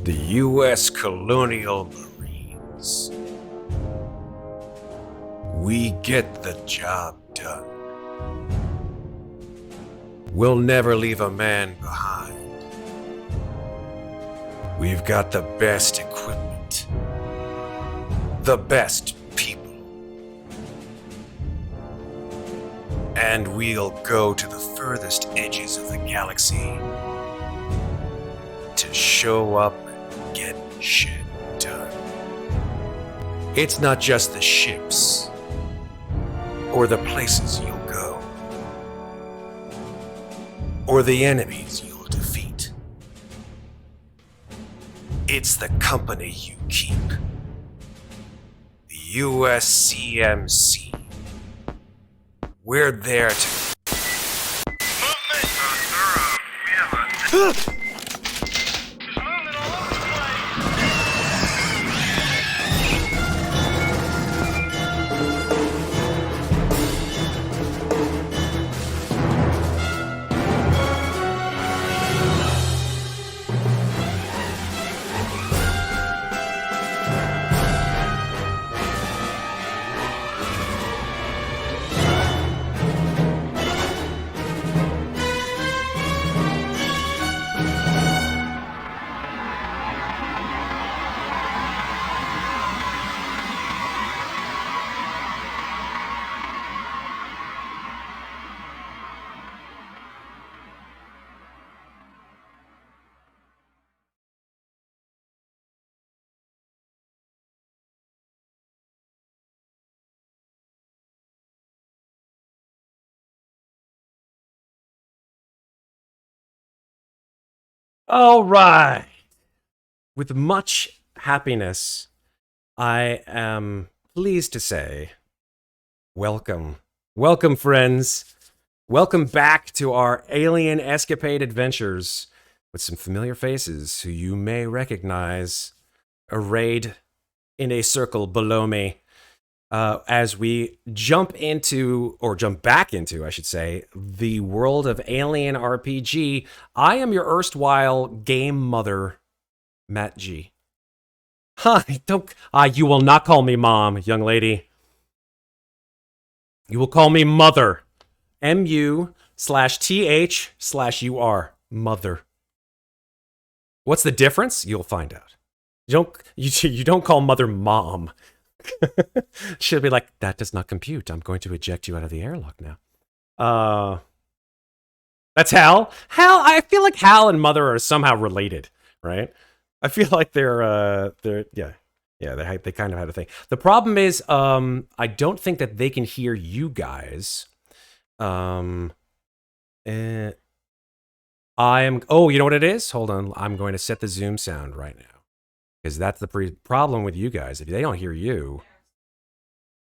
The U.S. Colonial Marines. We get the job done. We'll never leave a man behind. We've got the best equipment. The best people. And we'll go to the furthest edges of the galaxy to show up and get shit done. It's not just the ships or the places you'll go or the enemies you'll defeat. It's the company you keep. The USCMC. We're there to... All right. With much happiness, I am pleased to say, welcome. Welcome, friends. Welcome back to our alien escapade adventures with some familiar faces who you may recognize arrayed in a circle below me. As we jump back into, I should say, the world of AlienRPG, I am your erstwhile game mother, Matt G. You will not call me mom, young lady. You will call me mother. MU/TH/UR. Mother. What's the difference? You'll find out. You don't call mother mom. She'll be like, that does not compute. I'm going to eject you out of the airlock now. That's Hal. I feel like Hal and Mother are somehow related, right? I feel like they kind of had a thing. The problem is, I don't think that they can hear you guys. You know what it is? Hold on. I'm going to set the Zoom sound right now. Because that's the problem with you guys. If they don't hear you. I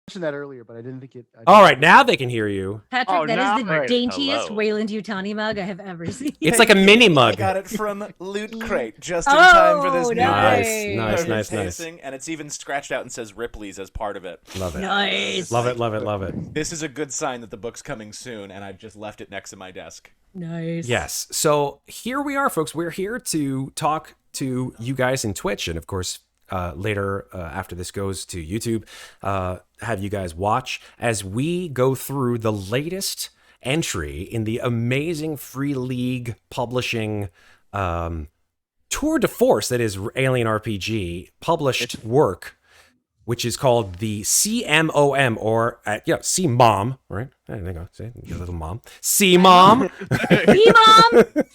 mentioned that earlier, but I didn't think it. All right, now they can hear you. Patrick, that is the daintiest Wayland Yutani mug I have ever seen. It's like a mini mug. I got it from Loot Crate just in time for this nice. tasting, and it's even scratched out and says Ripley's as part of it. Love it. Nice. Love it. This is a good sign that the book's coming soon, and I've just left it next to my desk. Nice. Yes. So here we are, folks. We're here to talk to you guys in Twitch, and of course, later after this goes to YouTube, have you guys watch as we go through the latest entry in the amazing Free League publishing tour de force that is AlienRPG published work, which is called the CMOM, or CMOM, right? There you go. Say your little mom. CMOM.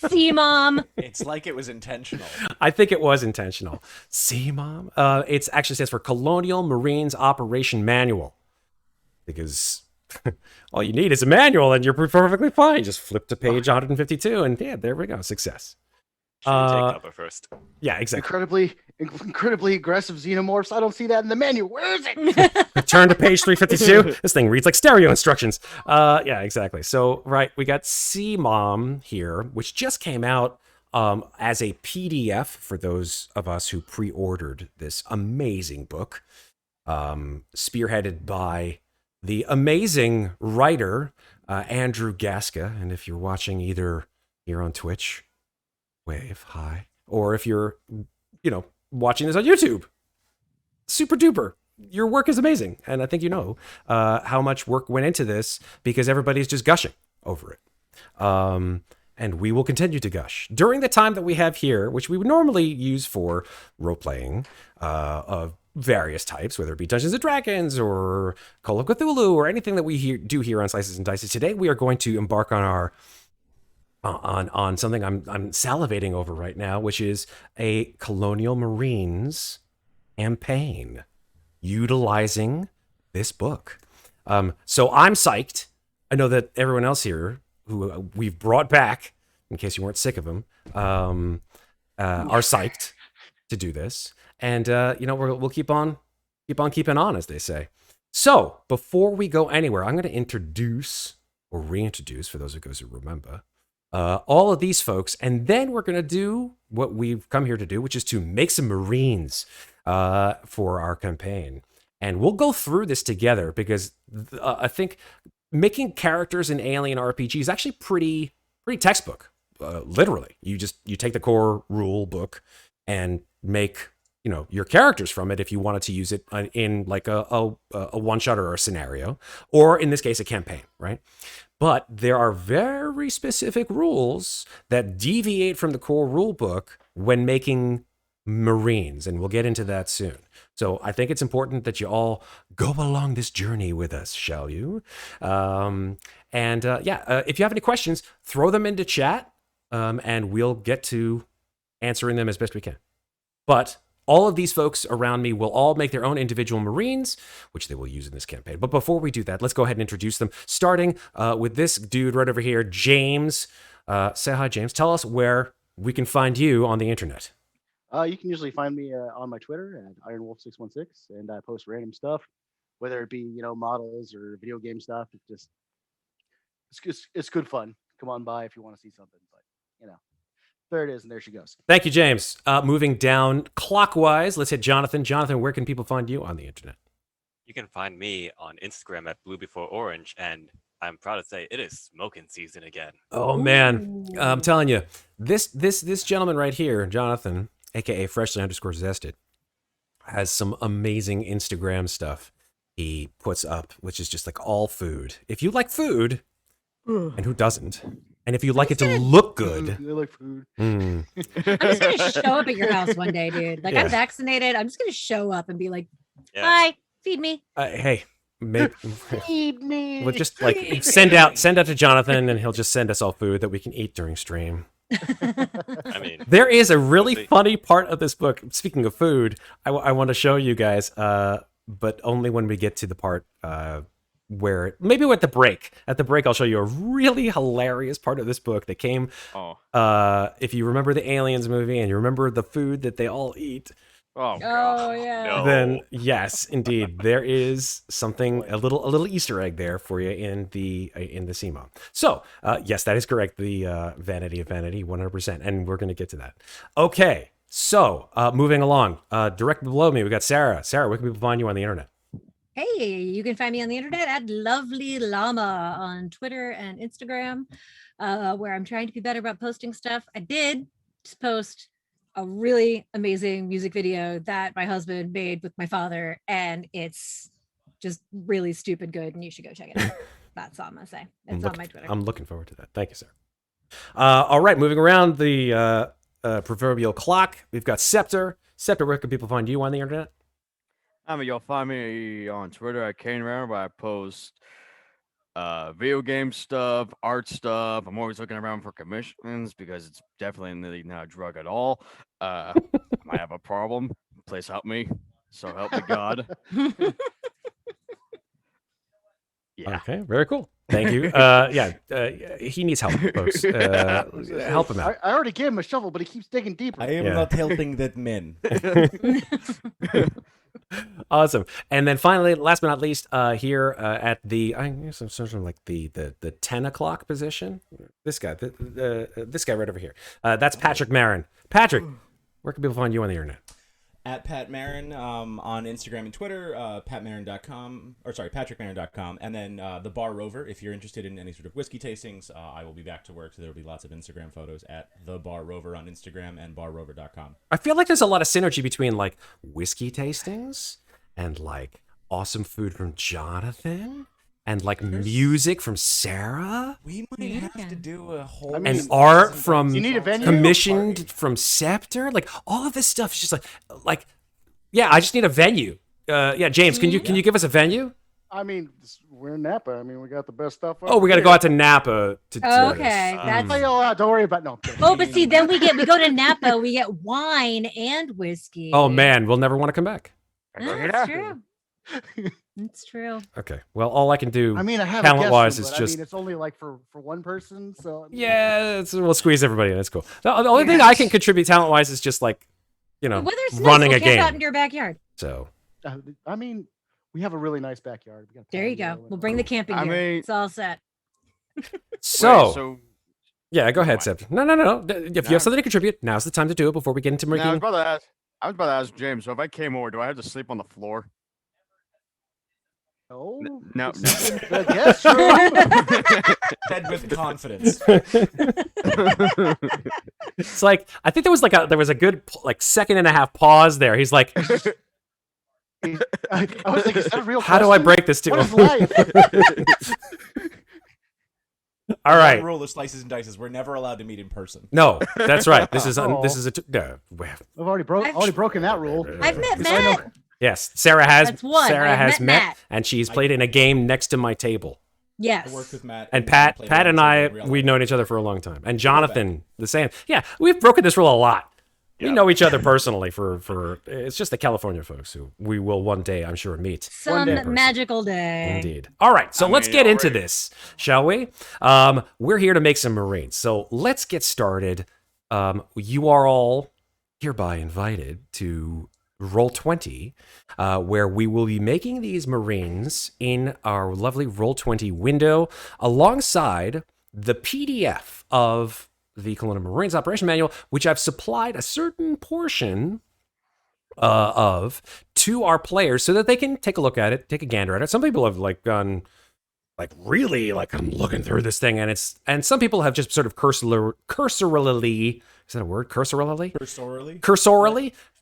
CMOM. It's like it was intentional. I think it was intentional. CMOM. It actually stands for Colonial Marines Operations Manual, because all you need is a manual and you're perfectly fine. Just flip to page 152 and yeah, there we go. Success. Should take cover first. Yeah, exactly. Incredibly aggressive xenomorphs. I don't see that in the manual. Where is it? Turn to page 352. This thing reads like stereo instructions. Yeah, exactly. So, right, we got CMOM here, which just came out as a PDF for those of us who pre-ordered this amazing book, spearheaded by the amazing writer, Andrew Gaska. And if you're watching either here on Twitch, wave, hi. Or if you're watching this on YouTube. Super duper. Your work is amazing. And I think how much work went into this because everybody's just gushing over it. And we will continue to gush during the time that we have here, which we would normally use for role-playing of various types, whether it be Dungeons and Dragons or Call of Cthulhu or anything that we do here on Slices and Dices. Today, we are going to embark on our on something I'm salivating over right now, which is a Colonial Marines campaign utilizing this book. So I'm psyched. I know that everyone else here who we've brought back, in case you weren't sick of them, are psyched to do this. And, we'll keep on keeping on, as they say. So before we go anywhere, I'm going to introduce or reintroduce, for those of us who remember, all of these folks. And then we're going to do what we've come here to do, which is to make some Marines for our campaign. And we'll go through this together because I think making characters in AlienRPG is actually pretty textbook. Literally, you take the core rule book and make your characters from it if you wanted to use it in like a one shot or a scenario, or in this case a campaign, right? But there are very specific rules that deviate from the core rule book when making Marines, and we'll get into that soon. So I think it's important that you all go along this journey with us, shall you? If you have any questions, throw them into chat, and we'll get to answering them as best we can. But all of these folks around me will all make their own individual Marines, which they will use in this campaign. But before we do that, let's go ahead and introduce them, starting with this dude right over here, James. Say hi, James. Tell us where we can find you on the internet. You can usually find me on my Twitter at IronWolf616, and I post random stuff, whether it be models or video game stuff. It's good fun. Come on by if you want to see something. But there it is, and there she goes. Thank you, James. Moving down clockwise, let's hit Jonathan. Jonathan, where can people find you on the internet? You can find me on Instagram at Blue Before Orange, and I'm proud to say it is smoking season again. Oh man, I'm telling you, this gentleman right here, Jonathan, aka Freshly_Zested, has some amazing Instagram stuff he puts up, which is just like all food. If you like food, and who doesn't? And if you like it to look good. I like food. I'm just going to show up at your house one day, dude. Like, I'm vaccinated. I'm just going to show up and be like, hi, feed me. Hey, feed me. We'll just like send out to Jonathan, and he'll just send us all food that we can eat during stream. I mean, there is a really funny part of this book. Speaking of food, I want to show you guys, but only when we get to the part where maybe at the break. At the break, I'll show you a really hilarious part of this book that came. If you remember the Aliens movie and you remember the food that they all eat. Oh yeah. No. Then yes, indeed, there is something a little Easter egg there for you in the CMOM. So yes, that is correct. The Vanity of Vanity, 100%, and we're going to get to that. Okay, so moving along, directly below me, we got Sarah. Sarah, where can people find you on the internet? Hey, you can find me on the internet at Lovely Llama on Twitter and Instagram, where I'm trying to be better about posting stuff. I did just post a really amazing music video that my husband made with my father, and it's just really stupid good, and you should go check it out. That's all I'm gonna say. It's on my Twitter. I'm looking forward to that. Thank you, Sarah. All right, moving around the proverbial clock, we've got Scepter. Scepter, where can people find you on the internet? You'll find me on Twitter at KaneRammer, where I post video game stuff, art stuff. I'm always looking around for commissions because it's definitely not a drug at all. I might have a problem. Please help me. So help me God. Yeah. Okay, very cool. Thank you. He needs help, folks. Help him out. I already gave him a shovel, but he keeps digging deeper. I am not helping that man. Awesome. And then finally, last but not least, here at the, I guess I'm sort of like the 10 o'clock position. This guy, this guy right over here. That's Patrick Marin. Patrick, where can people find you on the internet? At Pat Marin on Instagram and Twitter, patrickmarin.com, and then the Bar Rover. If you're interested in any sort of whiskey tastings, I will be back to work, so there will be lots of Instagram photos at the Bar Rover on Instagram and barrover.com. I feel like there's a lot of synergy between like whiskey tastings and like awesome food from Jonathan and like music from Sarah We might have to do a whole mean, and art from You need a venue? commissioned from Scepter. Like all of this stuff is just like yeah, I just need a venue. Yeah, James, can you give us a venue? I mean, we're in Napa. I mean, we got the best stuff. Oh, we got to go out to Napa to do Okay, this. that's. Play all out. Don't worry about no. Oh, but see, then we go to Napa. We get wine and whiskey. Oh man, we'll never want to come back. That's true. It's true. Okay. Well, all I can do I mean, I have talent-wise a guest is room, but just I mean, it's only like for one person. So yeah, we'll squeeze everybody in. That's cool. The only thing I can contribute talent-wise is just like, you know, The weather's nice. running We'll a camp out game. in your backyard. So I mean, we have a really nice backyard. We got a There you patio go. and- We'll bring the camping I gear. mean- It's all set. so yeah, go ahead, What? Seb. No. If you No. have something to contribute, now's the time to do it before we get into Now, I was making. about to ask. I was about to ask James. So if I came over, do I have to sleep on the floor? No, No, it's in the guest room. Said with confidence. It's like I think there was a good like second and a half pause there. He's like, I was like, is that a real how do I question? break this to What him? is life? All right. Rule of slices and dices. We're never allowed to meet in person. No, that's right. This is Oh. well, I've already broken that rule. I've met Because I know- Matt. yes. Sarah has. That's one. Sarah I've has met met, Matt. and she's played in a game next to my table. Yes. I worked with Matt. And played Pat and alongside I, in real we've life. known each other for a long time. And Jonathan, the same. Yeah, we've broken this rule a lot. We know each other personally for it's just the California folks who we will one day, I'm sure, meet. Some day. magical day. Indeed. All right, so I let's mean, get into already. this, shall we? We're here to make some Marines, so let's get started. You are all hereby invited to Roll20, where we will be making these Marines in our lovely Roll20 window alongside the PDF of the Colonial Marines Operations Manual, which I've supplied a certain portion of to our players so that they can take a look at it, take a gander at it. Some people have like gone like really like I'm looking through this thing and some people have just sort of cursorily, is that a word? Cursorily?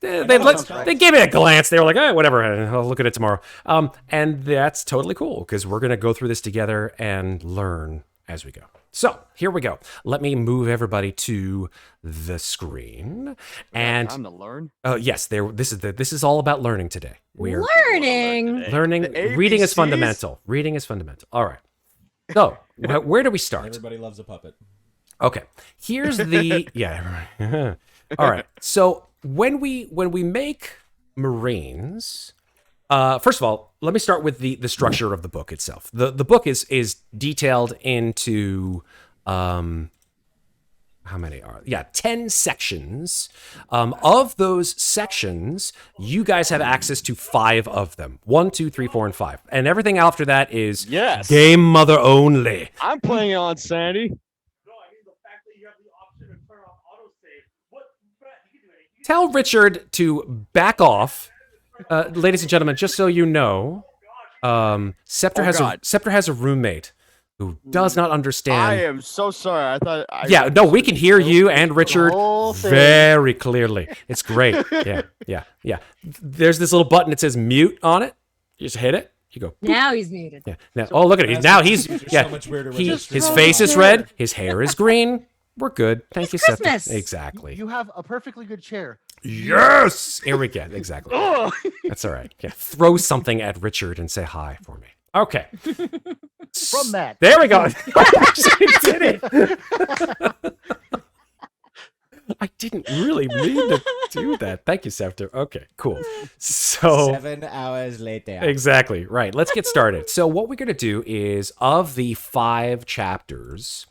They gave it a glance. They were like, whatever, I'll look at it tomorrow. And that's totally cool because we're going to go through this together and learn as we go. So here we go. Let me move everybody to the screen. And time to learn. yes, this is all about learning today. We're Learning. learning. The Reading is ABCs? fundamental. Reading is fundamental. All right. So where do we start? Everybody loves a puppet. Okay. Here's the yeah. All right. So when we make Marines, first of all, let me start with the structure of the book itself. The book is detailed into how many are? Yeah, 10 sections. Of those sections, you guys have access to 5 of them. 1, 2, 3, 4, and 5. And everything after that is Yes. game mother only. I'm playing it on Sandy. Tell Richard to back off. Ladies and gentlemen, just so you know, Scepter has a roommate who does not understand. I am so sorry. I thought. Yeah, no, we can hear you and Richard whole thing. very clearly. It's great. Yeah. There's this little button that says mute on it. You just hit it. You go. boop. Now he's muted. Yeah. Now, oh, look at it. Now he's so much weirder when it's his just face is on red. there. His hair is green. We're good. Thank you, It's Scepter. Christmas. Exactly. You have a perfectly good chair. Yes. Here we go. Exactly. That's all right. Yeah. Throw something at Richard and say hi for me. Okay. From Matt. There we go. I actually did it. I didn't really mean to do that. Thank you, Scepter. Okay, cool. So 7 hours later. exactly right. Let's get started. So what we're going to do is, of the 5 chapters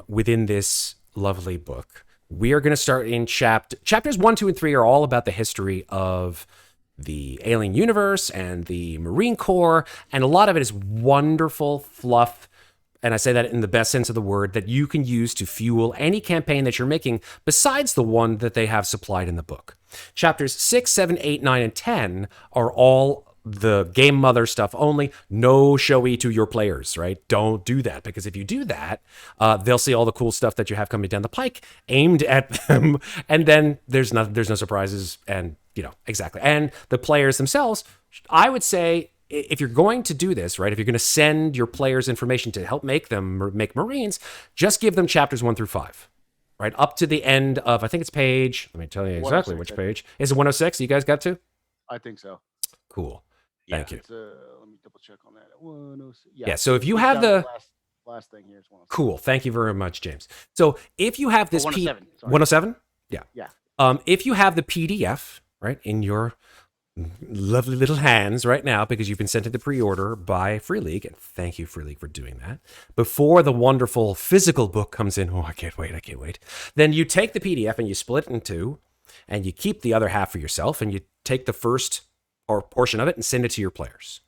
within this lovely book, we are going to start in chapters 1, 2, and 3 are all about the history of the alien universe and the Marine Corps, and a lot of it is wonderful fluff and I say that in the best sense of the word, that you can use to fuel any campaign that you're making besides the one that they have supplied in the book. Chapters 6, 7, 8, 9, and 10 are all the game mother stuff only. No showy to your players, right? Don't do that, because if you do that, they'll see all the cool stuff that you have coming down the pike aimed at them, and then there's no surprises, and exactly. And the players themselves, I would say, if you're going to do this, right, if you're going to send your players information to help make them make Marines, just give them chapters 1 through 5. Right, up to the end of, I think it's page, let me tell you exactly which page. Is it 106? You guys got to? I think so. Cool. Thank you. Let me double check on that. 106. Yeah, so if you have the last thing here is 107. Cool. Thank you very much, James. So if you have this 107. 107? Yeah. Yeah. If you have the PDF, right, in your lovely little hands right now, because you've been sent to the pre-order by Free League, and thank you, Free League, for doing that, before the wonderful physical book comes in, I can't wait, then you take the PDF and you split it in two, and you keep the other half for yourself, and you take the first or portion of it and send it to your players.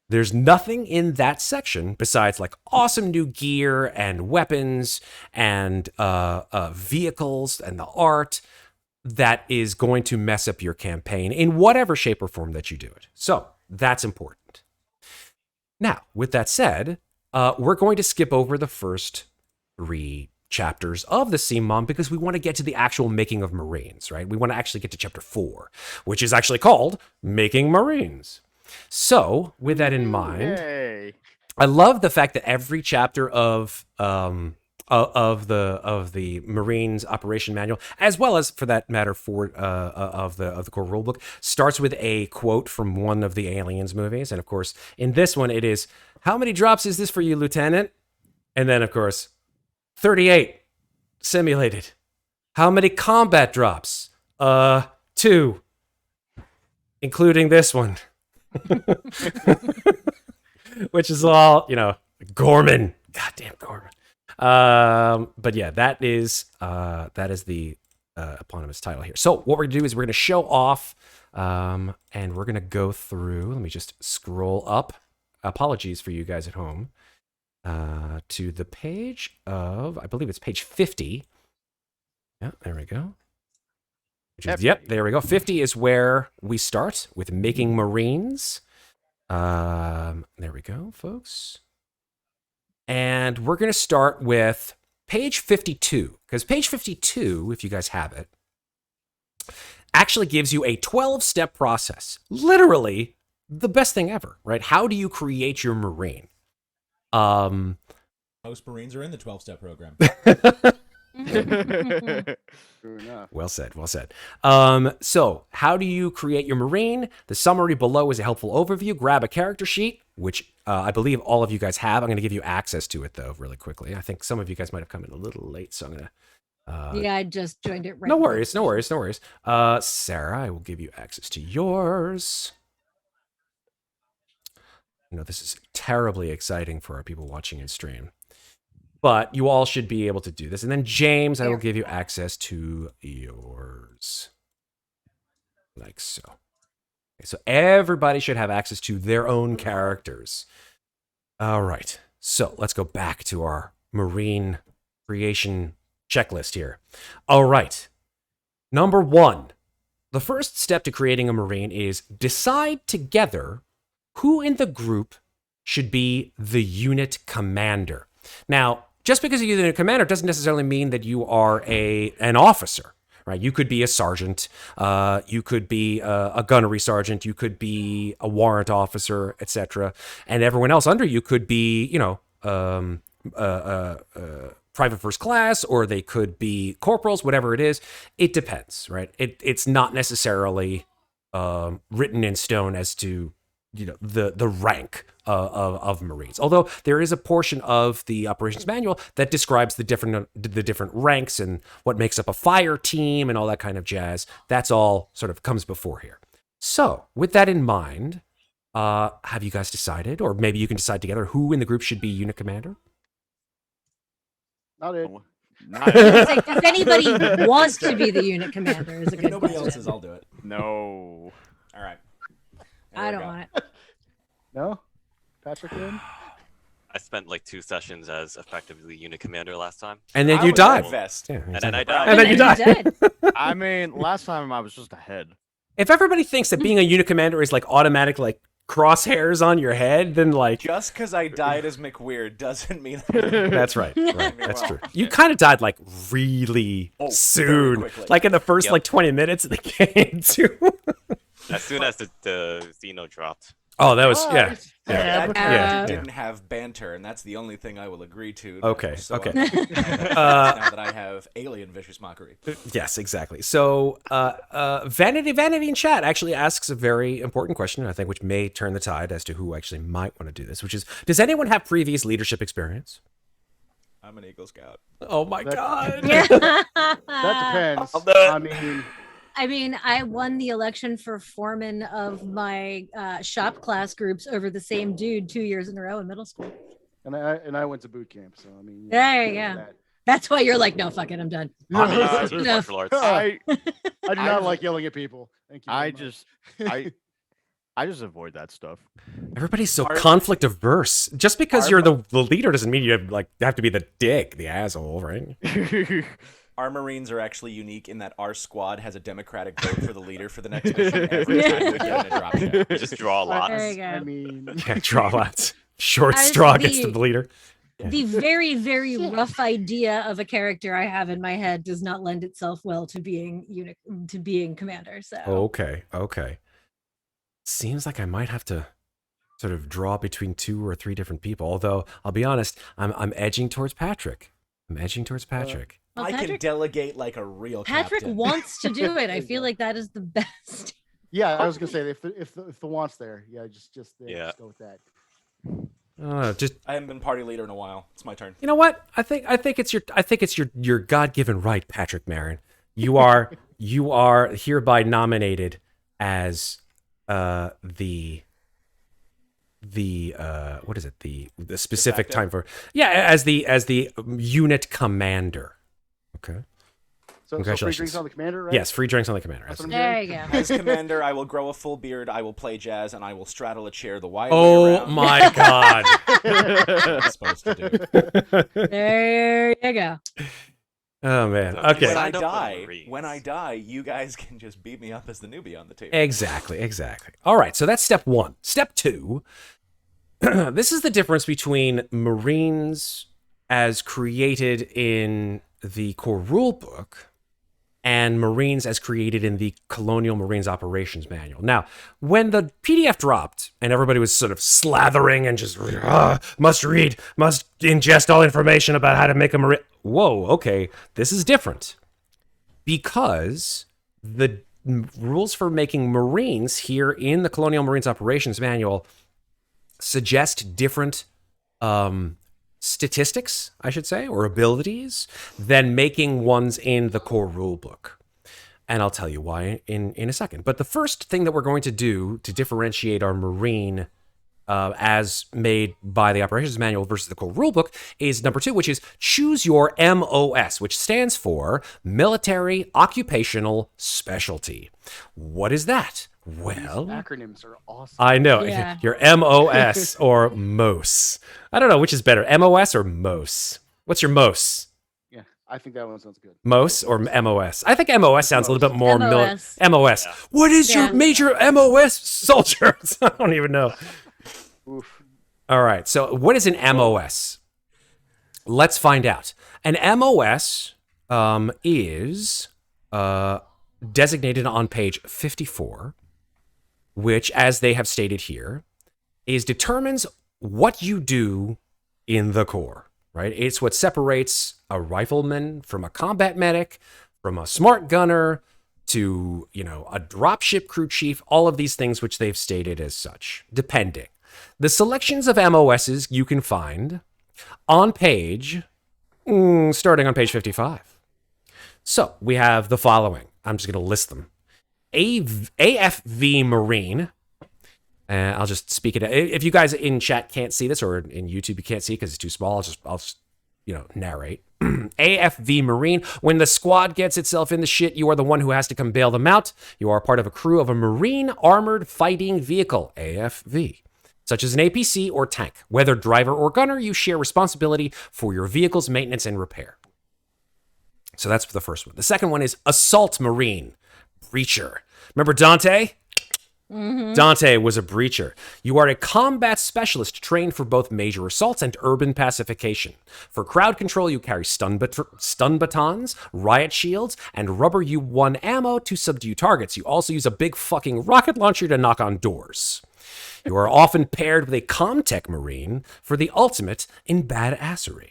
There's nothing in that section besides like awesome new gear and weapons and vehicles and the art that is going to mess up your campaign in whatever shape or form that you do it. So that's important. Now, with that said, we're going to skip over the first 3 chapters of the CMOM because we want to get to the actual making of Marines, right? We want to actually get to chapter 4, which is actually called Making Marines. So, with that in mind, I love the fact that every chapter of the Marines Operation Manual, as well as for that matter of the core rulebook, starts with a quote from one of the Aliens movies, and of course in this one it is, "How many drops is this for you, Lieutenant?" And then of course, 38 simulated. "How many combat drops?" 2, including this one. Which is all, Gorman. Goddamn Gorman. But yeah, that is the eponymous title here. So what we're gonna do is we're gonna show off, and we're gonna go through. Let me just scroll up. Apologies for you guys at home. To the page of, I believe it's page 50. Yeah, there we go. Yep, there we go. 50 is where we start with Making Marines. There we go, folks. And we're going to start with page 52, because page 52, if you guys have it, actually gives you a 12-step process. Literally the best thing ever, right? How do you create your Marine? Most Marines are in the 12-step program. True enough. Well said, well said. So how do you create your Marine? The summary below is a helpful overview. Grab a character sheet, which I believe all of you guys have. I'm going to give you access to it, though, really quickly. I think some of you guys might have come in a little late, so I'm going to... yeah, I just joined it right No now. worries, no worries, no worries. Sarah, I will give you access to yours. I know this is terribly exciting for our people watching in stream, but you all should be able to do this. And then James, I will give you access to yours. Like so. Okay, so everybody should have access to their own characters. All right. So let's go back to our Marine creation checklist here. All right. Number 1. The first step to creating a Marine is decide together who in the group should be the unit commander. Now, just because you're the unit commander doesn't necessarily mean that you are an officer, right? You could be a sergeant, you could be a gunnery sergeant, you could be a warrant officer, etc. And everyone else under you could be, private first class, or they could be corporals, whatever it is. It depends, right? It's not necessarily written in stone as to the rank of Marines. Although there is a portion of the operations manual that describes the different ranks and what makes up a fire team and all that kind of jazz. That's all sort of comes before here. So with that in mind, have you guys decided, or maybe you can decide together, who in the group should be unit commander? Not it. Does anybody want to be the unit commander? Is a good Nobody question. else says I'll do it. No. All right. I don't want it. No? Patrick in? I spent like 2 sessions as effectively unit commander last time. And then I you was died. at Vest. Yeah, And then I exactly. died. And then you died. I mean, last time I was just ahead. If everybody thinks that being a unit commander is like automatic, like crosshairs on your head, then like Just because I died as McWeird doesn't mean that's right. Right. That's Well, true. You kind of died like really very soon, quickly. like in the first Yep. like 20 minutes of the game too. As soon as the Xeno dropped. Oh, that was yeah. Nice. Yeah. That Yeah. character didn't have banter, and that's the only thing I will agree to. now. Okay, So okay. now that I have Alien Vicious Mockery. Yes, exactly. So, Vanity in chat actually asks a very important question, I think, which may turn the tide as to who actually might want to do this, which is, does anyone have previous leadership experience? I'm an Eagle Scout. Oh my That- God. That depends. I mean, I mean, I won the election for foreman of my shop class groups over the same dude 2 years in a row in middle school. and I went to boot camp, so I mean. There you go. That's why you're like, no, fuck it, I'm done. Omniscience No. with martial arts. I I do I not just- like yelling at people. Thank you. I very much. just I just avoid that stuff. Everybody's so Our- conflict averse. Just because Our- you're the leader doesn't mean you have to be the dick, the asshole, right? Our Marines are actually unique in that our squad has a democratic vote for the leader for the next mission every time we get in a drop ship. You just draw lots. There you go. I mean, Yeah, draw lots. Short I was straw gets the- the leader. The very, very rough idea of a character I have in my head does not lend itself well to being commander. So Okay. Seems like I might have to sort of draw between 2 or 3 different people. Although I'll be honest, I'm edging towards Patrick. Well, I can Patrick- delegate like a real Patrick captain. wants to do it. I There you feel go. like that is the best. yeah, I was gonna say if the want's there, yeah, just Yeah. go with that. Just I haven't been party leader in a while. It's my turn. you know what? I think it's your God-given right, Patrick Marin. You are hereby nominated as the what is it, the specific De facto? time for as the unit commander. Okay. So free Congratulations. drinks on the commander, right? Yes, free drinks on the commander. That's what I'm There hearing. you go. As commander, I will grow a full beard, I will play jazz, and I will straddle a chair the wide way Oh around. my God. That's what I'm supposed to do. There you go. Oh man. So Okay. When I Signed up for the die, Marines. you guys can just beat me up as the newbie on the team. Exactly. All right, so that's step 1. Step 2. This is the difference between Marines as created in the core rulebook and Marines as created in the Colonial Marines Operations Manual. Now, when the PDF dropped and everybody was sort of slathering and just must read, must ingest all information about how to make a Marine. Whoa, okay, this is different because the rules for making Marines here in the Colonial Marines Operations Manual suggest different statistics, I should say, or abilities than making ones in the core rulebook. And I'll tell you why in a second. But the first thing that we're going to do to differentiate our Marine as made by the Operations Manual versus the core rulebook is number 2, which is choose your MOS, which stands for Military Occupational Specialty. What is that? Well, Acronyms are awesome. I know. Yeah. Your MOS or MOS. I don't know which is better, MOS or MOS. What's your MOS? Yeah, I think that one sounds good. MOS or MOS? I think MOS sounds a little bit more MOS. MOS. Yeah. What is Yeah. your major MOS, soldiers? I don't even know. Oof. All right. So, what is an MOS? Let's find out. An MOS is designated on page 54, which, as they have stated here, determines what you do in the Corps, right? It's what separates a rifleman from a combat medic, from a smart gunner, to, a dropship crew chief, all of these things which they've stated as such, depending. The selections of MOSs you can find on page, starting on page 55. So we have the following. I'm just going to list them. AFV Marine. I'll just speak it. If you guys in chat can't see this, or in YouTube you can't see because it's too small, I'll just narrate. AFV Marine. When the squad gets itself in the shit, you are the one who has to come bail them out. You are part of a crew of a Marine armored fighting vehicle, AFV. such as an APC or tank. Whether driver or gunner, you share responsibility for your vehicle's maintenance and repair. So that's the first one. The second one is Assault Marine, Breacher. Remember Dante? Dante was a breacher. You are a combat specialist trained for both major assaults and urban pacification. For crowd control, you carry stun batons, riot shields, and rubber U-1 ammo to subdue targets. You also use a big fucking rocket launcher to knock on doors. You are often paired with a Comtech Marine for the ultimate in badassery.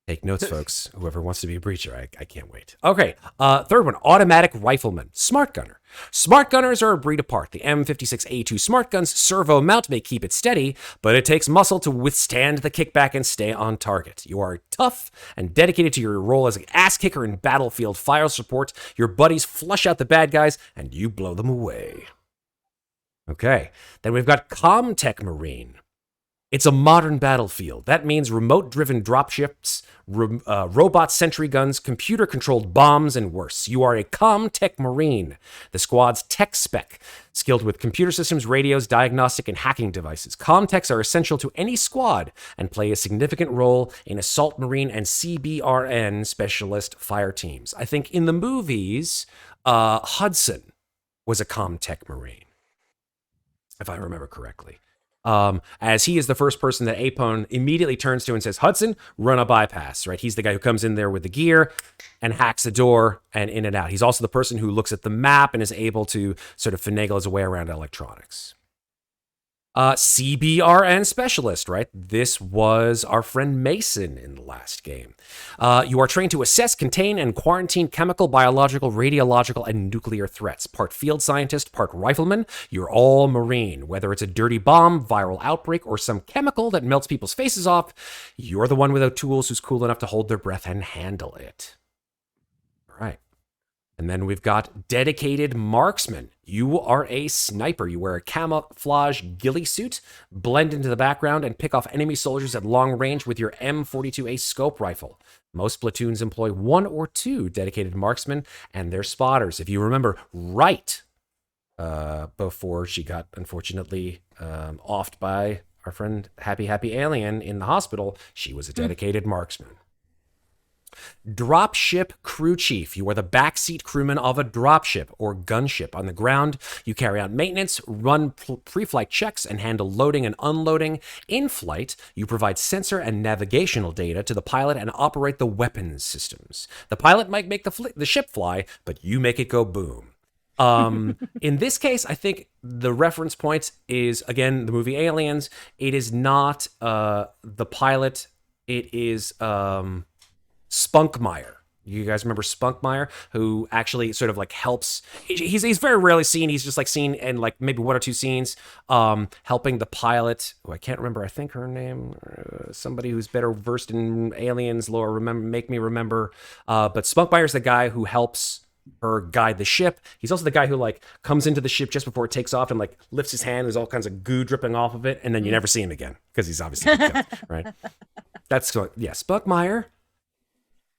Take notes, folks. Whoever wants to be a breacher, I can't wait. Okay, third one, Automatic Rifleman, Smart Gunner. Smart Gunners are a breed apart. The M56A2 Smart Gun's servo mount may keep it steady, but it takes muscle to withstand the kickback and stay on target. You are tough and dedicated to your role as an ass kicker in battlefield fire support. Your buddies flush out the bad guys, and you blow them away. Okay, then we've got Comtech Marine. It's a modern battlefield. That means remote-driven dropships, robot sentry guns, computer-controlled bombs, and worse. You are a Comtech Marine, the squad's tech spec, skilled with computer systems, radios, diagnostic, and hacking devices. Comtechs are essential to any squad and play a significant role in Assault Marine and CBRN specialist fire teams. I think in the movies, Hudson was a Comtech Marine, if I remember correctly. As he is the first person that Apone immediately turns to and says, Hudson, run a bypass, right? He's the guy who comes in there with the gear and hacks the door and in and out. He's also the person who looks at the map and is able to sort of finagle his way around electronics. CBRN specialist, right? This was our friend Mason in the last game. You are trained to assess, contain, and quarantine chemical, biological, radiological, and nuclear threats. Part field scientist, part rifleman. You're all Marine. Whether it's a dirty bomb, viral outbreak, or some chemical that melts people's faces off, you're the one without tools who's cool enough to hold their breath and handle it. All right. And then we've got Dedicated Marksman. You are a sniper. You wear a camouflage ghillie suit, blend into the background, and pick off enemy soldiers at long range with your M42A scope rifle. Most platoons employ 1 or 2 dedicated marksmen and their spotters. If you remember right, before she got unfortunately offed by our friend Happy Alien in the hospital, she was a dedicated marksman. Dropship Crew Chief. You are the backseat crewman of a dropship or gunship. On the ground, you carry out maintenance, run pre-flight checks, and handle loading and unloading. In flight, you provide sensor and navigational data to the pilot and operate the weapons systems. The pilot might make the ship fly, but you make it go boom. In this case, I think the reference point is, again, the movie Aliens. It is not the pilot. It is... Spunkmeyer. You guys remember Spunkmeyer, who actually sort of like helps. He's very rarely seen. He's just like seen in like maybe 1 or 2 scenes, helping the pilot, who I can't remember. I think her name, somebody who's better versed in aliens lore. Make me remember. But Spunkmeyer's the guy who helps her guide the ship. He's also the guy who like comes into the ship just before it takes off and like lifts his hand. There's all kinds of goo dripping off of it, and then you never see him again because he's obviously dead, right. That's what. Yeah, Spunkmeyer.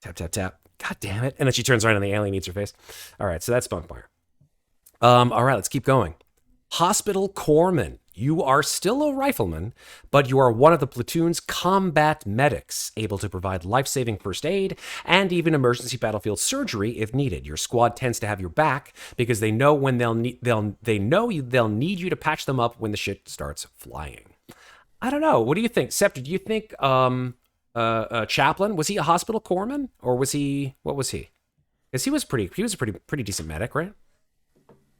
Tap, tap, tap. God damn it. And then she turns around and the alien eats her face. All right, so that's Spunkmeyer. All right, let's keep going. Hospital Corpsman. You are still a rifleman, but you are one of the platoon's combat medics, able to provide life-saving first aid and even emergency battlefield surgery if needed. Your squad tends to have your back because they know when they'll need you to patch them up when the shit starts flying. I don't know. What do you think, Scepter? Do you think Chaplain, was he a hospital corpsman or was he? What was he? Because he was a pretty decent medic, right?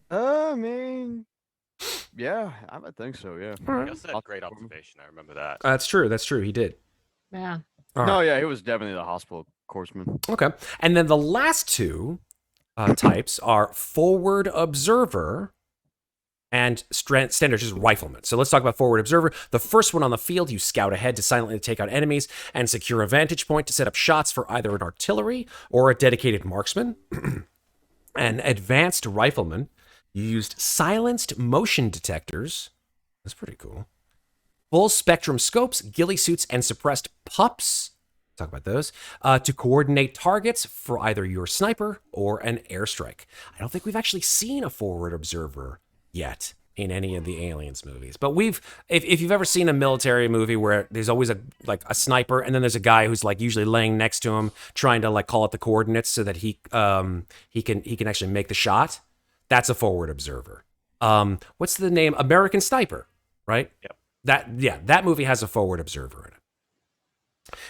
I mean, yeah, I would think so. Yeah. You also had great observation. I remember that. That's true. He did. Yeah. No, yeah, he was definitely the hospital corpsman. Okay, and then the last 2 types are forward observer and standard just rifleman. So let's talk about forward observer. The first one on the field, you scout ahead to silently take out enemies and secure a vantage point to set up shots for either an artillery or a dedicated marksman. An advanced rifleman, you used silenced motion detectors. That's pretty cool. Full spectrum scopes, ghillie suits, and suppressed pups. Talk about those. To coordinate targets for either your sniper or an airstrike. I don't think we've actually seen a forward observer yet in any of the Aliens movies. But if you've ever seen a military movie where there's always a sniper, and then there's a guy who's like usually laying next to him, trying to like call out the coordinates so that he can actually make the shot. That's a forward observer. What's the name? American Sniper, right? Yep. That movie has a forward observer in it.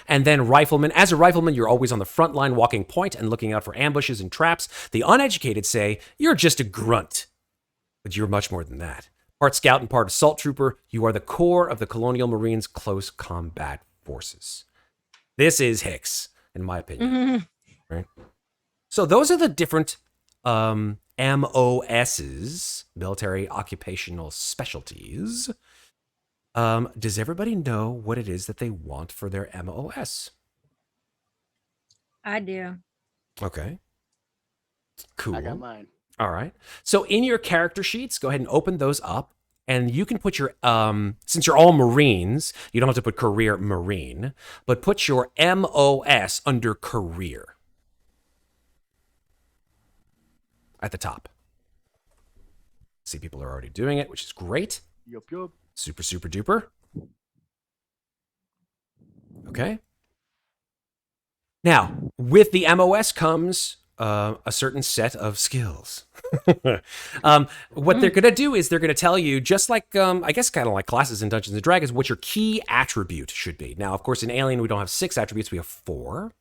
And then rifleman. As a rifleman, you're always on the front line, walking point and looking out for ambushes and traps. The uneducated say you're just a grunt, but you're much more than that. Part scout and part assault trooper, you are the core of the Colonial Marines Close Combat Forces. This is Hicks, in my opinion. Right? So those are the different MOSs, military occupational specialties. Does everybody know what it is that they want for their MOS? I do. Okay. Cool. I got mine. All right. So in your character sheets, go ahead and open those up. And you can put your, since you're all Marines, you don't have to put career Marine, but put your MOS under career at the top. See, people are already doing it, which is great. Yup. Super, super duper. Okay. Now, with the MOS comes a certain set of skills. What they're going to do is they're going to tell you, just like, I guess kind of like classes in Dungeons & Dragons, what your key attribute should be. Now, of course, in Alien, we don't have 6 attributes. We have 4.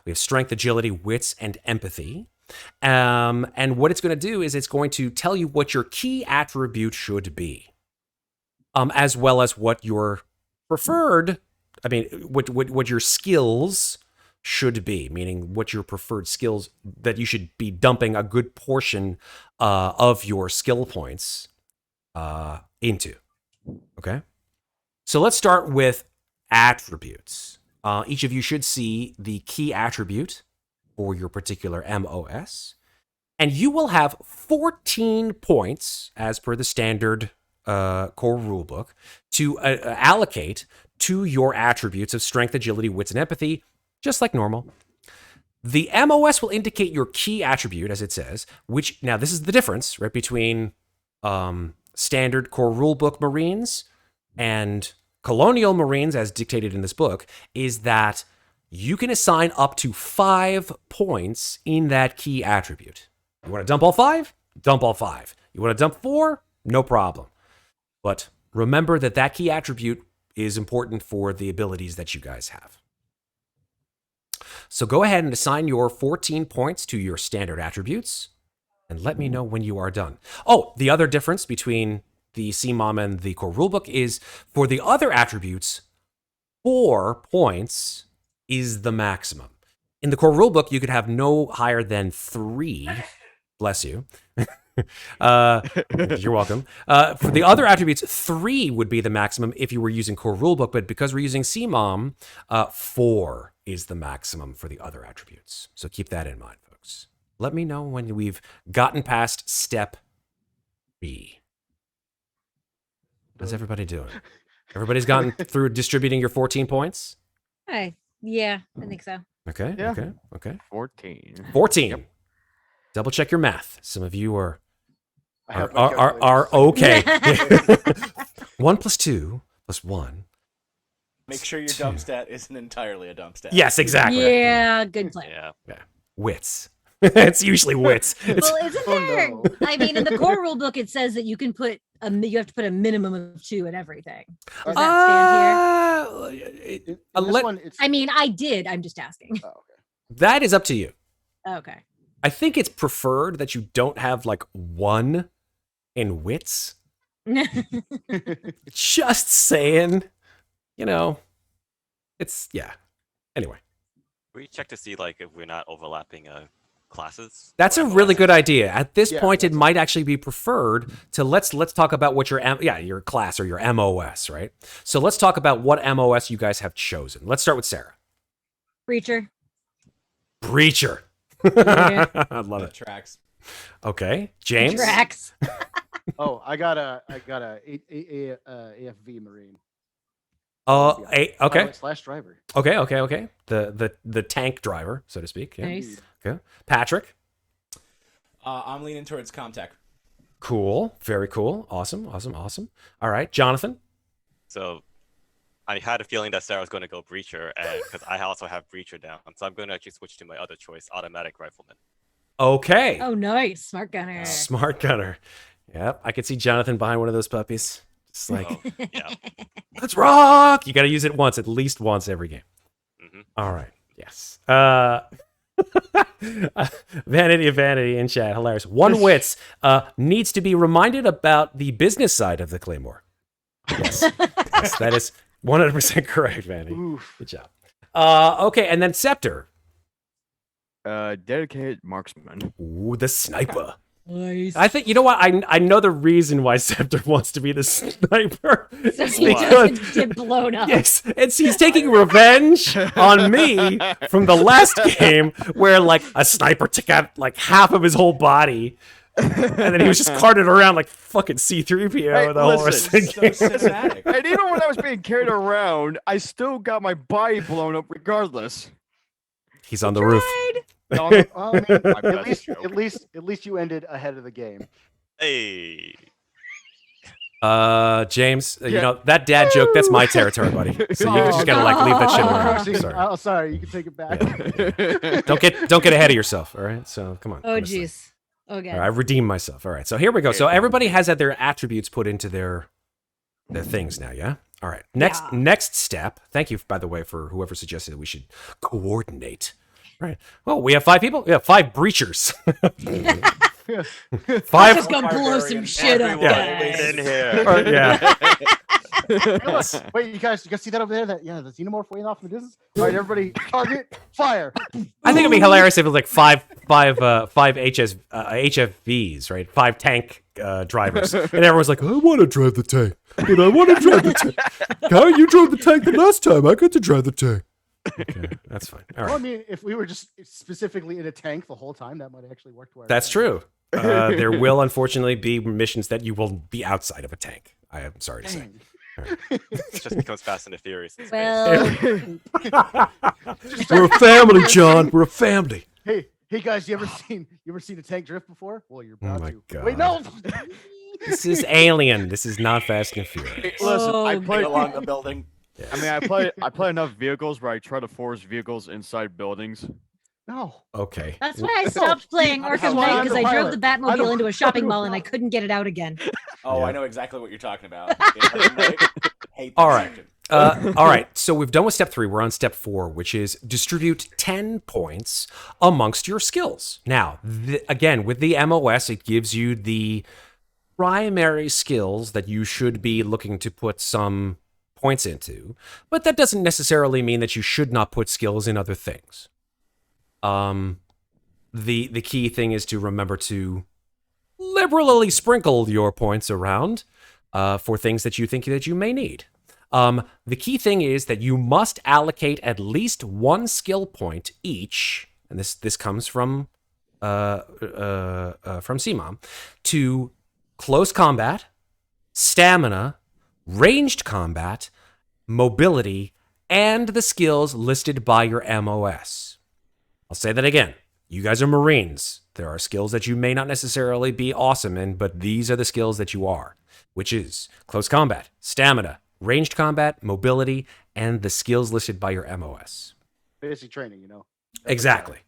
We have strength, agility, wits, and empathy. And what it's going to do is it's going to tell you what your key attribute should be. As well as what your preferred, what your skills should be, meaning what your preferred skills that you should be dumping a good portion of your skill points into. Okay? So let's start with attributes. Each of you should see the key attribute for your particular MOS, and you will have 14 points as per the standard core rulebook to allocate to your attributes of strength, agility, wits, and empathy, just like normal. The MOS will indicate your key attribute, as it says, which, now this is the difference, right, between standard core rulebook Marines and Colonial Marines, as dictated in this book, is that you can assign up to 5 points in that key attribute. You want to dump all 5? Dump all 5. You want to dump 4? No problem. But remember that key attribute is important for the abilities that you guys have. So go ahead and assign your 14 points to your standard attributes, and let me know when you are done. Oh, the other difference between the CMOM and the core rulebook is for the other attributes, 4 points is the maximum. In the core rulebook, you could have no higher than 3. Bless you. You're welcome. For the other attributes, 3 would be the maximum if you were using core rulebook, but because we're using CMOM, 4 is the maximum for the other attributes. So keep that in mind, folks. Let me know when we've gotten past step B. How's everybody doing? Everybody's gotten through distributing your 14 points? Yeah, I think so. Okay, Yeah. okay. 14. 14. Yep. Double check your math. Some of you I have my are calculator. okay. 1 + 2 + 1. Make sure your dump stat isn't entirely a dump stat. Yes, exactly. Yeah, good plan. Yeah. Wits. It's usually wits. Well, isn't Oh, there? no. I mean, in the core rule book, it says that you can put you have to put a minimum of 2 in everything. Does that stand here? In let- this one, it's I mean, I did. I'm just asking. oh, okay. That is up to you. Okay. I think it's preferred that you don't have like 1 in wits. Just saying. It's, yeah. Anyway. We check to see like if we're not overlapping classes. That's or a really MOSs. good idea. At this Yeah, point, it that's- might actually be preferred to let's talk about what your class or your MOS, right? So let's talk about what MOS you guys have chosen. Let's start with Sarah. Breacher. Breacher. Yeah. I love That it. tracks. Okay, James. Tracks. Oh, I got a AFV Marine. Okay. Pilot / driver. Okay. The tank driver, so to speak. Yeah. Nice. Okay. Patrick. I'm leaning towards Comtech. Cool. Very cool. Awesome. All right, Jonathan. So I had a feeling that Sarah was going to go Breacher, and because I also have Breacher down, so I'm going to actually switch to my other choice, Automatic Rifleman. Okay. Oh, nice. Smart gunner. Smart gunner. Yep, I could see Jonathan behind one of those puppies. Just like, Oh, yeah. let's rock! You got to use it once, at least once every game. Mm-hmm. All right. Yes. Vanity of Vanity in chat. Hilarious. One Wits needs to be reminded about the business side of the Claymore. Yes. Yes, that is 100% correct, Vanity. Oof. Good job. Okay, and then Scepter. Dedicated marksman. Ooh, the sniper. Nice. I think, you know what? I know the reason why Scepter wants to be the sniper. So It's he because, doesn't get blown up. yes, he's taking revenge on me from the last game where, like, a sniper took out, like, half of his whole body. And then he was just carted around like fucking C-3PO Hey, the whole rest of listen, the game. So cinematic. And even when I was being carried around, I still got my body blown up regardless. He's on the roof. No, I'm- Well, I mean, My at best least, joke. at least you ended ahead of the game. Hey. James, you Yeah. know, that dad joke, that's my territory, buddy. So you just gotta, like, leave that shit alone. Actually, Sorry. oh, sorry, you can take it back. Don't get ahead of yourself, all right? So, come on. Oh, honestly. jeez. Oh, God. All right, I redeemed myself. All right, so here we go. So everybody has had their attributes put into their things now, yeah? All right, next step. Thank you, by the way, for whoever suggested that we should coordinate. All right. Well, we have 5 people. We have 5 breachers. Let's 5. just go blow some shit up, Everyone guys. in here. Or, yeah. Wait, you guys see that over there? That the xenomorph waiting off in the distance. All right, everybody, target, fire. I think it'd be hilarious if it was like five HFVs, right? 5 tank drivers, and everyone's like, "I want to drive the tank, but I want to drive the tank." How you drove the tank the last time? I got to drive the tank. Okay, that's fine. All Well, I right, mean, if we were just specifically in a tank the whole time, that might actually work to our that's true. There will unfortunately be missions that you will be outside of a tank. I am sorry to say. Dang. It just becomes Fast and the Furious. in space. Well, We're a family, John. We're a family. Hey, guys, you ever seen a tank drift before? Well, you're about my to. God. Wait, no. This is Alien. This is not Fast and Furious. Listen, I Oh, play Along the building. I mean, I play enough vehicles where I try to force vehicles inside buildings. No. Okay. that's why I stopped playing That's Arkham why Knight I'm because the I drove the pilot. Batmobile into a shopping mall and I couldn't get it out again. Oh, Yeah. I know exactly what you're talking about. Hate All that right. section. All right, so we've done with step 3. We're on step 4, which is distribute 10 points amongst your skills. Now, again, with the MOS, it gives you the primary skills that you should be looking to put some points into, but that doesn't necessarily mean that you should not put skills in other things. The key thing is to remember to liberally sprinkle your points around for things that you think that you may need. The key thing is that you must allocate at least 1 skill point each, and this comes from CMOM, to close combat, stamina, ranged combat, mobility, and the skills listed by your MOS. I'll say that again. You guys are Marines. There are skills that you may not necessarily be awesome in, but these are the skills that you are, which is close combat, stamina, ranged combat, mobility, and the skills listed by your MOS. Basic training, you know. Exactly.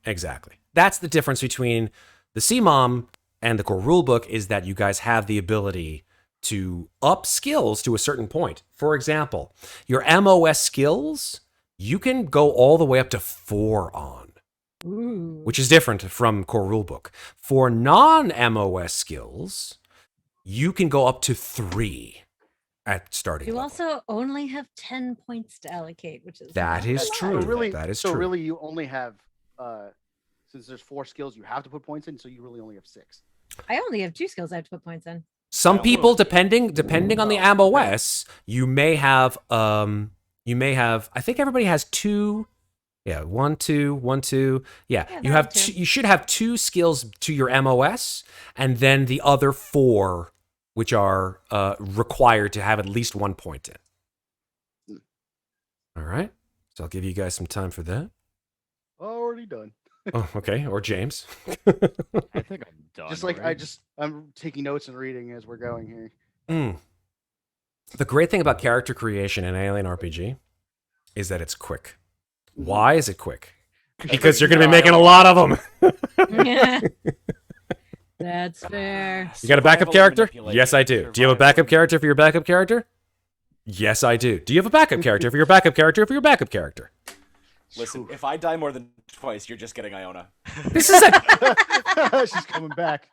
That's the difference between the CMOM and the core rulebook, is that you guys have the ability to up skills to a certain point. For example, your MOS skills, you can go all the way up to 4 on, Ooh. which is different from core rulebook. For non-MOS skills, you can go up to 3 at starting You level. also only have 10 points to allocate, which is That is So true. really, That is so true. really, you only have since there's 4 skills you have to put points in, so you really only have 6. I only have 2 skills I have to put points in. Some people, depending on the Oh, MOS, you may have I think everybody has 2. Yeah, 1, 2, 1, 2. Yeah, Yeah, you that have too. you should have 2 skills to your MOS, and then the other 4, which are required to have at least 1 point in. All right, so I'll give you guys some time for that. Already done. Oh, okay. Or James. I think I'm done. Just like right? I'm taking notes and reading as we're going here. Mm. The great thing about character creation in Alien RPG is that it's quick. Why is it quick? Because you're going to be making a lot of them. Yeah. That's fair. You got a backup Survival character? manipulation. Yes, I do. Do you have a backup character for your backup character? Yes, I do. Do you have a backup character for your backup character for your backup character? Listen, if I die more than twice, you're just getting Iona. This is a She's coming back.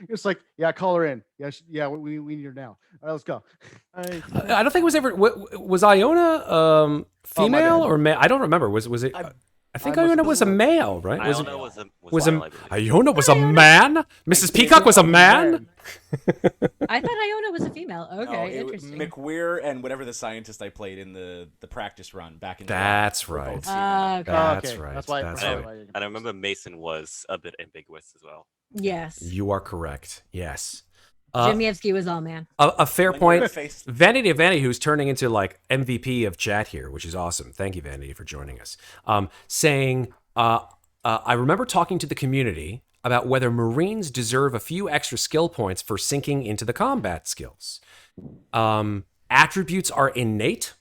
It's like, yeah, call her in. Yeah, yeah, we need her now. All right, let's go. I don't think it was ever. Was Iona female bad. or male? I don't remember. Was it? I think Iona was a male, right? Iona was male, I believe. Iona was a man. Mrs. Peacock was a man. I thought Iona was a female. No, Okay, it was interesting. McWeir and whatever the scientist I played in the practice run back in. That's July were right. both female. Okay. That's okay. right. That's why. That's probably right. why you- And I remember Mason was a bit ambiguous as well. Yes. You are correct. Yes. Jimievsky was all man. A fair When point. you're faced- Vanity of Vanity, who's turning into like MVP of chat here, which is awesome. Thank you, Vanity, for joining us. Saying, I remember talking to the community about whether Marines deserve a few extra skill points for sinking into the combat skills. Attributes are innate,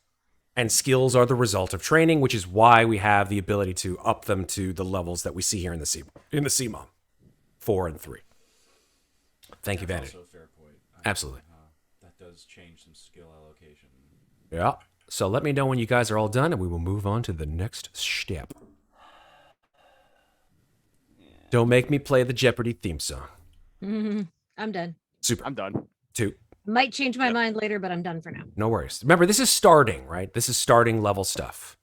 and skills are the result of training, which is why we have the ability to up them to the levels that we see here in the CMOM, 4 and 3. Thank you, Vanity. Also a fair point. Absolutely. That does change some skill allocation. Yeah. So let me know when you guys are all done, and we will move on to the next step. Don't make me play the Jeopardy theme song. I'm done. Super. I'm done. 2. Might change my mind later, but I'm done for now. No worries. Remember, this is starting, right? This is starting level stuff.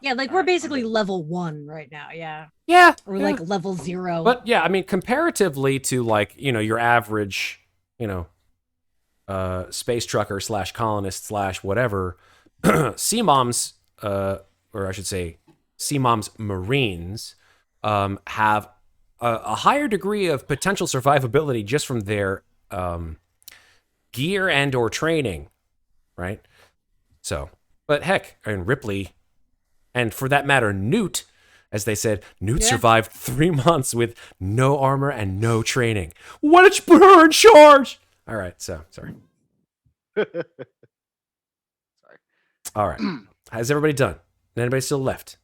Yeah, like we're basically level 1 right now. Yeah. Yeah. Or yeah. like level 0. But yeah, I mean, comparatively to like, your average, space trucker / colonist / whatever, CMOMs, or I should say CMOMs Marines, have a higher degree of potential survivability just from their gear and or training, right? So, but heck, I mean, Ripley, and for that matter, Newt, as they said, Newt survived 3 months with no armor and no training. Why did you put her in charge? All right, so sorry. Sorry. All right, has everybody done? Anybody still left?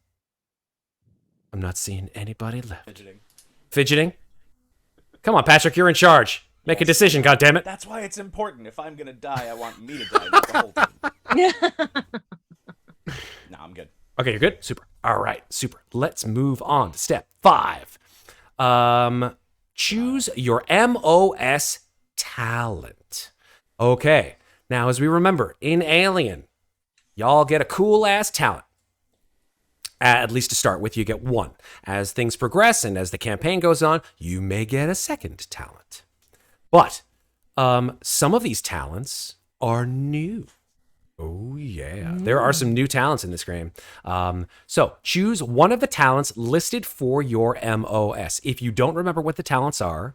I'm not seeing anybody left. Fidgeting? Come on, Patrick, you're in charge. Make a decision, goddammit. That's why it's important. If I'm gonna die, I want me to die, not the whole team. No, I'm good. Okay, you're good? Super. All right, super. Let's move on to step 5. Choose your MOS talent. Okay, now as we remember, in Alien, y'all get a cool-ass talent. At least to start with, you get 1. As things progress and as the campaign goes on, you may get a second talent. But some of these talents are new. Oh, yeah. There are some new talents in this game. So choose one of the talents listed for your MOS. If you don't remember what the talents are,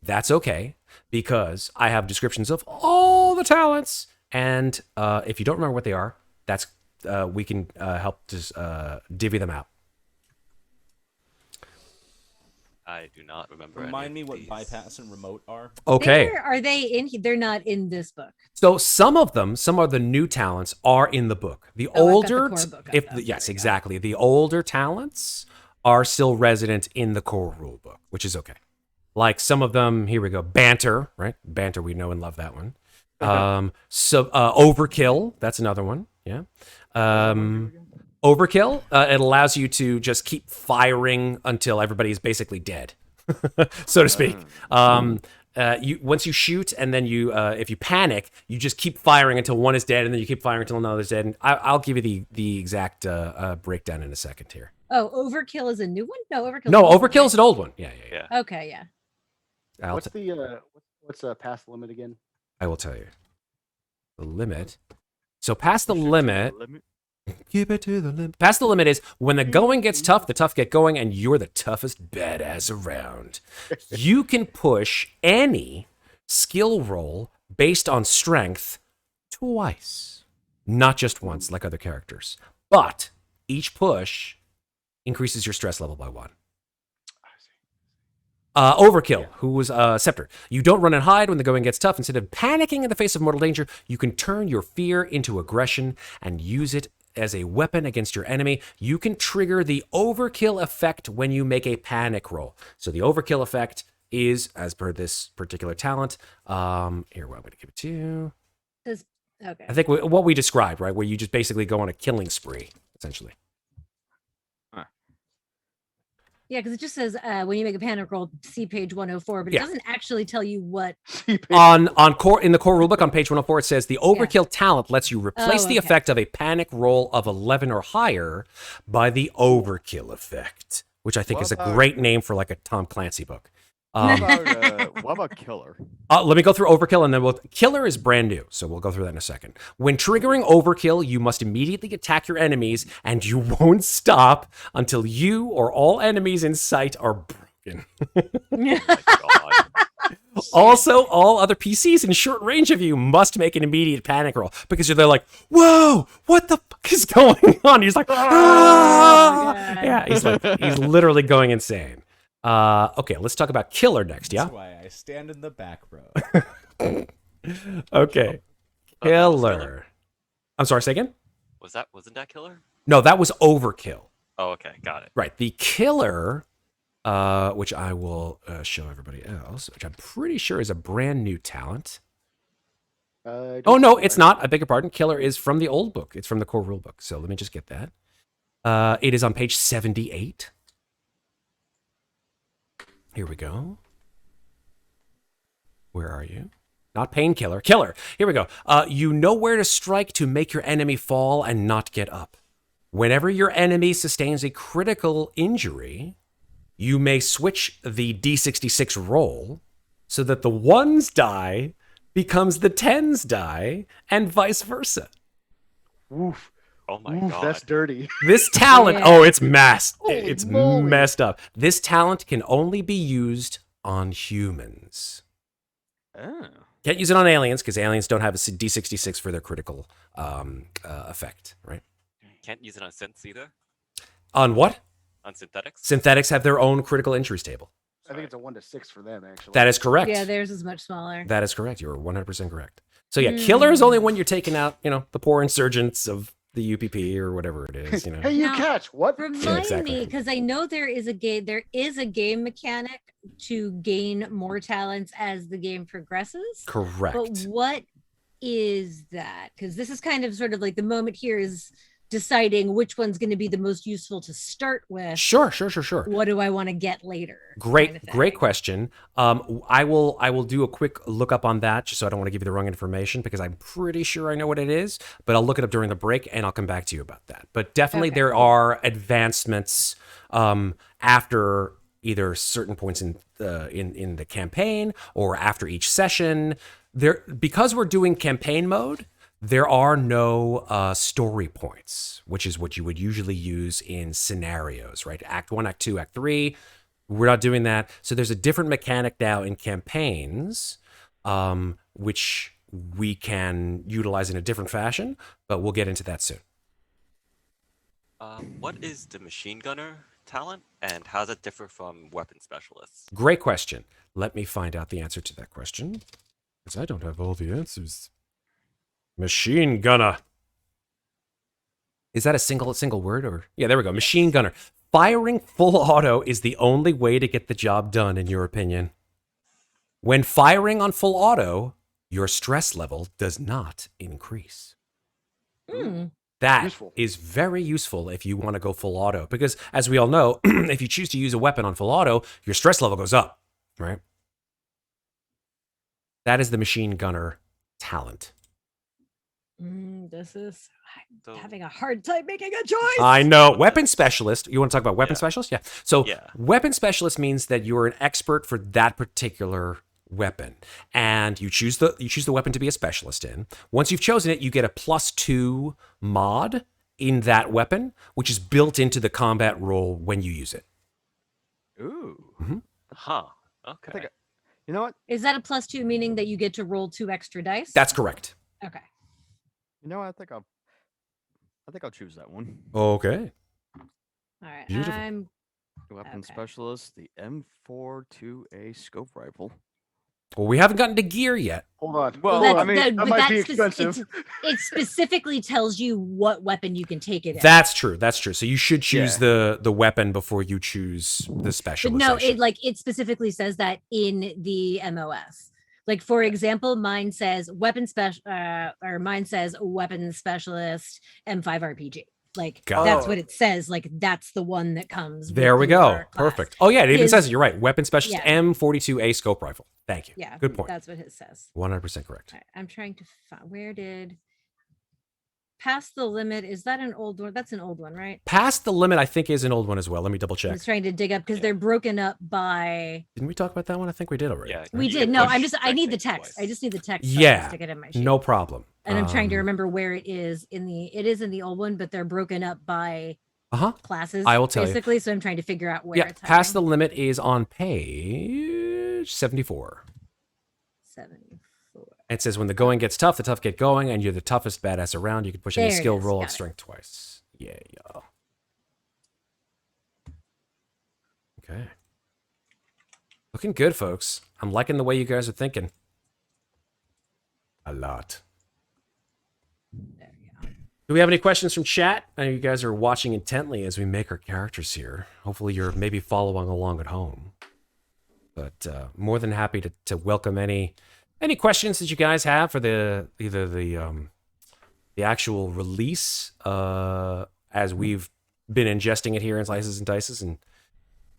that's okay, because I have descriptions of all the talents. And if you don't remember what they are, that's we can help just divvy them out. I do not remember. Remind me any of what these. bypass and remote are. Okay. Are they in? They're not in this book. So some of the new talents are in the book. The Oh, I've got the older, core book up, if though. the, yes, There we go. exactly. The older talents are still resident in the core rule book, which is okay. Like some of them, here we go. Banter, right? Banter, we know and love that one. Overkill, that's another one. Yeah. Overkill, it allows you to just keep firing until everybody's basically dead, so to speak. Once you shoot and then if you panic, you just keep firing until one is dead, and then you keep firing until another's dead. And I'll give you the exact breakdown in a second here. Oh, Overkill is a new one? No, Overkill. No, Overkill is an old one. Yeah. Okay, yeah. What's past the limit again? I will tell you. The limit. So past the limit. Keep it to the limit. Past the limit is when the going gets tough, the tough get going, and you're the toughest badass around. You can push any skill roll based on strength twice, not just once like other characters. But each push increases your stress level by 1. Overkill, who was Scepter. You don't run and hide when the going gets tough. Instead of panicking in the face of mortal danger, you can turn your fear into aggression and use it as a weapon against your enemy. You can trigger the overkill effect when you make a panic roll. So the overkill effect is, as per this particular talent, here, well, I'm going to give it to you. Okay. I think what we described, right, where you just basically go on a killing spree, essentially. Yeah, because it just says when you make a panic roll, see page 104, but it Yeah. doesn't actually tell you what. In the core rulebook on page 104, it says the overkill talent lets you replace the effect of a panic roll of 11 or higher by the overkill effect, which I think is a great name for like a Tom Clancy book. What about killer? Let me go through overkill, and then killer is brand new, so we'll go through that in a second. When triggering overkill, you must immediately attack your enemies, and you won't stop until you or all enemies in sight are broken. Also, all other PCs in short range of you must make an immediate panic roll because they're like, "Whoa, what the fuck is going on?" He's like, "Ah!" Yeah, he's literally going insane. Okay, let's talk about killer next. Yeah. That's why I stand in the back row. Okay, killer. I'm sorry. Say again. Wasn't that killer? No, that was overkill. Oh, okay, got it. Right. The killer, which I will show everybody else, which I'm pretty sure is a brand new talent. Oh no, it's not. I beg your pardon. Killer is from the old book. It's from the core rule book. So let me just get that. It is on page 78. Here we go. Where are you? Not painkiller. Killer. Here we go. You know where to strike to make your enemy fall and not get up. Whenever your enemy sustains a critical injury, you may switch the D66 roll so that the 1's die becomes the 10's die and vice versa. Oof. Oh my god. That's dirty. This talent, it's messed. It's moly. messed up. This talent can only be used on humans. Oh. Can't use it on aliens because aliens don't have a D66 for their critical effect, right? Can't use it on synths either. On what? On synthetics. Synthetics have their own critical injuries table. I think it's a 1 to 6 for them, actually. That is correct. Yeah, theirs is much smaller. That is correct. You're 100% correct. So yeah, killer is only when you're taking out, the poor insurgents of the UPP or whatever it is. Hey, you Now, catch what? Remind exactly. me, because I know there is a game mechanic to gain more talents as the game progresses. Correct. But what is that? Because this is kind of sort of like the moment here is deciding which one's going to be the most useful to start with. Sure. What do I want to get later? Great question. I will do a quick look up on that, just so I don't want to give you the wrong information because I'm pretty sure I know what it is, but I'll look it up during the break and I'll come back to you about that. But definitely there are advancements after either certain points in the campaign or after each session. Because we're doing campaign mode, there are no story points, which is what you would usually use in scenarios, right? Act 1, Act 2, Act 3. We're not doing that. So there's a different mechanic now in campaigns, which we can utilize in a different fashion, but we'll get into that soon. What is the machine gunner talent, and how does it differ from weapon specialists? Great question. Let me find out the answer to that question, because I don't have all the answers. Machine gunner. Is that a single word or? Yeah, there we go. Machine gunner. Firing full auto is the only way to get the job done, in your opinion. When firing on full auto, your stress level does not increase. That is very useful if you want to go full auto, because as we all know, if you choose to use a weapon on full auto, your stress level goes up, right? That is the machine gunner talent. This is having a hard time making a choice. I know. Weapon specialist. You want to talk about weapon specialist? Yeah. So Yeah. weapon specialist means that you're an expert for that particular weapon, and you choose the weapon to be a specialist in. Once you've chosen it, you get a +2 mod in that weapon, which is built into the combat roll when you use it. Ooh. Huh. Okay. I think you know what? Is that a +2 meaning that you get to roll 2 extra dice? That's correct. Okay. You know what? I think I'll choose that one. Okay. All right. Beautiful. I'm Weapon Okay. specialist, the M42A scope rifle. Well, we haven't gotten to gear yet. Hold on. Well, Hold I on. mean, that but might be that's expensive. it specifically tells you what weapon you can take it in. That's true. That's true. So you should choose Yeah. the weapon before you choose the But specialization. no, it specifically says that in the MOS. Like for example, mine says weapon specialist M5 RPG. Like Got that's it. what it says. Like that's the one that comes. There with we go. your class. Perfect. Oh yeah, it even His- says it. You're right. Weapon specialist yeah. M42A scope rifle. Thank you. Yeah, Good point. That's what it says. 100% correct. I'm trying to find where did Past the Limit, is that an old one? That's an old one, right? Past the Limit, I think, is an old one as well. Let me double I check. was trying to dig up because they're broken up by. Didn't we talk about that one? I think we did already. Yeah, We you did. can No, push I need the strength text. twice. I just need the text. So I can Yeah. stick it in my sheet. No problem. And I'm trying to remember where it is in the. It is in the old one, but they're broken up by Uh-huh. classes. I will tell you. basically. So I'm trying to figure out where Yeah, it's Past the happening. Limit is on page 74. 74. It says when the going gets tough, the tough get going, and you're the toughest badass around. You can push any There it skill is. roll Got at it. strength twice. Yeah. Okay. Looking good, folks. I'm liking the way you guys are thinking. A lot. There you go. Do we have any questions from chat? I know you guys are watching intently as we make our characters here. Hopefully you're maybe following along at home. But more than happy to welcome any questions that you guys have for either the actual release as we've been ingesting it here in Slices and Dices and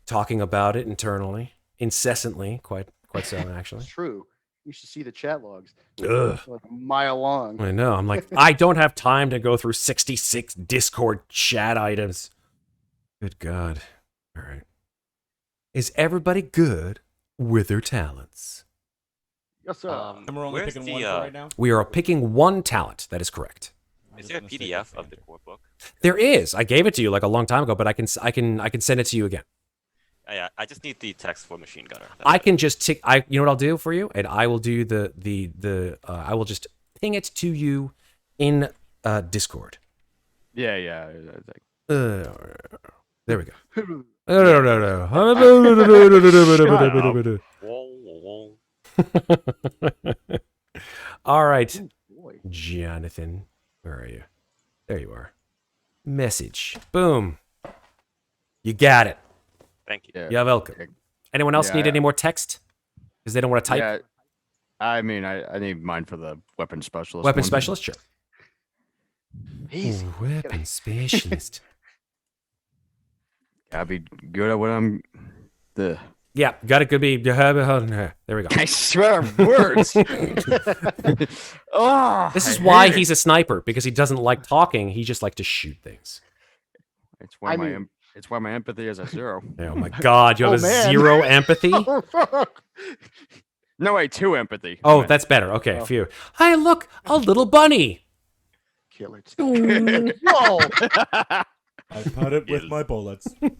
talking about it internally, incessantly, quite so actually. It's true. You should see the chat logs. Ugh. Like a mile long. I know. I'm like, I don't have time to go through 66 Discord chat items. Good God. All right. Is everybody good with their talents? Yes, sir. And we're only Where's picking the, one for right now. We are picking one talent. That is correct. Is there a PDF of the core book? There is. I gave it to you like a long time ago, but I can send it to you again. Yeah, I just need the text for machine gunner. I can just tick. You know what I'll do for you, and I will do I will just ping it to you in Discord. Yeah, yeah. There we go. Whoa. All right, Boy. Jonathan, where are you? There you are. Message. Boom. You got it. Thank you. Yeah. You're welcome. Anyone else need Yeah. any more text? Because they don't want to type. Yeah. I mean, I need mine for the weapon specialist. Weapon one. specialist, sure. Easy. Ooh, weapon specialist. Gotta be good at what I'm. Yeah, got it. Could be. There we go. I swear, words. Oh, This is I why hate it. he's a sniper, because he doesn't like talking. He just likes to shoot things. It's why I my mean- it's why my empathy is at 0. Oh my God, you have Oh, a man. 0 empathy? Oh, fuck. No, wait, 2 empathy. Oh, Right. that's better. Okay, Oh. phew. Hi, look, a little bunny. Kill it. Ooh. Whoa. I put it with my bullets. It's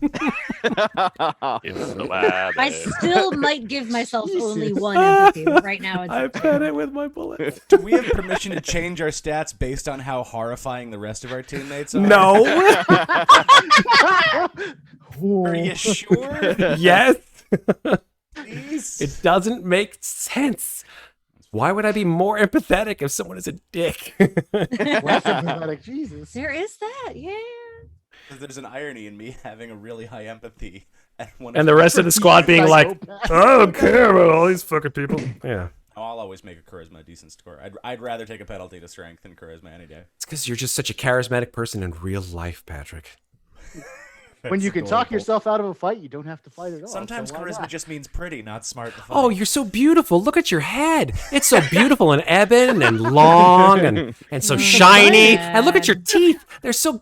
the lab. I still might give myself only 1 empathy, but right now it's. I pet it with my bullet. Do we have permission to change our stats based on how horrifying the rest of our teammates are? No. Are you sure? Yes. Please? It doesn't make sense. Why would I be more empathetic if someone is a dick? Less empathetic. Jesus. There is that, yeah. Because there's an irony in me having a really high empathy And the rest of the squad being like, I don't care about all these fucking people. Yeah. I'll always make a charisma a decent score. I'd rather take a penalty to strength than charisma any day. It's because you're just such a charismatic person in real life, Patrick. When you can talk yourself out of a fight, you don't have to fight at all. Sometimes so why charisma not? just means pretty, not smart to fight. Oh, you're so beautiful. Look at your head. It's so beautiful and ebon and long and so shiny. And look at your teeth. They're so.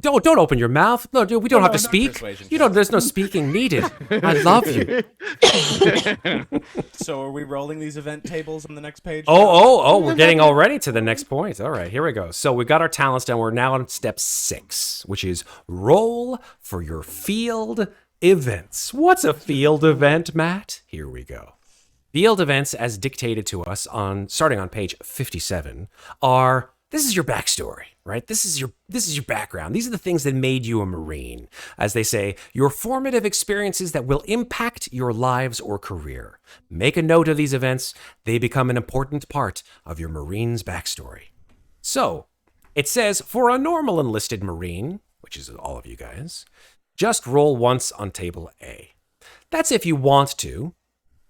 Don't open your mouth. No, we don't have to no, speak. persuasion You don't. There's no speaking needed. I love you. So are we rolling these event tables on the next page? Oh, we're getting already to the next point. All right, here we go. So we got our talents down. We're now on step 6, which is roll for your field events. What's a field event, Matt? Here we go. Field events, as dictated to us starting on page 57, are this is your backstory, right? This is your background. These are the things that made you a Marine. As they say, your formative experiences that will impact your lives or career. Make a note of these events. They become an important part of your Marine's backstory. So, it says, for a normal enlisted Marine, which is all of you guys, just roll once on table A. That's if you want to.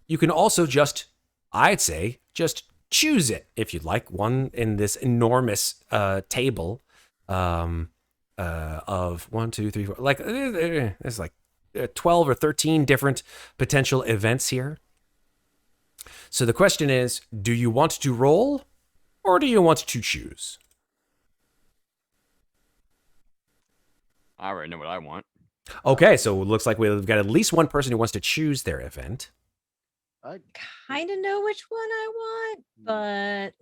You can also just, I'd say, just choose it if you'd like. One in this enormous table of 1, 2, 3, 4. Like, there's like 12 or 13 different potential events here. So the question is, do you want to roll or do you want to choose? I already know what I want. Okay, so it looks like we've got at least one person who wants to choose their event. I Kind of know which one I want, but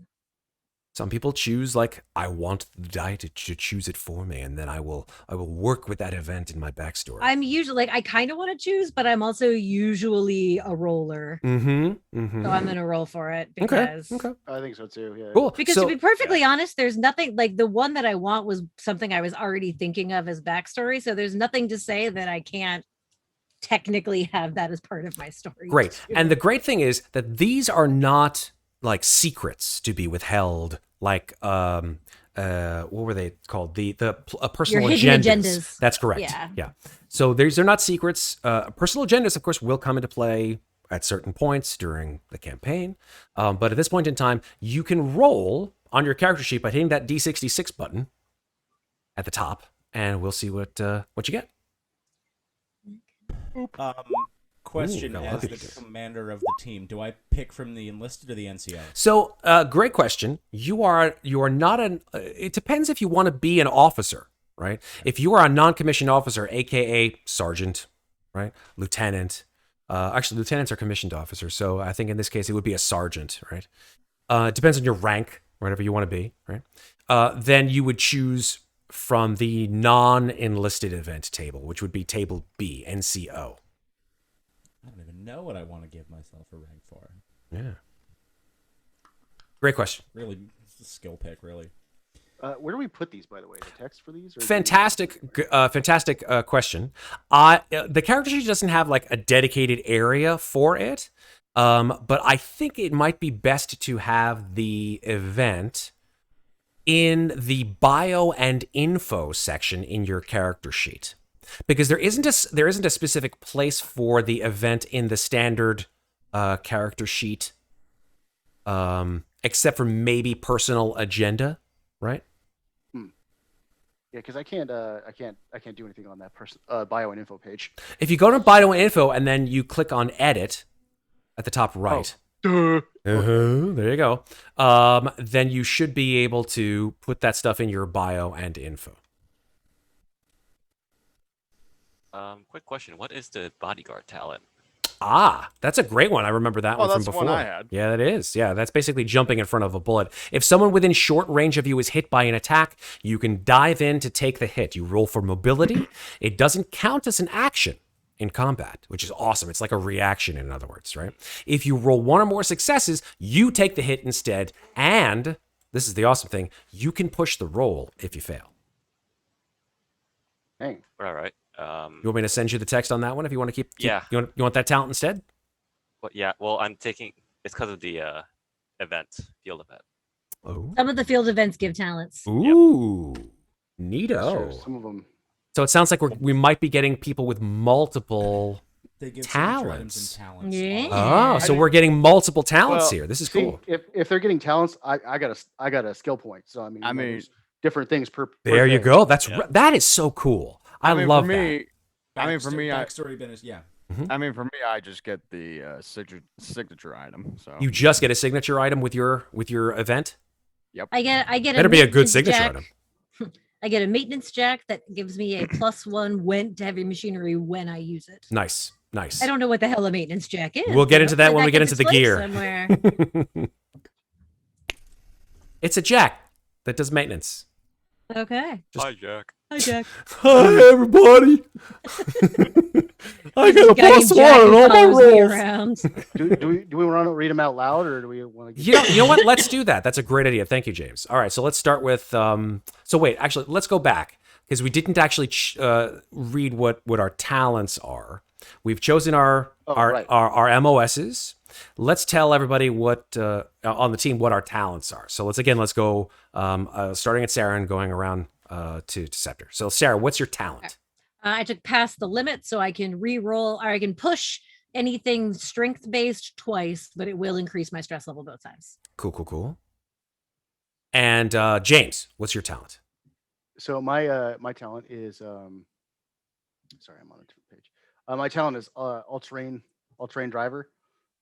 Some people choose, like, I want the die to choose it for me, and then I will work with that event in my backstory. I'm usually like, I kind of want to choose, but I'm also usually a roller. So I'm going to roll for it because, Okay. I think so too. Yeah. Cool. because to be perfectly honest, there's nothing like the one that I want was something I was already thinking of as backstory. So there's nothing to say that I can't technically have that as part of my story. Great. too. And the great thing is that these are not like secrets to be withheld, like what were they called? The personal Your hidden agendas. agendas. That's correct. Yeah. So these are not secrets. Personal agendas, of course, will come into play at certain points during the campaign. But at this point in time, you can roll on your character sheet by hitting that D66 button at the top, and we'll see what you get. Question: Ooh, as the commander of the team, do I pick from the enlisted or the NCO? So, great question. You are not an. It depends if you want to be an officer, right? If you are a non-commissioned officer, aka sergeant, right, lieutenant. Actually, lieutenants are commissioned officers, so I think in this case it would be a sergeant, right? It depends on your rank, whatever you want to be, right? Then you would choose from the non-enlisted event table, which would be table B, NCO. I don't even know what I want to give myself a rank for. Yeah. Great question. Really, it's a skill pick, really. Where do we put these, by the way? The text for these? Or Fantastic question. The character sheet doesn't have like a dedicated area for it, but I think it might be best to have the event in the bio and info section in your character sheet, because there isn't a specific place for the event in the standard character sheet, except for maybe personal agenda, right? Yeah, because I can't do anything on that bio and info page. If you go to bio and info and then you click on edit at the top right. Duh. There you go. Then you should be able to put that stuff in your bio and info. Quick question: what is the bodyguard talent? That's a great one. I remember that one from that's the before. one I had. Yeah, that is. Yeah, that's basically jumping in front of a bullet. If someone within short range of you is hit by an attack, you can dive in to take the hit. You roll for mobility. It doesn't count as an action in combat, which is awesome. It's like a reaction, in other words, right? If you roll one or more successes, you take the hit instead, and this is the awesome thing, you can push the roll if you fail. Dang. All right. You want me to send you the text on that one if you want to keep Yeah. You want that talent instead? Well, I'm taking. It's because of the field event. Oh. Some of the field events give talents. Ooh. Sure, Neato. some of them. So it sounds like we might be getting people with multiple They give signature talents. items and talents. Yeah. Oh, so we're getting multiple talents Well, here. This is See, cool. if they're getting talents, I got a skill point. So I mean, there's different things per. There you thing. go. That is so cool. I love for me, that. For me, backstory bonus. Yeah. I just get the signature item. So You just get a signature item with your event. I get Better a be a good maintenance signature jack. item. I get a maintenance jack that gives me a +1 when to heavy machinery when I use it. Nice. I don't know what the hell a maintenance jack is. We'll get into that but when we get gets into the explained gear. Somewhere. It's a jack that does maintenance. Okay. Hi, Jack. Hi, Jack. Hi, everybody. I got a plus one on all my rolls. Around. Do we want to read them out loud, or do we want to? You know what? Let's do that. That's a great idea. Thank you, James. All right, so let's start with. So wait, actually, let's go back because we didn't actually read what our talents are. We've chosen our MOSs. Let's tell everybody what on the team what our talents are. So let's go starting at Sarah and going around to Scepter. So Sarah, what's your talent? I took past the limit, so I can re-roll, or I can push anything strength based twice, but it will increase my stress level both times. Cool. And James, what's your talent? So my talent is sorry, I'm on a different page. My talent is all-terrain driver.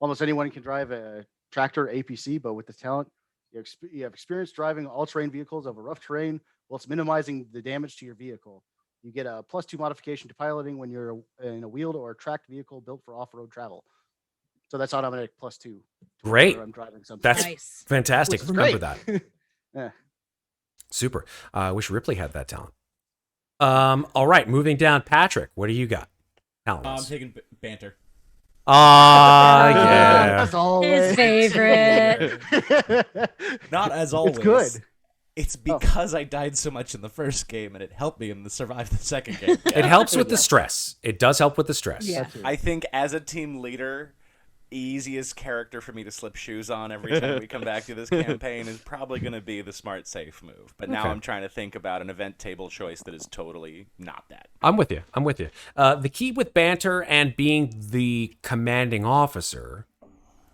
Almost anyone can drive a tractor APC, but with the talent, you have experience driving all-terrain vehicles over rough terrain whilst minimizing the damage to your vehicle. You get a +2 modification to piloting when you're in a wheeled or tracked vehicle built for off-road travel. So that's automatic +2. Great. I'm driving something. That's Nice. fantastic. Remember that. Yeah. Super. I wish Ripley had that talent. All right, moving down. Patrick, what do you got? I'm Talent. taking banter. Yeah. As always. His favorite. Not as always. It's good. It's because I died so much in the first game, and it helped me in the survive the second game. It helps with the stress. It does help with the stress. Yeah. I think as a team leader, easiest character for me to slip shoes on every time we come back to this campaign is probably going to be the smart safe move. But now Okay. I'm trying to think about an event table choice that is totally not that. I'm with you. The key with banter and being the commanding officer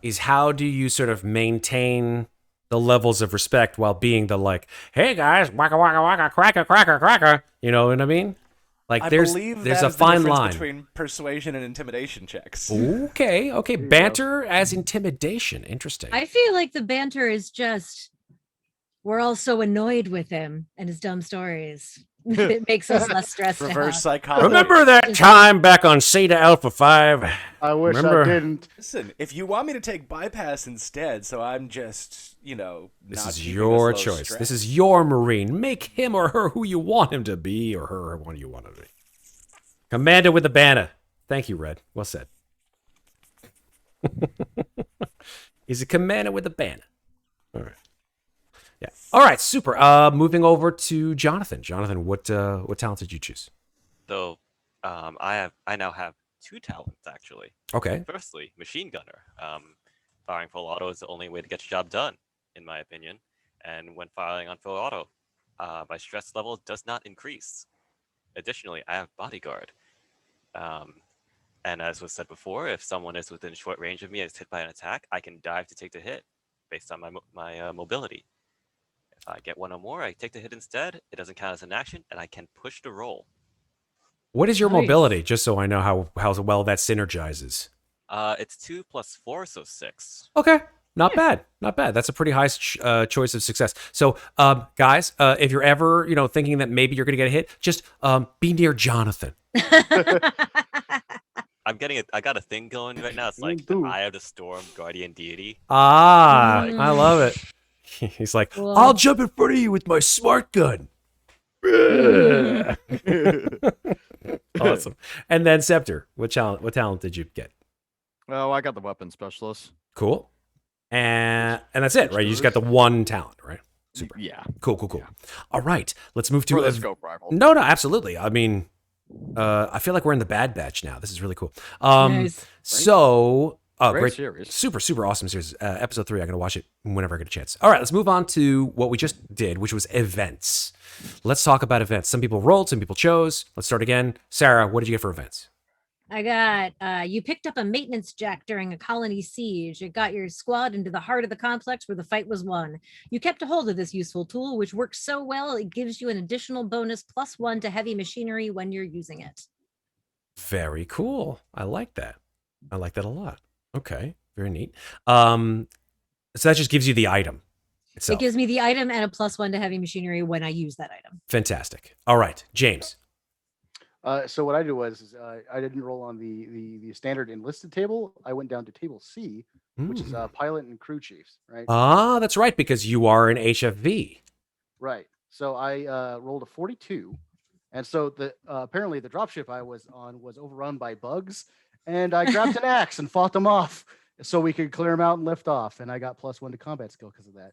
is how do you sort of maintain the levels of respect while being the like, hey guys, waka waka waka, cracker. You know what I mean? Like I there's believe a that is the fine difference line. between persuasion and intimidation checks. Okay. Banter as intimidation. Interesting. I feel like the banter is just, we're all so annoyed with him and his dumb stories. It makes us less stressed Reverse out. psychology. Remember that time back on Zeta Alpha 5? I wish Remember? I didn't. Listen, if you want me to take bypass instead, so I'm just, This not is keeping your us low choice. stress. This is your Marine. Make him or her who you want him to be, or her or one you want him to be. Commander with the banner. Thank you, Red. Well said. He's a commander with a banner. All right. Yeah. All right. Super. Moving over to Jonathan. Jonathan, what talent did you choose? So, I now have 2 talents actually. Okay. Firstly, machine gunner. Firing full auto is the only way to get your job done, in my opinion. And when firing on full auto, my stress level does not increase. Additionally, I have bodyguard. And as was said before, if someone is within short range of me and is hit by an attack, I can dive to take the hit based on my mobility. If I get 1 or more, I take the hit instead. It doesn't count as an action, and I can push the roll. What is your Nice. mobility? Just so I know how well that synergizes. It's 2 + 4, so 6. Okay. Not bad. That's a pretty high choice of success. So, guys, if you're ever, thinking that maybe you're going to get a hit, just be near Jonathan. I got a thing going right now. It's like the Eye of the Storm Guardian Deity. Ah, Mm. I love it. He's like, Cool. I'll jump in front of you with my smart gun. Awesome. And then Scepter, what talent did you get? Oh, I got the weapon specialist. Cool. And that's it, right? You just got the one talent, right? Super. Yeah. Cool. All right, let's move to For the scope rifle. No, absolutely. I mean, I feel like we're in the Bad Batch now. This is really cool. Nice. So, Great series. super awesome series. Episode 3, I'm going to watch it whenever I get a chance. All right, let's move on to what we just did, which was events. Let's talk about events. Some people rolled, some people chose. Let's start again. Sarah, what did you get for events? I got, you picked up a maintenance jack during a colony siege. It got your squad into the heart of the complex where the fight was won. You kept a hold of this useful tool, which works so well, it gives you an additional bonus +1 to heavy machinery when you're using it. Very cool. I like that. I like that a lot. Okay, very neat. So that just gives you the item itself. It gives me the item and a +1 to heavy machinery when I use that item. Fantastic. All right, James. So what I did was I didn't roll on the standard enlisted table. I went down to table C, which is pilot and crew chiefs, right? Ah, that's right, because you are an HFV. Right. So I rolled a 42, And so the apparently the dropship I was on was overrun by bugs, and I grabbed an axe and fought them off so we could clear them out and lift off. And I got +1 to combat skill because of that.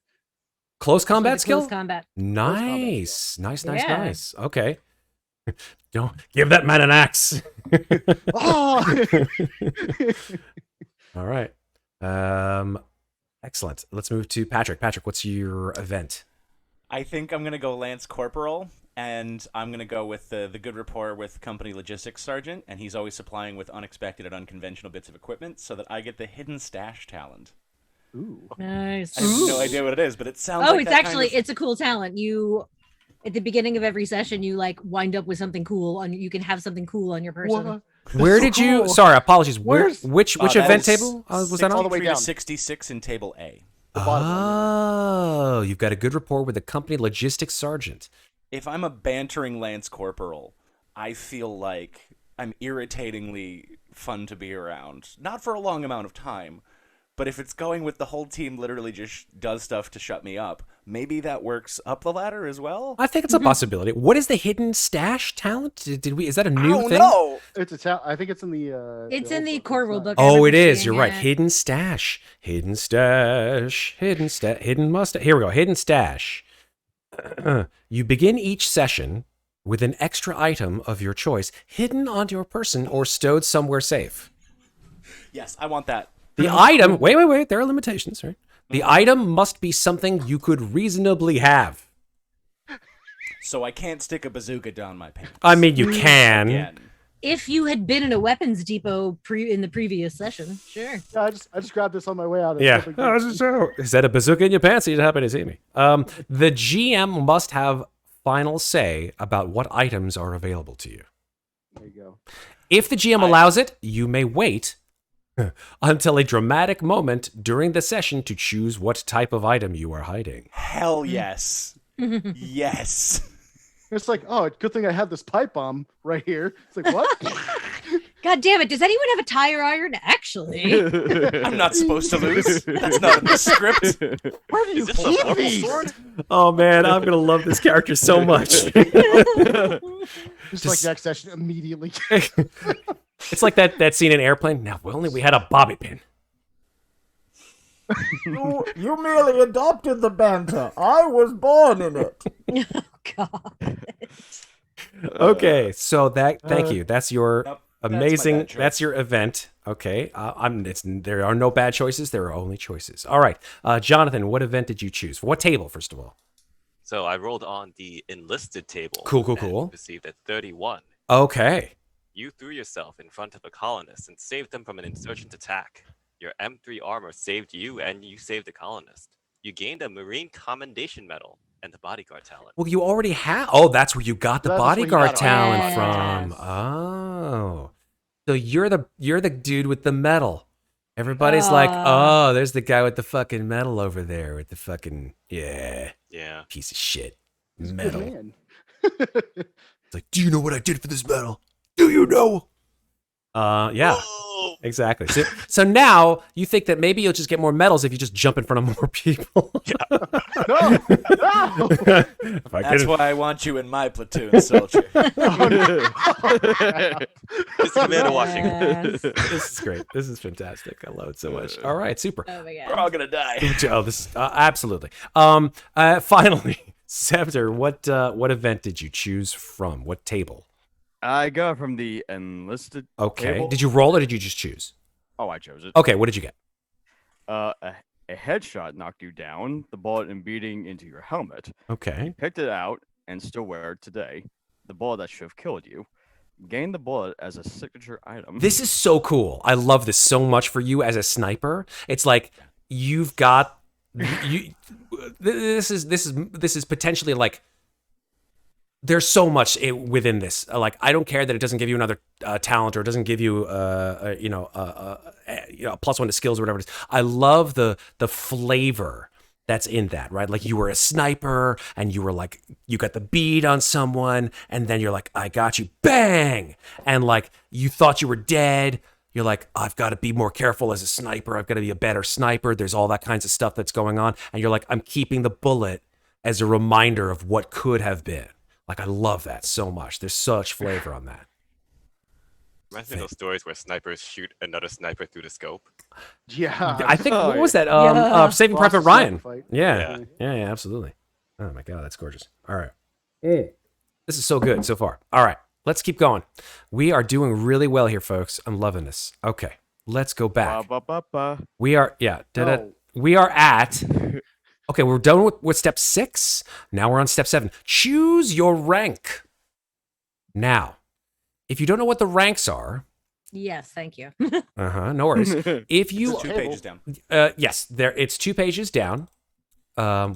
Close Especially combat the skill? Close combat. Nice. Yeah. Nice. Okay. Don't give that man an axe. Oh! All right. Excellent. Let's move to Patrick. Patrick, what's your event? I think I'm gonna go Lance Corporal, and I'm gonna go with the good rapport with Company Logistics Sergeant, and he's always supplying with unexpected and unconventional bits of equipment, so that I get the hidden stash talent. Ooh. Nice. I have no idea what it is, but it sounds. Oh, like it's that actually kind of... it's a cool talent. You at the beginning of every session, you like wind up with something cool on. You can have something cool on your person. What? Where did you? Sorry, apologies. Where's- Which that event is table was that all on? the way 63 to down. 66 in Table A. The bottom one, Oh, you've got a good rapport with the company logistics sergeant. If I'm a bantering Lance Corporal, I feel like I'm irritatingly fun to be around. Not for a long amount of time, but if it's going with the whole team literally just does stuff to shut me up, maybe that works up the ladder as well? I think it's a possibility. What is the hidden stash talent? Did we? Is that a new thing? No. It's a talent. I think it's in the. It's old in the book. core It's rule not- book. I Oh, remember it is. seeing You're right. it. Hidden stash. Hidden stash. Hidden stash. Hidden mustache. Here we go. Hidden stash. You begin each session with an extra item of your choice hidden on your person or stowed somewhere safe. Yes, I want that. The item, wait, there are limitations, right? The item must be something you could reasonably have. So I can't stick a bazooka down my pants. I mean, you can. Again. If you had been in a weapons depot in the previous session, sure. Yeah, I just grabbed this on my way out. It's Yeah. no big deal. Is that a bazooka in your pants? You're happy to see me. The GM must have final say about what items are available to you. There you go. If the GM allows it, you may wait until a dramatic moment during the session to choose what type of item you are hiding. Hell yes. Yes. It's like, oh, good thing I had this pipe bomb right here. It's like, what? God damn it! Does anyone have a tire iron? Actually, I'm not supposed to lose. That's not in the script. Where do you Is this a keep purple these? sword? Oh man, I'm gonna love this character so much. Just like next session, immediately. It's like that scene in Airplane. Now, if only we had a bobby pin. You merely adopted the banter. I was born in it. God. Okay, so thank you. That's your Yep, that's my amazing. bad choice. That's your event. Okay, there are no bad choices. There are only choices. All right, Jonathan, what event did you choose? For what table, first of all? So I rolled on the enlisted table. Cool. and received a 31. Okay. You threw yourself in front of a colonist and saved them from an insurgent attack. Your M3 armor saved you, and you saved the colonist. You gained a Marine Commendation Medal and the bodyguard talent. Well, you already have. Oh, that's where you got the That's where you bodyguard got it. talent Yes. from. Oh, so you're the dude with the medal. Everybody's like, oh, there's the guy with the fucking medal over there with the fucking Yeah. piece of shit He's a good medal. man. It's like, do you know what I did for this medal? Do you know? Yeah. Oh! Exactly. So now you think that maybe you'll just get more medals if you just jump in front of more people. No, no. If I That's could- why I want you in my platoon, soldier. It's Commander Washington. Yes. This is great. This is fantastic. I love it so much. All right, super. Oh my We're god. all gonna die. Oh, this is absolutely. Finally, Scepter, what event did you choose from? What table? I got from the enlisted. Okay. Table. Did you roll or did you just choose? Oh, I chose it. Okay. What did you get? A headshot knocked you down, the bullet embedding into your helmet. Okay. Picked it out and still wear it today. The bullet that should have killed you. Gained the bullet as a signature item. This is so cool. I love this so much for you as a sniper. It's like you've got you. This is potentially like. There's so much within this. Like, I don't care that it doesn't give you another talent or it doesn't give you, a +1 to skills or whatever it is. I love the flavor that's in that, right? Like, you were a sniper and you were like, you got the bead on someone and then you're like, I got you, bang! And like, you thought you were dead. You're like, I've got to be more careful as a sniper. I've got to be a better sniper. There's all that kinds of stuff that's going on. And you're like, I'm keeping the bullet as a reminder of what could have been. Like, I love that so much. There's such flavor on that. Reminds me of those stories where snipers shoot another sniper through the scope. Yeah. I think, Oh, what was yeah. that? Yeah. Saving Lost Private a sniper Ryan. fight. Yeah. Yeah. Yeah, absolutely. Oh my God, that's gorgeous. All right. This is so good so far. All right, let's keep going. We are doing really well here, folks. I'm loving this. Okay, let's go back. Ba-ba-ba-ba. We are, yeah. No. We are at, okay, we're done with step 6. Now we're on step 7. Choose your rank. Now, if you don't know what the ranks are, Yes, thank you. no worries. If you, It's 2 pages down. yes, it's 2 pages down,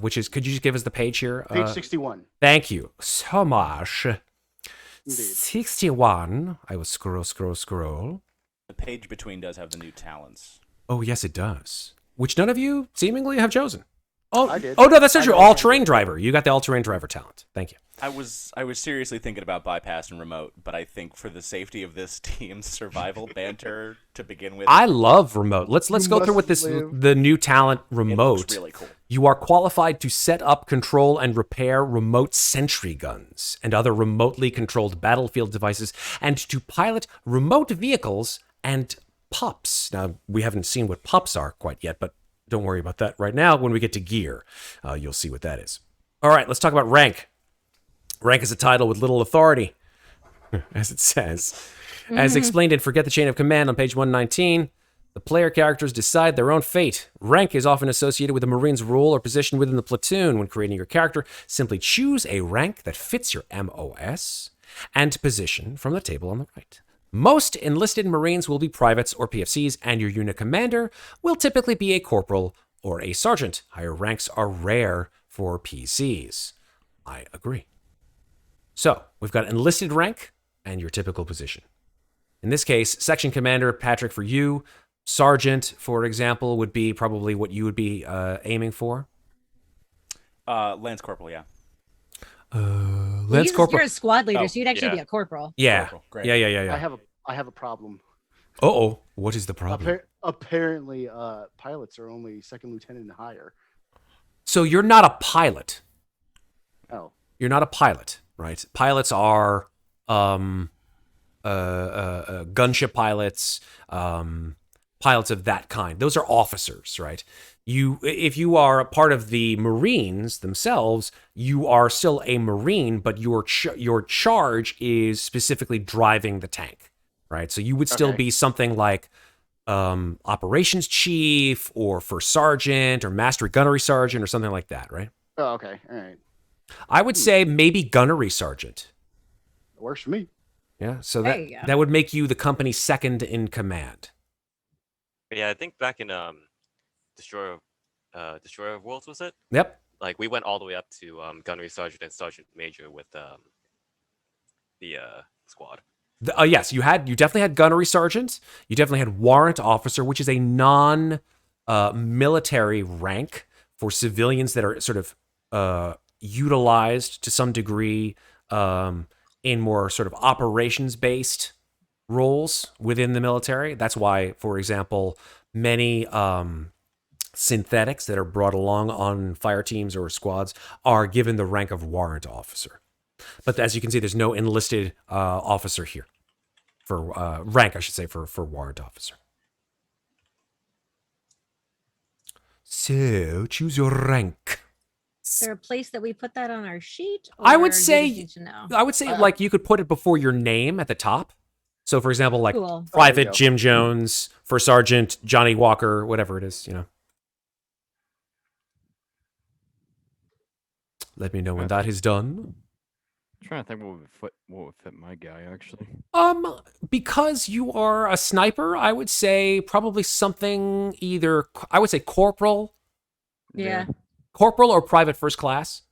which is, could you just give us the page here? Page 61. Thank you so much. Indeed. 61. I will scroll. The page between does have the new talents. Oh, yes, it does. Which none of you seemingly have chosen. Oh, I did. Oh, no, that's not I true. did. All-terrain driver. You got the all-terrain driver talent. Thank you. I was seriously thinking about bypass and remote, but I think for the safety of this team's survival banter to begin with, I love remote. Let's You go through with must this live. the new talent it remote. looks really cool. You are qualified to set up, control, and repair remote sentry guns and other remotely controlled battlefield devices, and to pilot remote vehicles and pups. Now, we haven't seen what pups are quite yet, but don't worry about that right now. When we get to gear, you'll see what that is. All right, let's talk about rank. Rank is a title with little authority, as it says. As explained in Forget the Chain of Command on page 119, the player characters decide their own fate. Rank is often associated with a Marine's role or position within the platoon. When creating your character, simply choose a rank that fits your MOS and position from the table on the right. Most enlisted Marines will be privates or PFCs, and your unit commander will typically be a corporal or a sergeant. Higher ranks are rare for PCs. I agree. So, we've got enlisted rank and your typical position. In this case, section commander, Patrick, for you. Sergeant, for example, would be probably what you would be aiming for. Lance Corporal, yeah. Lance Corporal. You're a squad leader, Oh, so you'd actually yeah. be a corporal. Yeah. Corporal, great. Yeah. I have a problem. Uh-oh. What is the problem? Apparently, pilots are only second lieutenant and higher. So you're not a pilot. Oh. You're not a pilot, right? Pilots are gunship pilots, pilots of that kind. Those are officers, right? If you are a part of the Marines themselves, you are still a Marine, but your charge is specifically driving the tank, right? So you would still Okay. be something like operations chief or first sergeant or master gunnery sergeant or something like that, right? Oh, okay. All right. I would say maybe gunnery sergeant. It works for me. Yeah, so There you go. that would make you the company's second in command. But yeah, I think back in Destroyer of Worlds, was it? Yep. Like we went all the way up to gunnery sergeant and sergeant major with the squad. Yes, you definitely had gunnery sergeant. You definitely had warrant officer, which is a non-military rank for civilians that are sort of utilized to some degree in more sort of operations-based roles within the military. That's why, for example, many synthetics that are brought along on fire teams or squads are given the rank of warrant officer. But as you can see, there's no enlisted officer here for rank, I should say, for warrant officer. So choose your rank. Is there a place that we put that on our sheet? I or would you just say, need to know? like you could put it before your name at the top. So, for example, like Cool. Private go. Jim Jones, First Sergeant Johnny Walker, whatever it is, Let me know when that is done. I'm trying to think what would fit my guy actually. Because you are a sniper, I would say probably something either I would say corporal Yeah. or private first class.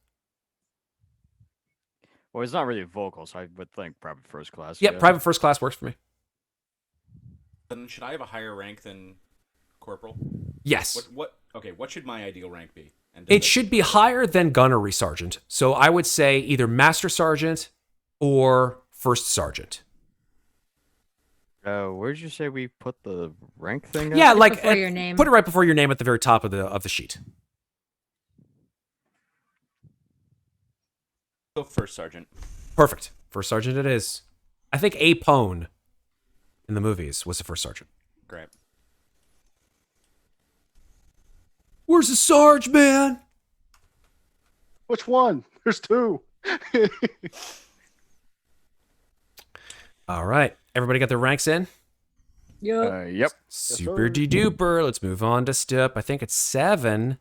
Well, he's not really vocal, so I would think private first class. Yeah, private first class works for me. Then should I have a higher rank than corporal? Yes. What should my ideal rank be? And It should be higher than gunnery sergeant. So I would say either master sergeant or first sergeant. Where did you say we put the rank thing? Yeah, Put it like before your name. put it right before your name at the very top of the sheet. Go first sergeant. Perfect. First sergeant it is. I think Apone in the movies was the first sergeant. Great. Where's the sarge, man? Which one? There's two. All right. Everybody got their ranks in? Yep. Super duper. Let's move on to step. I think it's 7.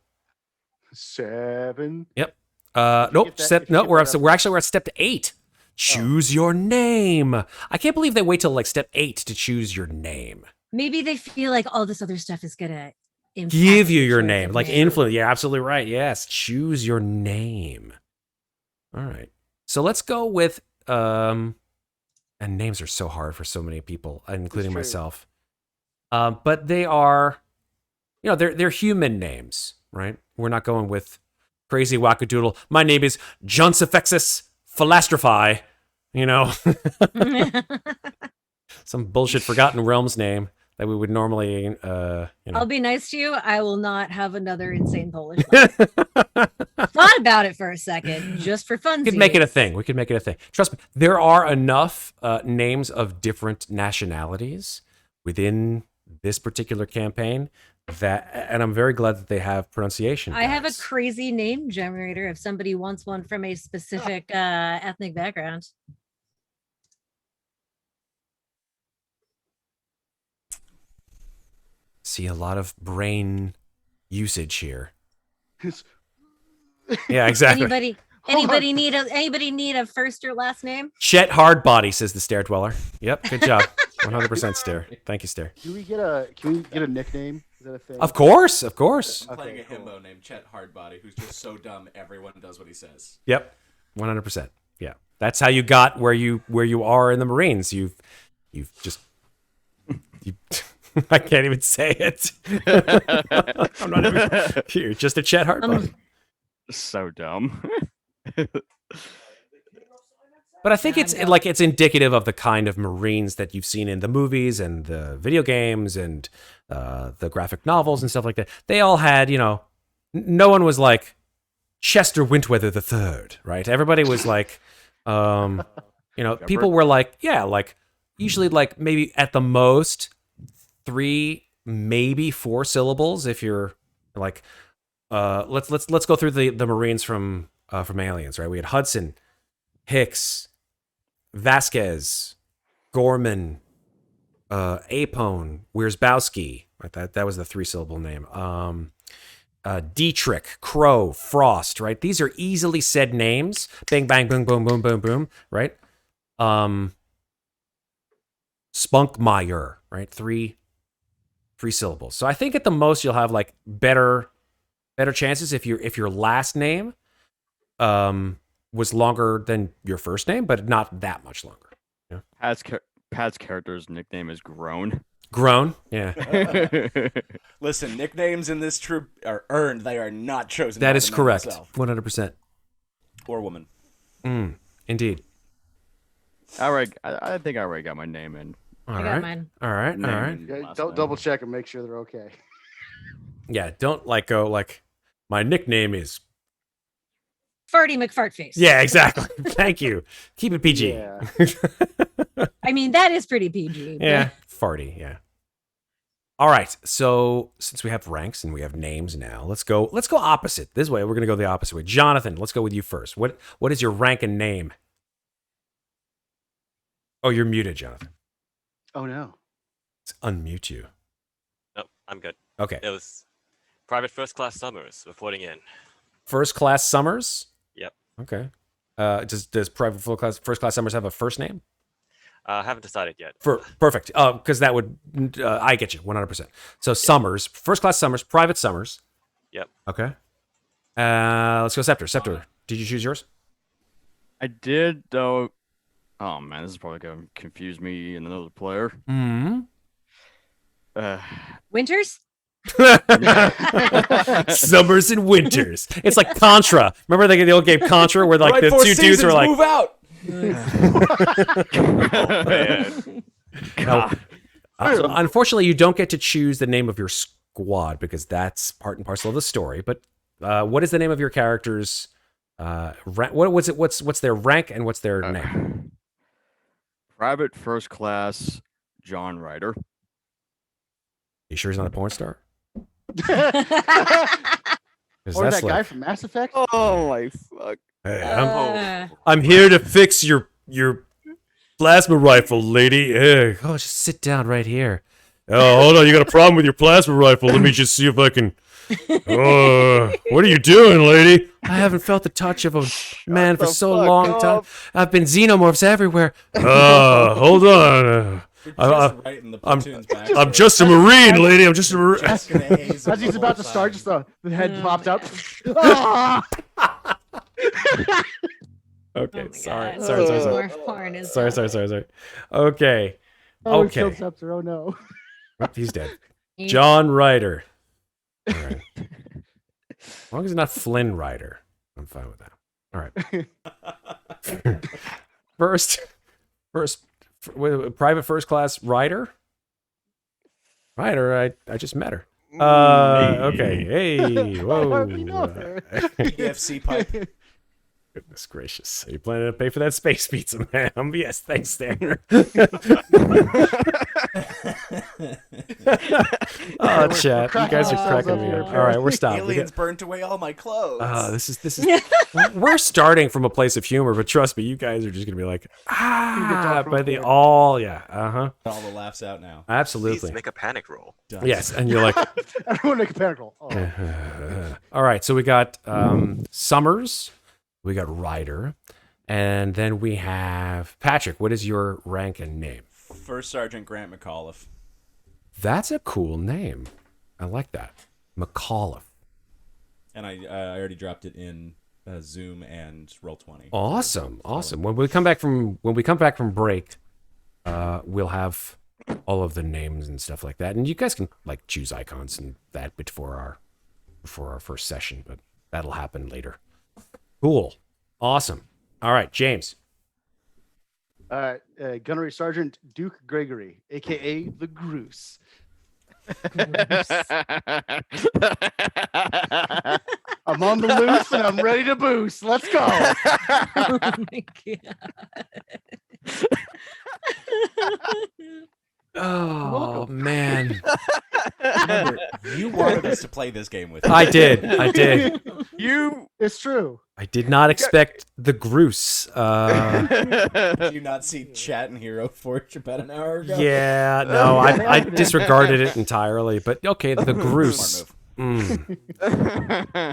7. Yep. you Nope. get that- Step. if you No, get we're that up. We're actually at step 8. Choose your name. I can't believe they wait till like step 8 to choose your name. Maybe they feel like all this other stuff is gonna impact Give you the your choice name, of like name. influence. You're absolutely right. Yes, choose your name. All right. So let's go with and names are so hard for so many people, including true. myself. But they are, they're human names, right? We're not going with crazy wackadoodle. My name is Johnsifexus Philastrify. Some bullshit Forgotten Realms name that we would normally, I'll be nice to you. I will not have another insane Polish name. Thought about it for a second, just for fun. We could make it a thing. We could make it a thing. Trust me, there are enough names of different nationalities within this particular campaign and I'm very glad that they have pronunciation. I have a guides. crazy name generator if somebody wants one from a specific ethnic background. See a lot of brain usage here. It's- Yeah, exactly. Anybody need a first or last name? Chet Hardbody, says the Stair Dweller. Yep, good job. 100% Stair. Thank you, Stair. Can we get a nickname? Is that a thing? Of course, of course. I'm playing a Okay, cool. himbo named Chet Hardbody, who's just so dumb everyone does what he says. Yep, 100%. Yeah, that's how you got where you are in the Marines. You've just you. I can't even say it. I'm not even. You're just a Chet Hardbody. So dumb. But I think it's indicative of the kind of Marines that you've seen in the movies and the video games and the graphic novels and stuff like that. They all had, no one was like Chester Wintweather III, right? Everybody was like, people were like, yeah, like usually like maybe at the most 3, maybe 4 syllables. If you're like, let's go through the Marines from Aliens, right? We had Hudson, Hicks, Vasquez, Gorman, Apone, Wierzbowski. Right, that was the 3-syllable name. Dietrich, Crow, Frost. Right, these are easily said names. Bang, bang, boom, boom, boom, boom, boom. Right. Spunkmeyer. Right, 3 syllables. So I think at the most you'll have like better chances if your last name was longer than your first name, but not that much longer. Yeah. Pat's character's nickname is Groan. Grown, yeah. Listen, nicknames in this troop are earned. They are not chosen. That by is the man correct. himself. 100%. Or woman. Indeed. I think I already got my name in. All I got right. mine. All right. Name All right. and Yeah, last don't name. double check and make sure they're okay. Yeah, don't go like my nickname is. Farty McFartface. Yeah, exactly. Thank you. Keep it PG. Yeah. I mean, that is pretty PG. but- Yeah, farty. Yeah. All right. So since we have ranks and we have names now, let's go opposite. This way, we're gonna go the opposite way. Jonathan, let's go with you first. What is your rank and name? Oh, you're muted, Jonathan. Oh no. Let's unmute you. Nope, I'm good. Okay. It was Private First Class Summers reporting in. First class Summers. Yep. Okay. Does private first class Summers have a first name? Haven't decided yet. Perfect. Because that would I get you 100%. So Summers, first class Summers, private Summers. Yep. Okay. Let's go Scepter. Scepter. Did you choose yours? I did though. Oh man, this is probably gonna confuse me and another player. Hmm. Winters? Summers and winters. It's like Contra. Remember the old game Contra where like Right the before 2 dudes were seasons, like move out. Oh man. No. So unfortunately, you don't get to choose the name of your squad because that's part and parcel of the story. But what is the name of your character's What's it? What's their rank and what's their name? Private First Class John Ryder. You sure he's not a porn star? Or that guy from Mass Effect. Oh my fuck! Hey, Uh, I'm here to fix your plasma rifle, lady. Oh, just sit down right here. Oh, hold on. You got a problem with your plasma rifle? Let me just see if I can. Oh, what are you doing, lady? I haven't felt the touch of a man for so long time. I've been xenomorphs everywhere. Hold on. I'm just a Marine, lady. I'm just a Marine. As he's about to start, just the head pops out. Okay, Oh my sorry. God. Sorry. Xenomorph porn is Sorry. Okay. Oh, Okay. killed Scepter. Oh no. Oh, he's dead. John Ryder. All right. As long as it's not Flynn Ryder, I'm fine with that. All right. first, private first class Ryder. Ryder, I just met her. Okay. Hey, whoa. EFC pipe. Goodness gracious. Are you planning to pay for that space pizza, ma'am? Yes, thanks, Tanner. Oh, chat. You guys are cracking me up. All right, we're stopping. Aliens burnt away all my clothes. This is we're starting from a place of humor, but trust me, you guys are just gonna be like, by the all, yeah, All the laughs out now. absolutely. Please make a panic roll. Done. Yes, and you're like, Everyone make a panic roll. Oh. all right, so we got Summers, we got Ryder, and then we have Patrick. What is your rank and name? First Sergeant Grant McAuliffe. That's a cool name. I like that. McAuliffe. And I already dropped it in Zoom and Roll20. Awesome. When we come back from break, we'll have all of the names and stuff like that, and you guys can like choose icons and that before our first session, but that'll happen later. Cool. Awesome. All right, James. Gunnery Sergeant Duke Gregory, aka the Groose. I'm on the loose and I'm ready to boost. Let's go. Oh my God. Oh man. Remember, you wanted us to play this game with you. I did. It's true. I did not expect the Groose. Did you not see Chat and Hero Forge about an hour ago? Yeah, no, I disregarded it entirely. But okay, the Groose.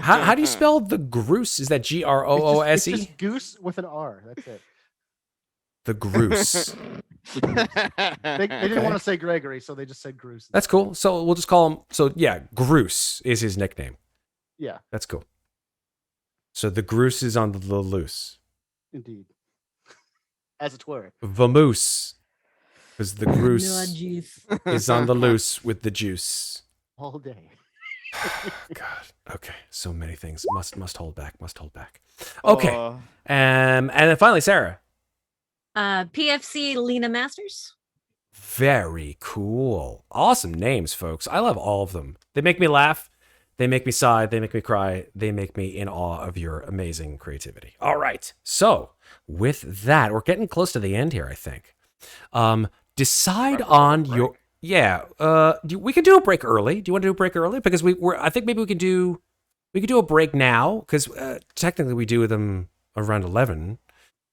How do you spell the Groose? Is that Groose? It's just goose with an R. That's it. The Groose. They didn't want to say Gregory, so they just said Groose. That's cool. So we'll just call him. So yeah, Groose is his nickname. Yeah, That's cool. So the Groose is on the loose. indeed. As it were. Vamoose. Because the Groose juice. is on the loose with the juice. All day. God. Okay. So many things. Must hold back. Okay. And then finally, Sarah. PFC Lena Masters. Very cool. Awesome names, folks. I love all of them. They make me laugh. They make me sigh. They make me cry. They make me in awe of your amazing creativity. All right. So with that, we're getting close to the end here, I think. Decide on your... Yeah. We can do a break early. Do you want to do a break early? Because I think maybe we could do a break now, because technically we do them around 11.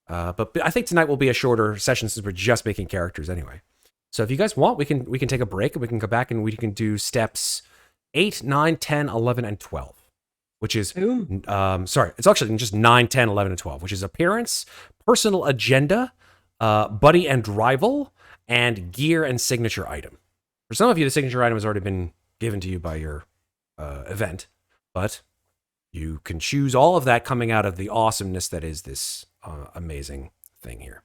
But I think tonight will be a shorter session since we're just making characters anyway. So if you guys want, we can take a break and we can go back and we can do steps 8, 9, 10, 11, and 12, which is, it's actually just 9, 10, 11, and 12, which is appearance, personal agenda, buddy and rival, and gear and signature item. For some of you, the signature item has already been given to you by your event, but you can choose all of that coming out of the awesomeness that is this amazing thing here.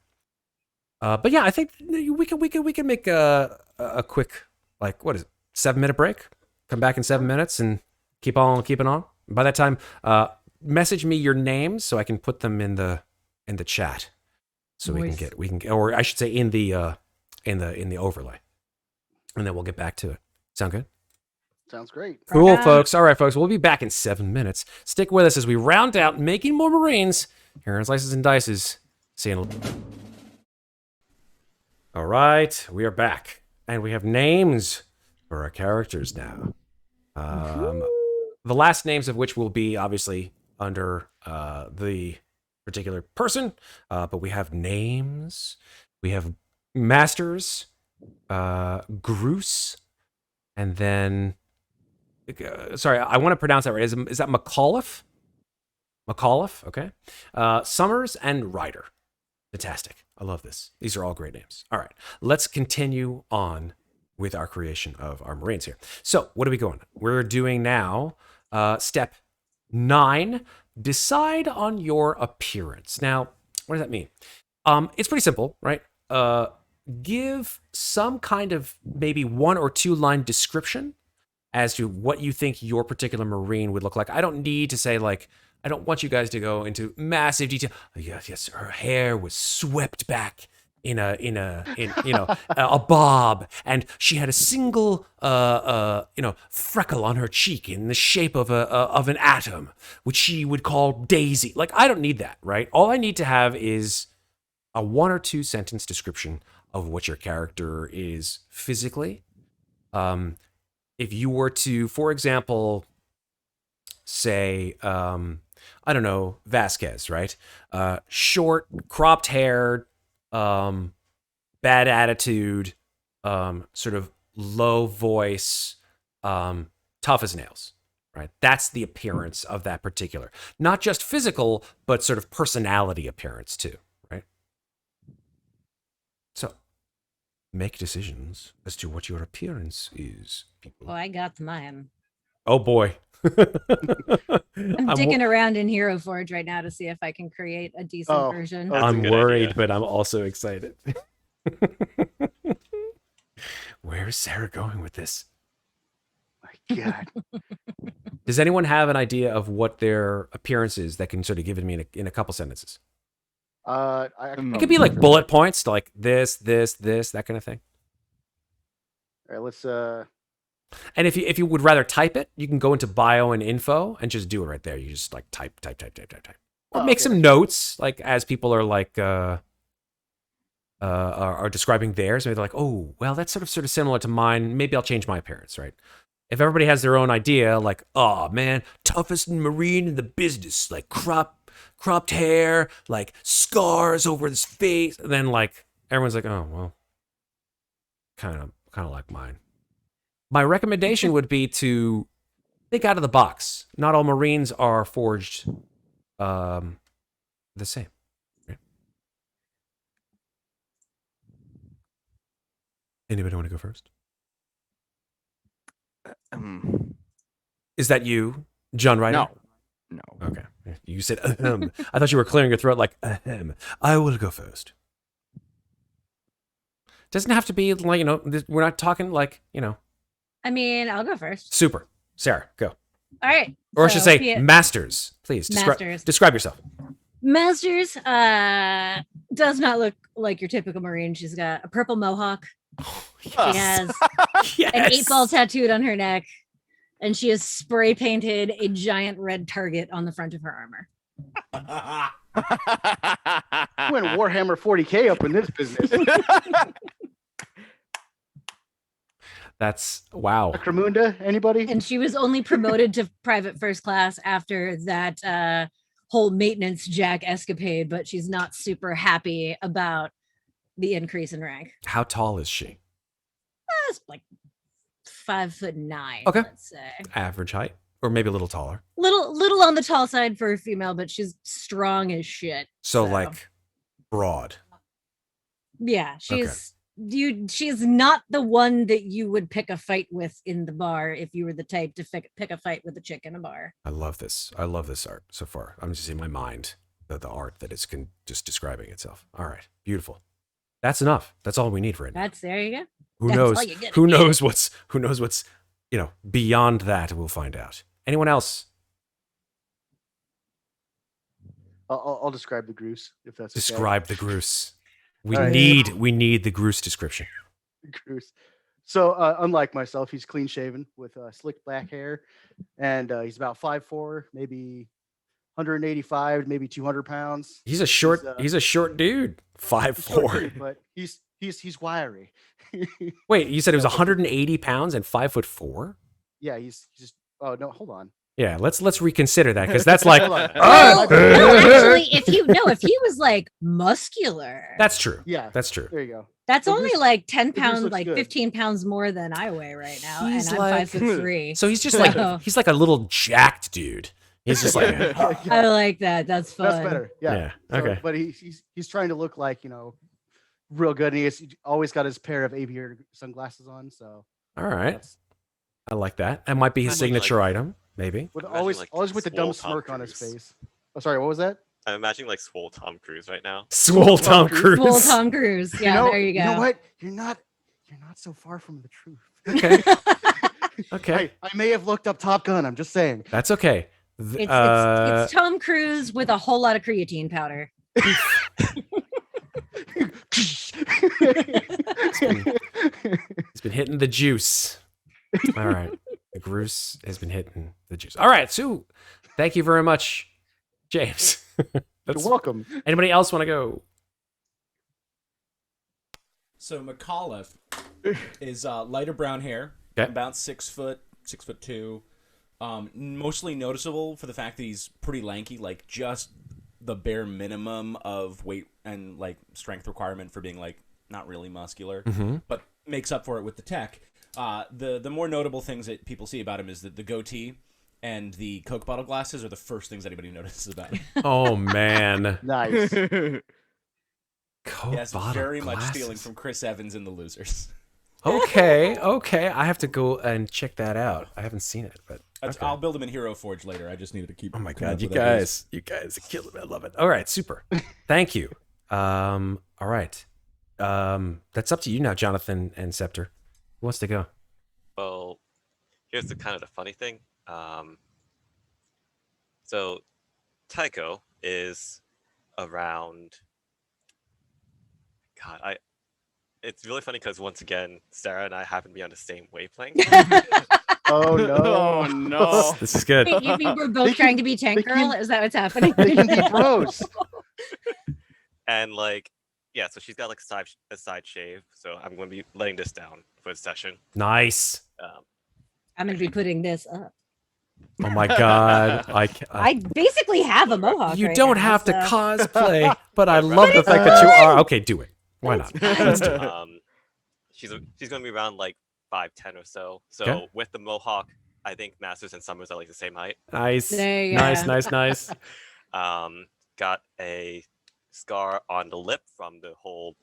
But yeah, I think we can make a quick, like, what is it, 7-minute break? Come back in 7 minutes and keep on keeping on. By that time, message me your names so I can put them in the chat, so Nice. we can, or I should say in the overlay, and then we'll get back to it. Sound good? Sounds great. Cool, on. folks. All right, folks. We'll be back in 7 minutes. Stick with us as we round out making more Marines here on Slices and Dices. See you in a little. All right, we are back, and we have names for our characters now. The last names of which will be obviously under the particular person, but we have names. We have masters, Groose, and then. Sorry, I want to pronounce that right. Is that McAuliffe? McAuliffe, okay. Summers and Ryder. Fantastic. I love this. These are all great names. All right, let's continue on with our creation of our Marines here. So, what are we going? We're doing now step 9. Decide on your appearance. Now, what does that mean? It's pretty simple, right? Give some kind of maybe 1 or 2 line description as to what you think your particular Marine would look like. I don't need to say, like, I don't want you guys to go into massive detail. Yes, her hair was swept back in a bob, and she had a single freckle on her cheek in the shape of an atom, which she would call Daisy. Like, I don't need that, right? All I need to have is a 1 or 2 sentence description of what your character is physically. If you were to, for example, say, I don't know, Vasquez, right? Short, cropped hair, bad attitude, sort of low voice, tough as nails, right? That's the appearance of that particular. Not just physical, but sort of personality appearance too, right? So, make decisions as to what your appearance is, people. Well, I got mine. Oh boy. I'm digging around in Hero Forge right now to see if I can create a decent version. That's a I'm good worried, idea. but I'm also excited. Where is Sarah going with this? My God. Does anyone have an idea of what their appearance is that can sort of give it me in a couple sentences? It could be like bullet points, like this, that kind of thing. All right, let's. And if you would rather type it, you can go into bio and info and just do it right there. You just like type. Or make some notes, like as people are like are describing theirs. Maybe they're like, oh, well, that's sort of similar to mine. Maybe I'll change my appearance, right? If everybody has their own idea, like, oh man, toughest Marine in the business, like cropped hair, like scars over his face, and then like everyone's like, oh well, kind of like mine. My recommendation would be to think out of the box. Not all Marines are forged the same. Right? Anybody want to go first? Is that you, John Ryder? No. Okay. You said ahem. I thought you were clearing your throat like ahem. I will go first. Doesn't have to be like, we're not talking like, I mean, I'll go first. Super. Sarah, go. All right. Or I should say masters. Please describe yourself. Masters does not look like your typical Marine. She's got a purple mohawk. She has an 8-ball tattooed on her neck, and she has spray painted a giant red target on the front of her armor. Went Warhammer 40K up in this business. That's wow. Akramunda, anybody? And she was only promoted to private first class after that whole maintenance jack escapade, but she's not super happy about the increase in rank. How tall is she? It's like 5'9". Okay. Let's say Average height, or maybe a little taller. Little on the tall side for a female, but she's strong as shit. So like broad. Yeah, she's she's not the one that you would pick a fight with in the bar if you were the type to pick a fight with a chick in a bar. I love this. I love this art so far. I'm just in my mind the art that is just describing itself. All right, beautiful. That's enough. That's all we need for it. There you go. Who knows? Who knows what's beyond that? We'll find out. Anyone else? I'll describe the Groose if that's Describe the Groose. We All right. need the Groose description. Groose. So unlike myself, he's clean shaven with slick black hair, and he's about 5'4", maybe 185, maybe 200 pounds. He's a short dude. He's a short 5'4". dude, but he's wiry. Wait, you said it was So- 180 pounds and 5'4"? Yeah, he's just. Oh no, hold on. Yeah, let's reconsider that because that's like Hold on. No, My bad. actually, if he was like muscular, that's true. Yeah, That's true. there you go. that's the only goose- like 10 goose pounds, looks like good. 15 pounds more than I weigh right now, He's and I'm like- 5'3". So he's just So- like he's like a little jacked dude. He's just like I like that. That's fun. That's better. Yeah. yeah. So, Okay. but he's trying to look like real good, and he's always got his pair of aviator sunglasses on. So All right. that's I like that. That might be his Imagine, signature item, maybe. with Imagine, always like, always with the dumb swole Tom smirk on his Cruise. face. Oh, sorry. What was that? I'm imagining like swole Tom Cruise right now. Swole Tom Cruise. Full Tom Cruise. Yeah, there you go. You know what? You're not so far from the truth. Okay. Okay. I may have looked up Top Gun. I'm just saying. That's okay. It's Tom Cruise with a whole lot of creatine powder. He's been hitting the juice. All right. The Groose has been hitting the juice. All right. So thank you very much, James. You're welcome. Anybody else want to go? So McAuliffe is lighter brown hair, Okay. about 6 foot, 6'2". Mostly noticeable for the fact that he's pretty lanky, like just the bare minimum of weight and like strength requirement for being like not really muscular, but makes up for it with the tech. The more notable things that people see about him is that the goatee and the Coke bottle glasses are the first things anybody notices about him. Oh man. Nice. Coke Yes, bottle very much glasses. stealing from Chris Evans in The Losers. Okay. I have to go and check that out. I haven't seen it, but okay. I'll build him in Hero Forge later. I just needed to keep. Oh my coming god, up you with ideas. guys are killing me. I love it. All right, super. Thank you. All right. That's up to you now, Jonathan and Scepter. Who wants to go? Well, here's the kind of the funny thing. So Tycho is around. God, it's really funny because once again, Sarah and I happen to be on the same wavelength. Oh no. Oh no. This is good. Wait, you mean we're both trying to be tank girl? Is that what's happening? They can be bros. And like, yeah, so she's got like a side shave. So I'm going to be letting this down for the session. Nice. I'm gonna be putting this up. Oh my god. I basically have a mohawk. You right don't now, have to so- cosplay, but I love the fact that you are. Okay, do it. Why not? Let's do it. She's going to be around like 5'10" or so. So Okay. with the mohawk, I think Masters and Summers are like the same height. Nice. There you Nice, go. nice. Got a scar on the lip from the whole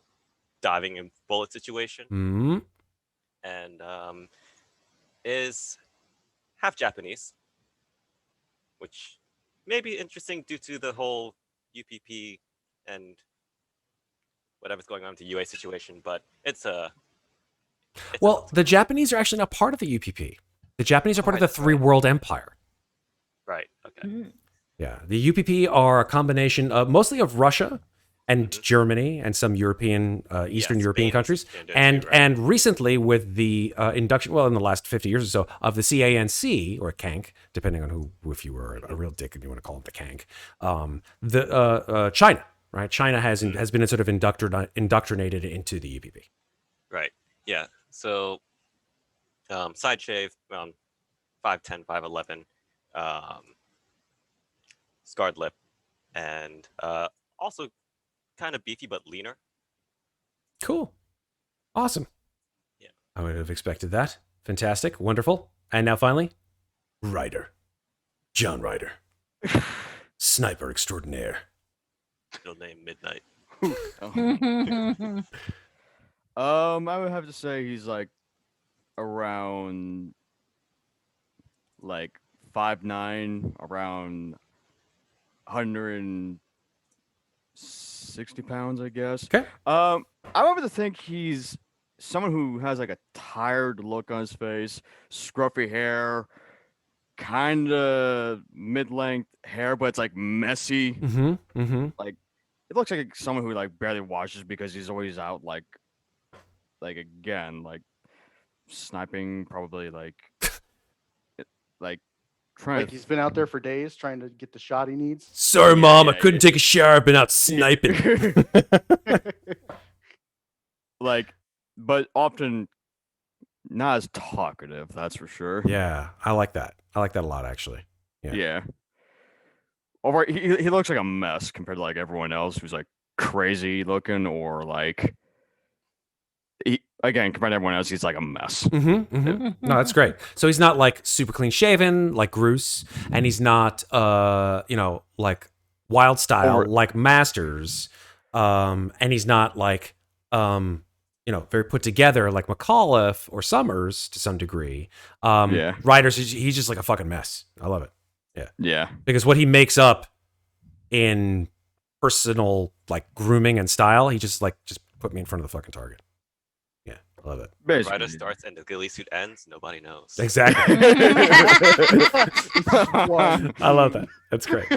diving and bullet situation, Hmm. and is half Japanese, which may be interesting due to the whole UPP and whatever's going on with the UA situation. But it's a Well, the Japanese are actually not part of the UPP. The Japanese are part of the Right, Three right. World Empire. right. Okay. Mhm. Yeah, the UPP are a combination of mostly of Russia and Germany and some European, Eastern European Spain countries, is in there and too, right? and recently with the induction, well, in the last 50 years or so, of the CANC or CANC, depending on who, if you were a real dick and you want to call it the CANC, China, right? China has been sort of indoctrinated into the UPP. Right. Yeah. So, side shave, 5'10", 5'11", scarred lip, and also kind of beefy but leaner. Cool, awesome. Yeah. I would have expected that. Fantastic, wonderful, and now finally, Ryder, John Ryder, sniper extraordinaire. Still name Midnight. I would have to say he's like around like 5'9", around 160 pounds, I guess. Okay. I would have to think he's someone who has like a tired look on his face, scruffy hair, kind of mid-length hair, but it's like messy. Mm-hmm. Mm-hmm. It looks like someone who like barely washes because he's always out like again, like sniping, probably like Like trying to. he's been out there for days trying to get the shot he needs. Sorry, Yeah, Mom, I yeah, couldn't yeah. take a shower. I've been out sniping. Like, but often not as talkative. That's for sure. Yeah, I like that. I like that a lot, actually. Yeah. Over, he looks like a mess compared to like everyone else who's like crazy looking or like. Again, compared to everyone else, he's like a mess. Mm-hmm, mm-hmm. No, that's great. So he's not like super clean shaven like Groose, and he's not like wild style like Masters, and he's not like very put together like McAuliffe or Summers to some degree. Riders, he's just like a fucking mess. I love it. Yeah. Because what he makes up in personal like grooming and style, he just put me in front of the fucking target. Yeah, I love it. The rider starts and the ghillie suit ends, nobody knows. Exactly. I love that. That's great.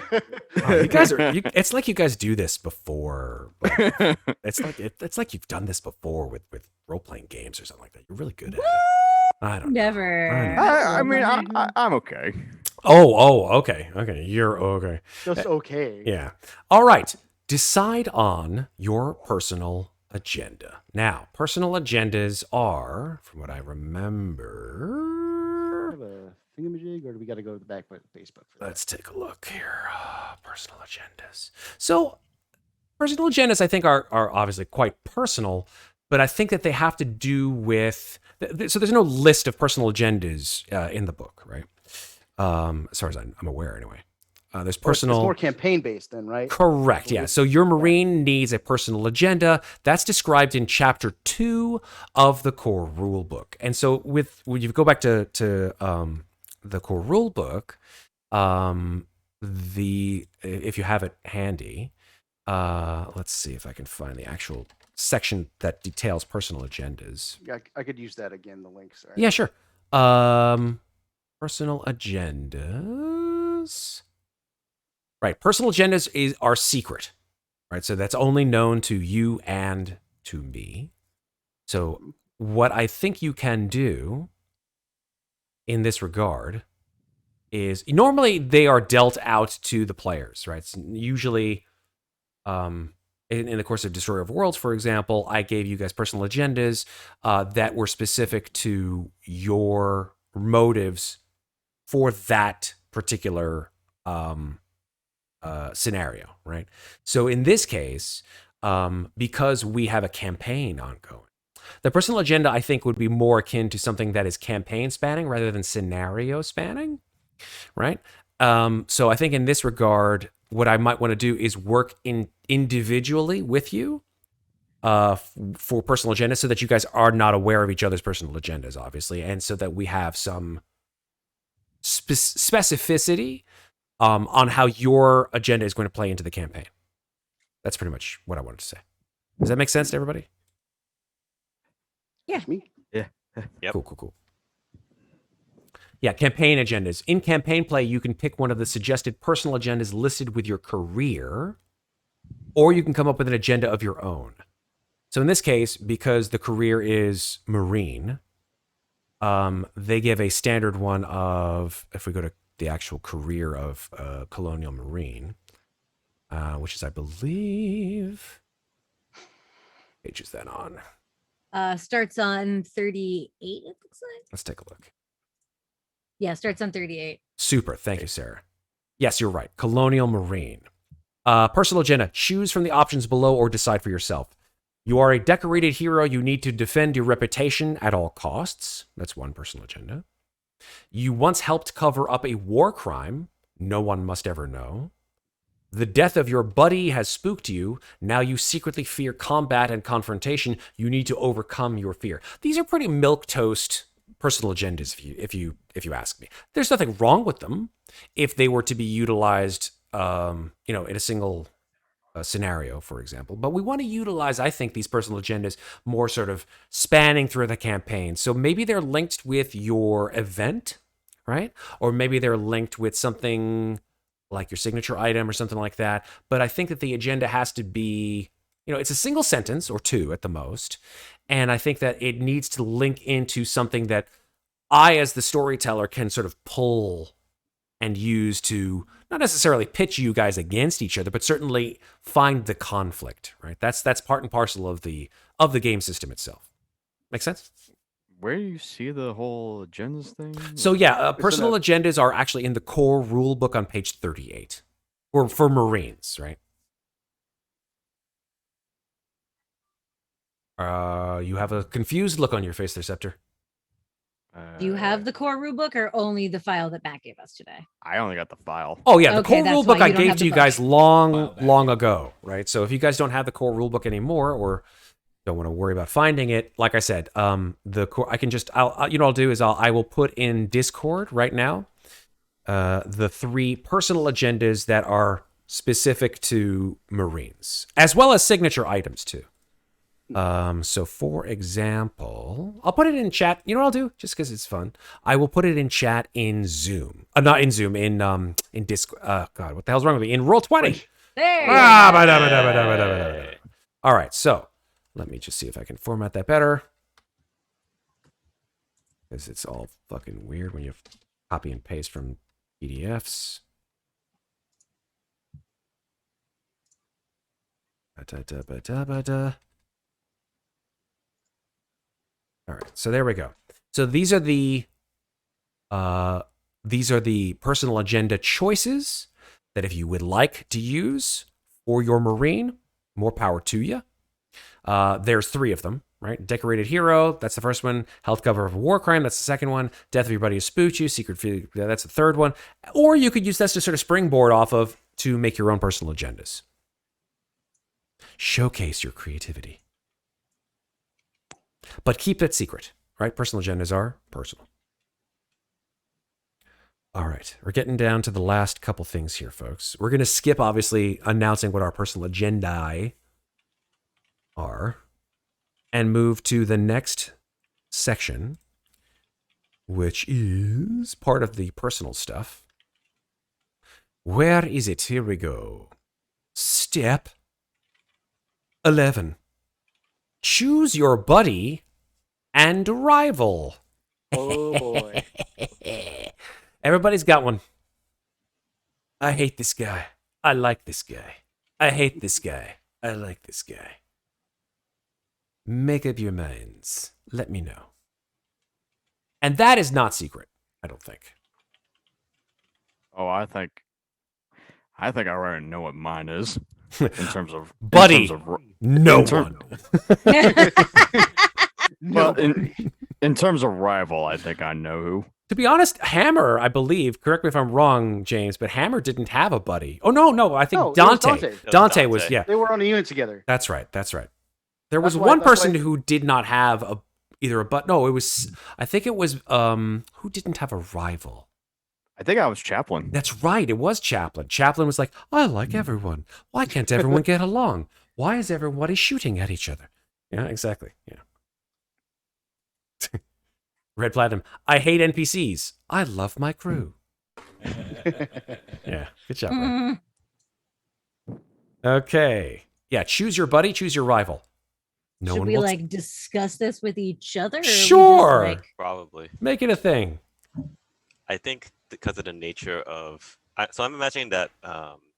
Oh, you guys it's like you guys do this before. Like, it's like you've done this before with role playing games or something like that. You're really good at it. I don't know. Never. I mean, I'm okay. Oh, okay. Okay. You're okay. Just okay. Yeah. All right. Decide on your personal agenda. Now, personal agendas are, from what I remember. Have a thingamajig, or do we got to go to the back of Facebook for that? Let's take a look here. Personal agendas. So, personal agendas, I think, are obviously quite personal, but I think that they have to do with. So, there's no list of personal agendas in the book, right? As far as I'm aware, anyway. There's personal. It's more campaign based, then, right? Correct. Yeah. So your Marine needs a personal agenda that's described in Chapter 2 of the core rule book. And so when you go back to the core rule book, if you have it handy, let's see if I can find the actual section that details personal agendas. Yeah, I could use that again. The links. Right? Yeah, sure. Personal agendas. Right. Personal agendas are secret. Right. So that's only known to you and to me. So what I think you can do in this regard is normally they are dealt out to the players, right? So usually in the course of Destroyer of Worlds, for example, I gave you guys personal agendas that were specific to your motives for that particular scenario, right? So in this case, because we have a campaign ongoing, the personal agenda, I think, would be more akin to something that is campaign spanning rather than scenario spanning, right? So I think in this regard, what I might want to do is work individually with you for personal agendas so that you guys are not aware of each other's personal agendas, obviously, and so that we have some specificity on how your agenda is going to play into the campaign. That's pretty much what I wanted to say. Does that make sense to everybody? Yeah. Me? Yeah. Yep. Cool. Yeah, campaign agendas. In campaign play, you can pick one of the suggested personal agendas listed with your career, or you can come up with an agenda of your own. So in this case, because the career is Marine, they give a standard one of, if we go to the actual career of Colonial Marine, which is, I believe, page is that on? Starts on 38, it looks like. Let's take a look. Yeah, starts on 38. Super. Thank you, Sarah. Yes, you're right. Colonial Marine. Personal agenda. Choose from the options below or decide for yourself. You are a decorated hero. You need to defend your reputation at all costs. That's one personal agenda. You once helped cover up a war crime no one must ever know. The death of your buddy has spooked you. Now you secretly fear combat and confrontation. You need to overcome your fear. These are pretty milquetoast personal agendas, if you ask me. There's nothing wrong with them if they were to be utilized, in a single scenario, for example. But we want to utilize, I think, these personal agendas more sort of spanning through the campaign. So maybe they're linked with your event, right? Or maybe they're linked with something like your signature item or something like that. But I think that the agenda has to be, it's a single sentence or two at the most. And I think that it needs to link into something that I, as the storyteller, can sort of pull and use to not necessarily pitch you guys against each other, but certainly find the conflict, right? That's part and parcel of the game system itself. Make sense? Where do you see the whole agendas thing? So yeah, personal agendas are actually in the core rule book on page 38, or for Marines, right? You have a confused look on your face there, Scepter. Do you have the core rulebook or only the file that Matt gave us today? I only got the file. Oh yeah, the Okay, core that's rule why book I you don't gave have to the you book. guys long File back, yeah. ago, right? So if you guys don't have the core rule book anymore, or don't want to worry about finding it, like I said, the core I can just I'll you know what I'll do is I will put in Discord right now the 3 personal agendas that are specific to Marines, as well as signature items too. So for example, I'll put it in chat. You know what I'll do? Just because it's fun, I will put it in chat in Zoom. Not in Zoom, in Discord. God, what the hell's wrong with me? In Roll20. There. All right, so let me just see if I can format that better, because it's all fucking weird when you copy and paste from PDFs. All right, so there we go. So these are the personal agenda choices that if you would like to use for your Marine, more power to you. There's 3 of them, right? Decorated Hero, that's the first one. Health cover of a war crime, that's the second one. Death of your buddy who spooked you, Secret, that's the third one. Or you could use this to sort of springboard off of to make your own personal agendas. Showcase your creativity. But keep it secret, right? Personal agendas are personal. All right, we're getting down to the last couple things here, folks. We're going to skip, obviously, announcing what our personal agendae are and move to the next section, which is part of the personal stuff. Where is it? Here we go. Step 11. Choose your buddy and rival. Oh boy. Everybody's got one. I hate this guy. I like this guy. I hate this guy. I like this guy. Make up your minds. Let me know. And that is not secret, I don't think. Oh, I think I already know what mine is in terms of Buddy, no in term- one. Well, in terms of rival, I think I know who. To be honest, Hammer, I believe, correct me if I'm wrong, James, but Hammer didn't have a buddy. Oh, no, I think No, it was Dante. Dante. Dante was, yeah. They were on a unit together. That's right. There was That's why- one that's person why- who did not have either a but. No, it was, I think it was, who didn't have a rival? I think I was Chaplain. That's right. It was Chaplain. Chaplain was like, I like everyone. Why can't everyone get along? Why is everybody shooting at each other? Yeah, exactly. Yeah. Red Platinum. I hate NPCs. I love my crew. Yeah, good job, Red. Okay. Yeah, choose your buddy, choose your rival. No Should one we will like discuss this with each other? Or are we just, Sure. like- Probably. make it a thing. I think because of the nature of, so I'm imagining that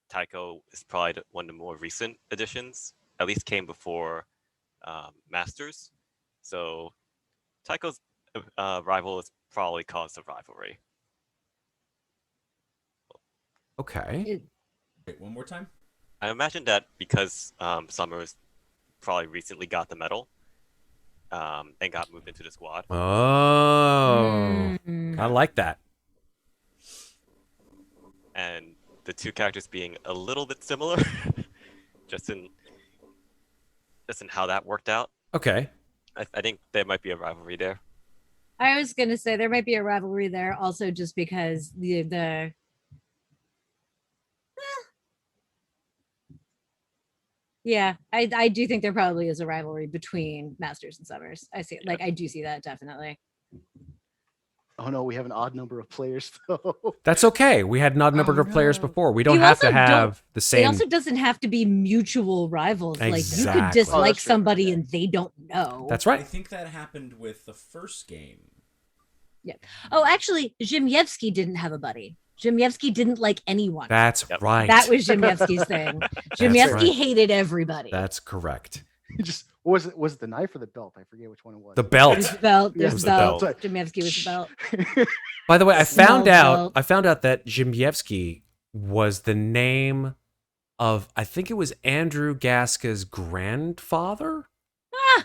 Tycho is probably one of the more recent editions. At least came before Masters. So Tycho's rival is probably caused a rivalry. Okay. Wait, one more time. I imagine that because Summers probably recently got the medal and got moved into the squad. Oh. Mm. I like that. And the 2 characters being a little bit similar, just in how that worked out. Okay. I think there might be a rivalry there. I was gonna say there might be a rivalry there, also just because the yeah, I do think there probably is a rivalry between Masters and Summers. I see, like I do see that definitely. Oh no, we have an odd number of players though. That's okay. We had not numbered Oh, of players no. before. We don't You have to also don't- have the It same. also doesn't have to be mutual rivals. Like you Exactly. could Oh, dislike that's true. somebody Okay. and they don't know. That's I right. think that happened with the first game. Oh, actually, Zhimyevsky didn't have a buddy. Zhimyevsky didn't like anyone. That's Yep. right. That was Zhimyevsky's thing. Zhimyevsky right. hated everybody. That's correct. Just was it the knife or the belt? I forget which one it was. The It belt. was the belt. It Yeah, was it was the the belt. belt. Zhimyevsky was the belt. By the way, I Small found out. belt. I found out that Zhimyevsky was the name of, I think it was Andrew Gaska's grandfather, Ah,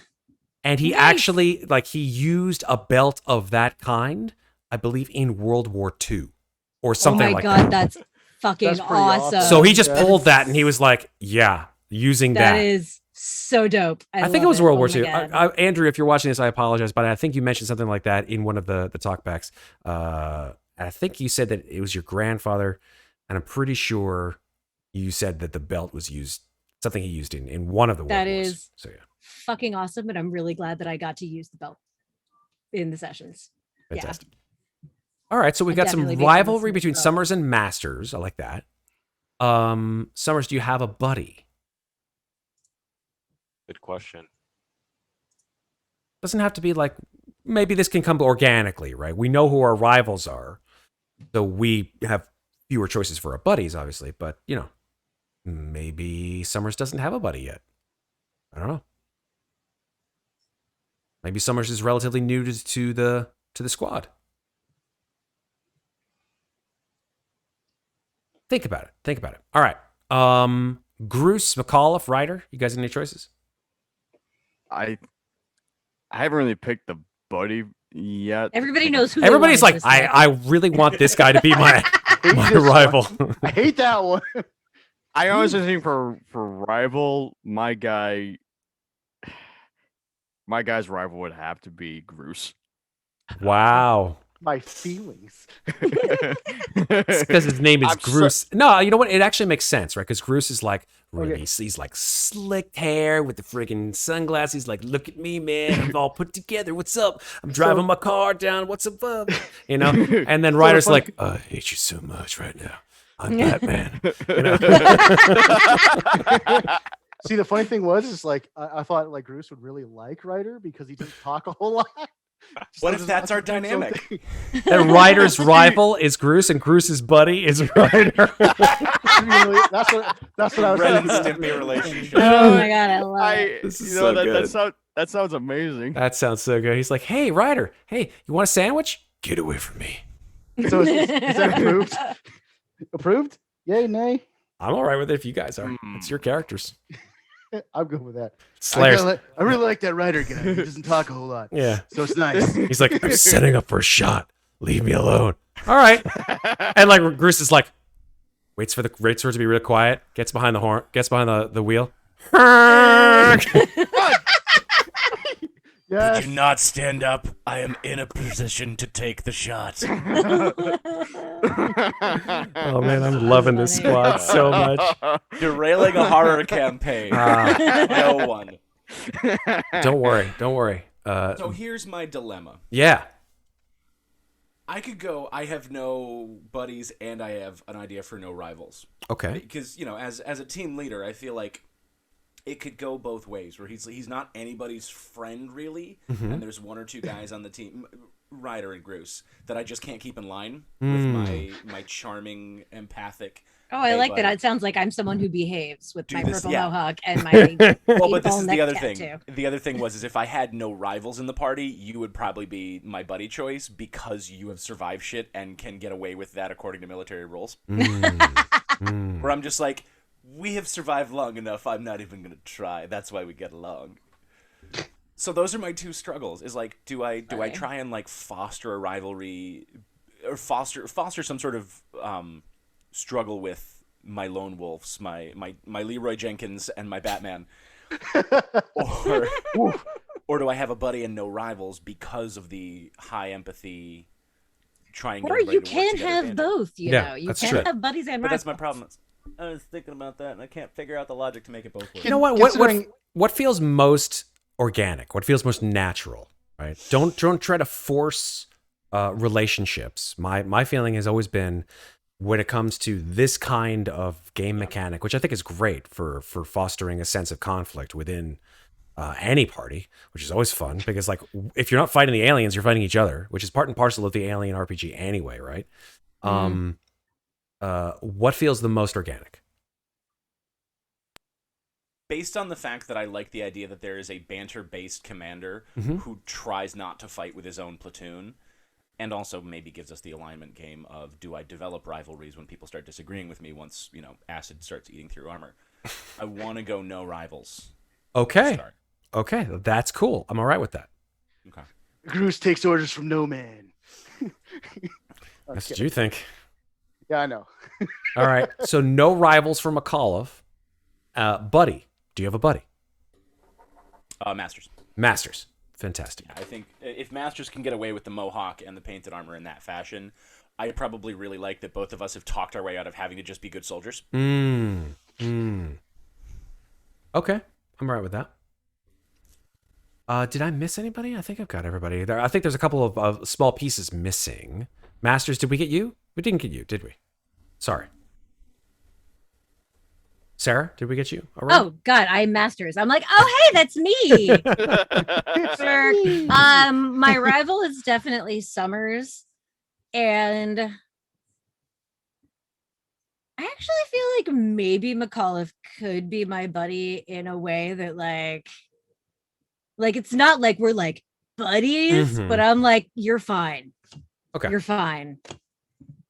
and he nice. actually he used a belt of that kind, I believe, in World War II or something oh my like god, that. that's fucking That's pretty awesome. awesome. So he just Yeah. pulled that, and he was like, "Yeah, using that." That is so dope. I think it love was World War Oh my II. God. Andrew, if you're watching this, I apologize, but I think you mentioned something like that in one of the talkbacks. I think you said that it was your grandfather, and I'm pretty sure you said that the belt was used, something he used in one of the World That Wars. is- So yeah, Fucking awesome, and I'm really glad that I got to use the belt in the sessions. Yeah. fantastic. All right, so we've I'd got some definitely be rivalry listening between to that. Summers and Masters. I like that. Summers, do you have a buddy? Good question. Doesn't have to be like, maybe this can come organically, right? We know who our rivals are, so we have fewer choices for our buddies, obviously. But maybe Summers doesn't have a buddy yet. I don't know. Maybe Summers is relatively new to the squad. Think about it. All right. Bruce, McAuliffe, Ryder. You guys have any choices? I haven't really picked the buddy yet. Everybody knows who. they Everybody's want like, at this I really want this guy to be my my this one. rival. I hate that one. I honestly think for rival, my guy's rival would have to be Groose. Wow. My feelings. It's because his name is I'm so- Groose. No, you know what? It actually makes sense, right? Because Groose is like really, Okay. he's like slick hair with the friggin' sunglasses. He's like, look at me, man. I'm all put together. What's up? I'm driving my car down. What's up? And then Ryder's funny- like, I hate you so much right now. I'm Batman. See, the funny thing was, is like I thought like Bruce would really like Ryder because he doesn't talk a whole lot. Just What does if that's our lots of his own dynamic? thing. And Ryder's rival is Groose, and Groose's buddy is Ryder. Really, that's what I was Ren and thinking. Stimpy relationship. Oh my god, I love it. This is you know, so that sounds amazing. That sounds so good. He's like, hey, Ryder, hey, you want a sandwich? Get away from me. So is that approved? Approved? Yay, nay? I'm all right with it if you guys are. It's your characters. I'm good with that. Slayer's. I really like that Ryder guy. He doesn't talk a whole lot. Yeah. So it's nice. He's like, I'm setting up for a shot. Leave me alone. All right. And like Groose is like, waits for it to be real quiet, gets behind the horn, gets behind the wheel. Yeah. Could you not stand up? I am in a position to take the shot. Oh man, I'm loving this funny. squad so much. Derailing a horror campaign. No one. Don't worry. So here's my dilemma. Yeah. I could go, I have no buddies and I have an idea for no rivals. Okay. Because, as a team leader, I feel like it could go both ways, where he's not anybody's friend, really, and there's one or two guys on the team, Ryder and Groose, that I just can't keep in line with my charming, empathic... Oh, I Hey, like that. buddy. It sounds like I'm someone who behaves with Do my this, purple yeah. mohawk and my Well, but this eight-ball is neck the other tattoo. thing. The other thing was if I had no rivals in the party, you would probably be my buddy choice because you have survived shit and can get away with that according to military rules. Where I'm just like, we have survived long enough, I'm not even going to try. That's why we get along. So those are my two struggles. Is like, do I try and like foster a rivalry or foster some sort of struggle with my lone wolves, my Leroy Jenkins and my Batman, or do I have a buddy and no rivals because of the high empathy? Trying Or you can have both. You Yeah, know, you that's can true. have buddies and But rivals. that's my problem. I was thinking about that, and I can't figure out the logic to make it both work. You know what? Considering- What feels most organic? What feels most natural? Right? Don't try to force relationships. My feeling has always been when it comes to this kind of game mechanic, which I think is great for fostering a sense of conflict within any party, which is always fun because like if you're not fighting the aliens, you're fighting each other, which is part and parcel of the Alien RPG anyway, right? What feels the most organic? Based on the fact that I like the idea that there is a banter-based commander who tries not to fight with his own platoon, and also maybe gives us the alignment game of, do I develop rivalries when people start disagreeing with me once, acid starts eating through armor? I want to go no rivals. Okay. Okay, that's cool. I'm all right with that. Okay. Groose takes orders from no man. That's what you think. Yeah, I know. All right, so no rivals for McAuliffe. Buddy, do you have a buddy? Masters. Masters. Fantastic. I think if Masters can get away with the mohawk and the painted armor in that fashion, I probably really like that both of us have talked our way out of having to just be good soldiers. Okay, I'm all right with that. Did I miss anybody? I think I've got everybody there. I think there's a couple of small pieces missing. Masters, did we get you? We didn't get you, did we? Sorry. Sarah, did we get you? All right. Oh God, I'm Masters. I'm like, oh hey, that's me. Sure. My rival is definitely Summers, and I actually feel like maybe McAuliffe could be my buddy in a way that like it's not like we're like buddies, but I'm like, you're fine. Okay. You're fine.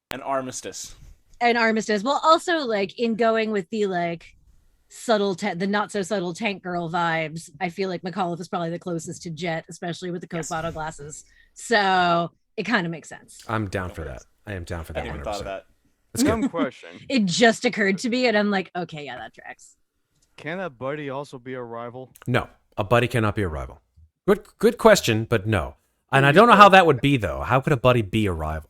An armistice. An armistice. Well, also like in going with the like the not so subtle tank girl vibes, I feel like McAuliffe is probably the closest to Jet, especially with the Coke bottle glasses. So it kind of makes sense. I'm down for that. I am down for that. I hadn't even thought of that. Dumb question. It just occurred to me, and I'm like, okay, yeah, that tracks. Can that buddy also be a rival? No, a buddy cannot be a rival. Good question, but no. And I don't know how that would be though. How could a buddy be a rival?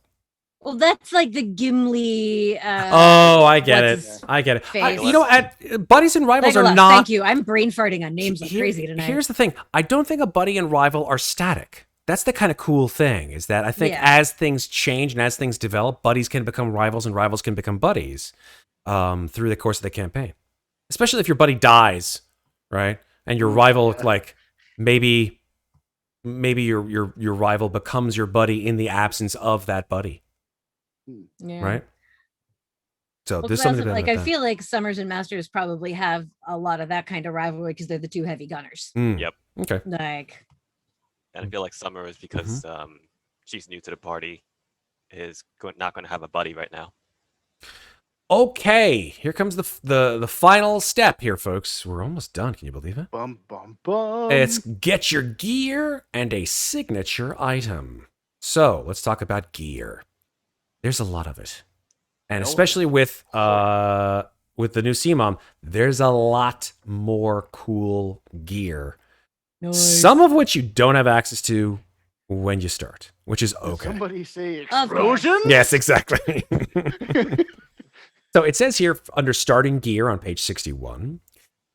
Well, that's like the Gimli. I get it. I get it. Buddies and rivals are not. Thank you. I'm brain farting on names like crazy tonight. Here's the thing. I don't think a buddy and rival are static. That's the kind of cool thing, is that I think as things change and as things develop, buddies can become rivals and rivals can become buddies through the course of the campaign. Especially if your buddy dies, right? And your rival, like maybe your rival becomes your buddy in the absence of that buddy. Yeah. Right. So Well, there's something like about I feel like Summers and Masters probably have a lot of that kind of rivalry because they're the two heavy gunners. Yep. Okay. Like, and I feel like Summers, because she's new to the party, is not going to have a buddy right now. Okay, here comes the final step here, folks. We're almost done. Can you believe it? Bum bum bum. It's get your gear and a signature item. So let's talk about gear. There's a lot of it, and especially with the new CMOM, there's a lot more cool gear. Nice. Some of which you don't have access to when you start, which is Did okay. somebody say explosion? Yes, exactly. So it says here under starting gear on page 61,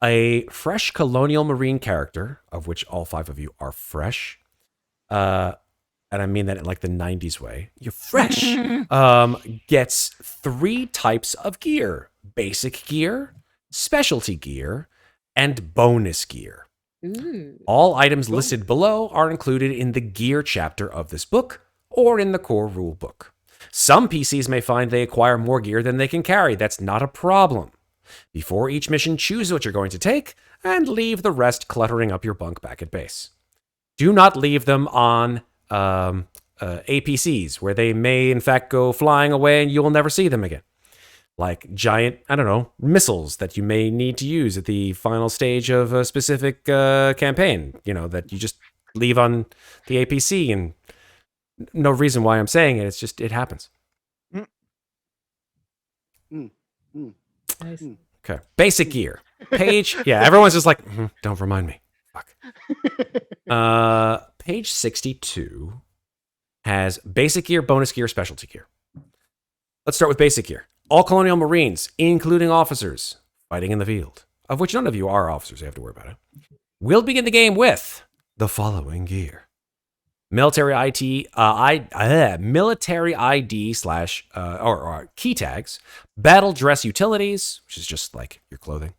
a fresh Colonial Marine character, of which all 5 of you are fresh, and I mean that in like the 90s way, you're fresh, gets 3 types of gear: basic gear, specialty gear, and bonus gear. ooh. All items listed below are included in the gear chapter of this book or in the core rule book. Some PCs may find they acquire more gear than they can carry. That's not a problem. Before each mission, choose what you're going to take and leave the rest cluttering up your bunk back at base. Do not leave them on APCs, where they may in fact go flying away and you will never see them again. Like giant, missiles that you may need to use at the final stage of a specific campaign, that you just leave on the APC, and no reason why I'm saying it. It's just, it happens. Nice. Okay. Basic gear. Page, everyone's just like, don't remind me. Fuck. Page 62 has basic gear, bonus gear, specialty gear. Let's start with basic gear. All Colonial Marines, including officers, fighting in the field, of which none of you are officers, you have to worry about it, will begin the game with the following gear. military military ID slash or key tags, battle dress utilities, which is just like your clothing,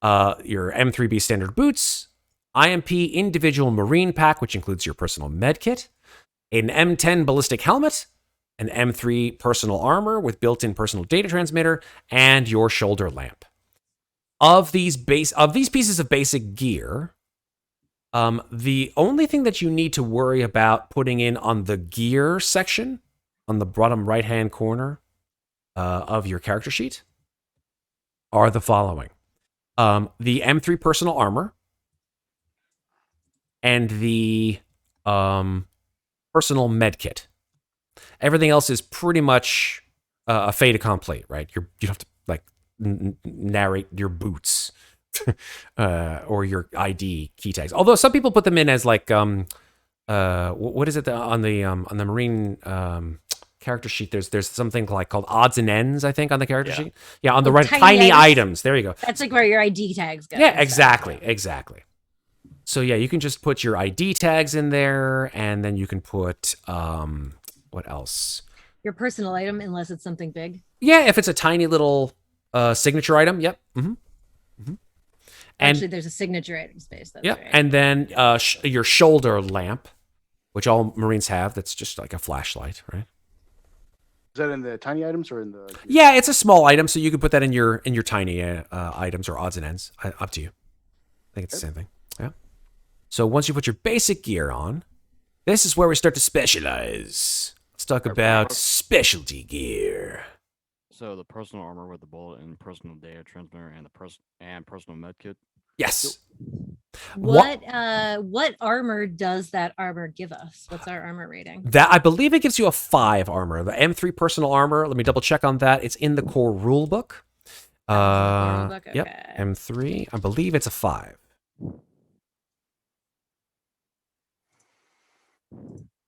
your M3B standard boots, IMP individual marine pack, which includes your personal med kit, an M10 ballistic helmet, an M3 personal armor with built-in personal data transmitter, and your shoulder lamp. Of these pieces of basic gear, the only thing that you need to worry about putting in on the gear section, on the bottom right-hand corner of your character sheet, are the following. The M3 personal armor and the personal med kit. Everything else is pretty much a fait accompli, right? You don't have to like narrate your boots or your ID key tags. Although some people put them in as like what is it on the Marine character sheet? There's something like called odds and ends, I think, on the character sheet. Yeah, on the right, tiny items. There you go. That's like where your ID tags go. Yeah, exactly. So yeah, you can just put your ID tags in there, and then you can put what else? Your personal item, unless it's something big. Yeah, if it's a tiny little signature item. Yep. Mm-hmm. Mm-hmm. Actually, there's a signature item space. That's yep. right. And then your shoulder lamp, which all Marines have. That's just like a flashlight, right? Is that in the tiny items or in the? Yeah, it's a small item, so you can put that in your tiny items or odds and ends. Up to you. I think it's the same thing. Yeah. So once you put your basic gear on, this is where we start to specialize. Let's talk about specialty gear. So the personal armor with the bullet and personal data transmitter and the personal med kit. Yes. What armor does that armor give us? What's our armor rating? That I believe it gives you a 5 armor. The M3 personal armor. Let me double check on that. It's in the core rule book. Okay. Yep. M3. I believe it's a 5.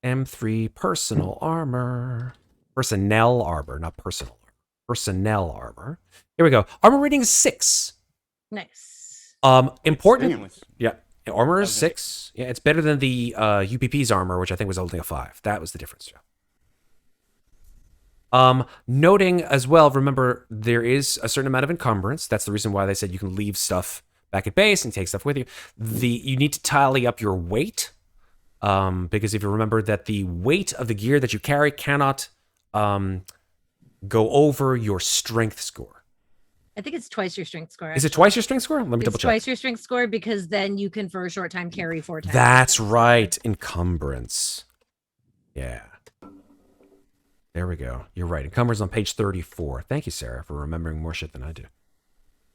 M3 personal armor. Personnel armor, not personal. Personnel armor. Here we go. Armor rating is 6. Nice. Important. Yeah. Armor is 6. Yeah, it's better than the UPP's armor, which I think was only a 5. That was the difference. Yeah. Noting as well, remember, there is a certain amount of encumbrance. That's the reason why they said you can leave stuff back at base and take stuff with you. You need to tally up your weight. Because if you remember that the weight of the gear that you carry cannot go over your strength score. I think it's twice your strength score. Is it twice your strength score? Let me double check. Twice your strength score because then you can for a short time carry 4 times. That's right. Encumbrance. Yeah. There we go. You're right. Encumbrance on page 34. Thank you, Sarah, for remembering more shit than I do.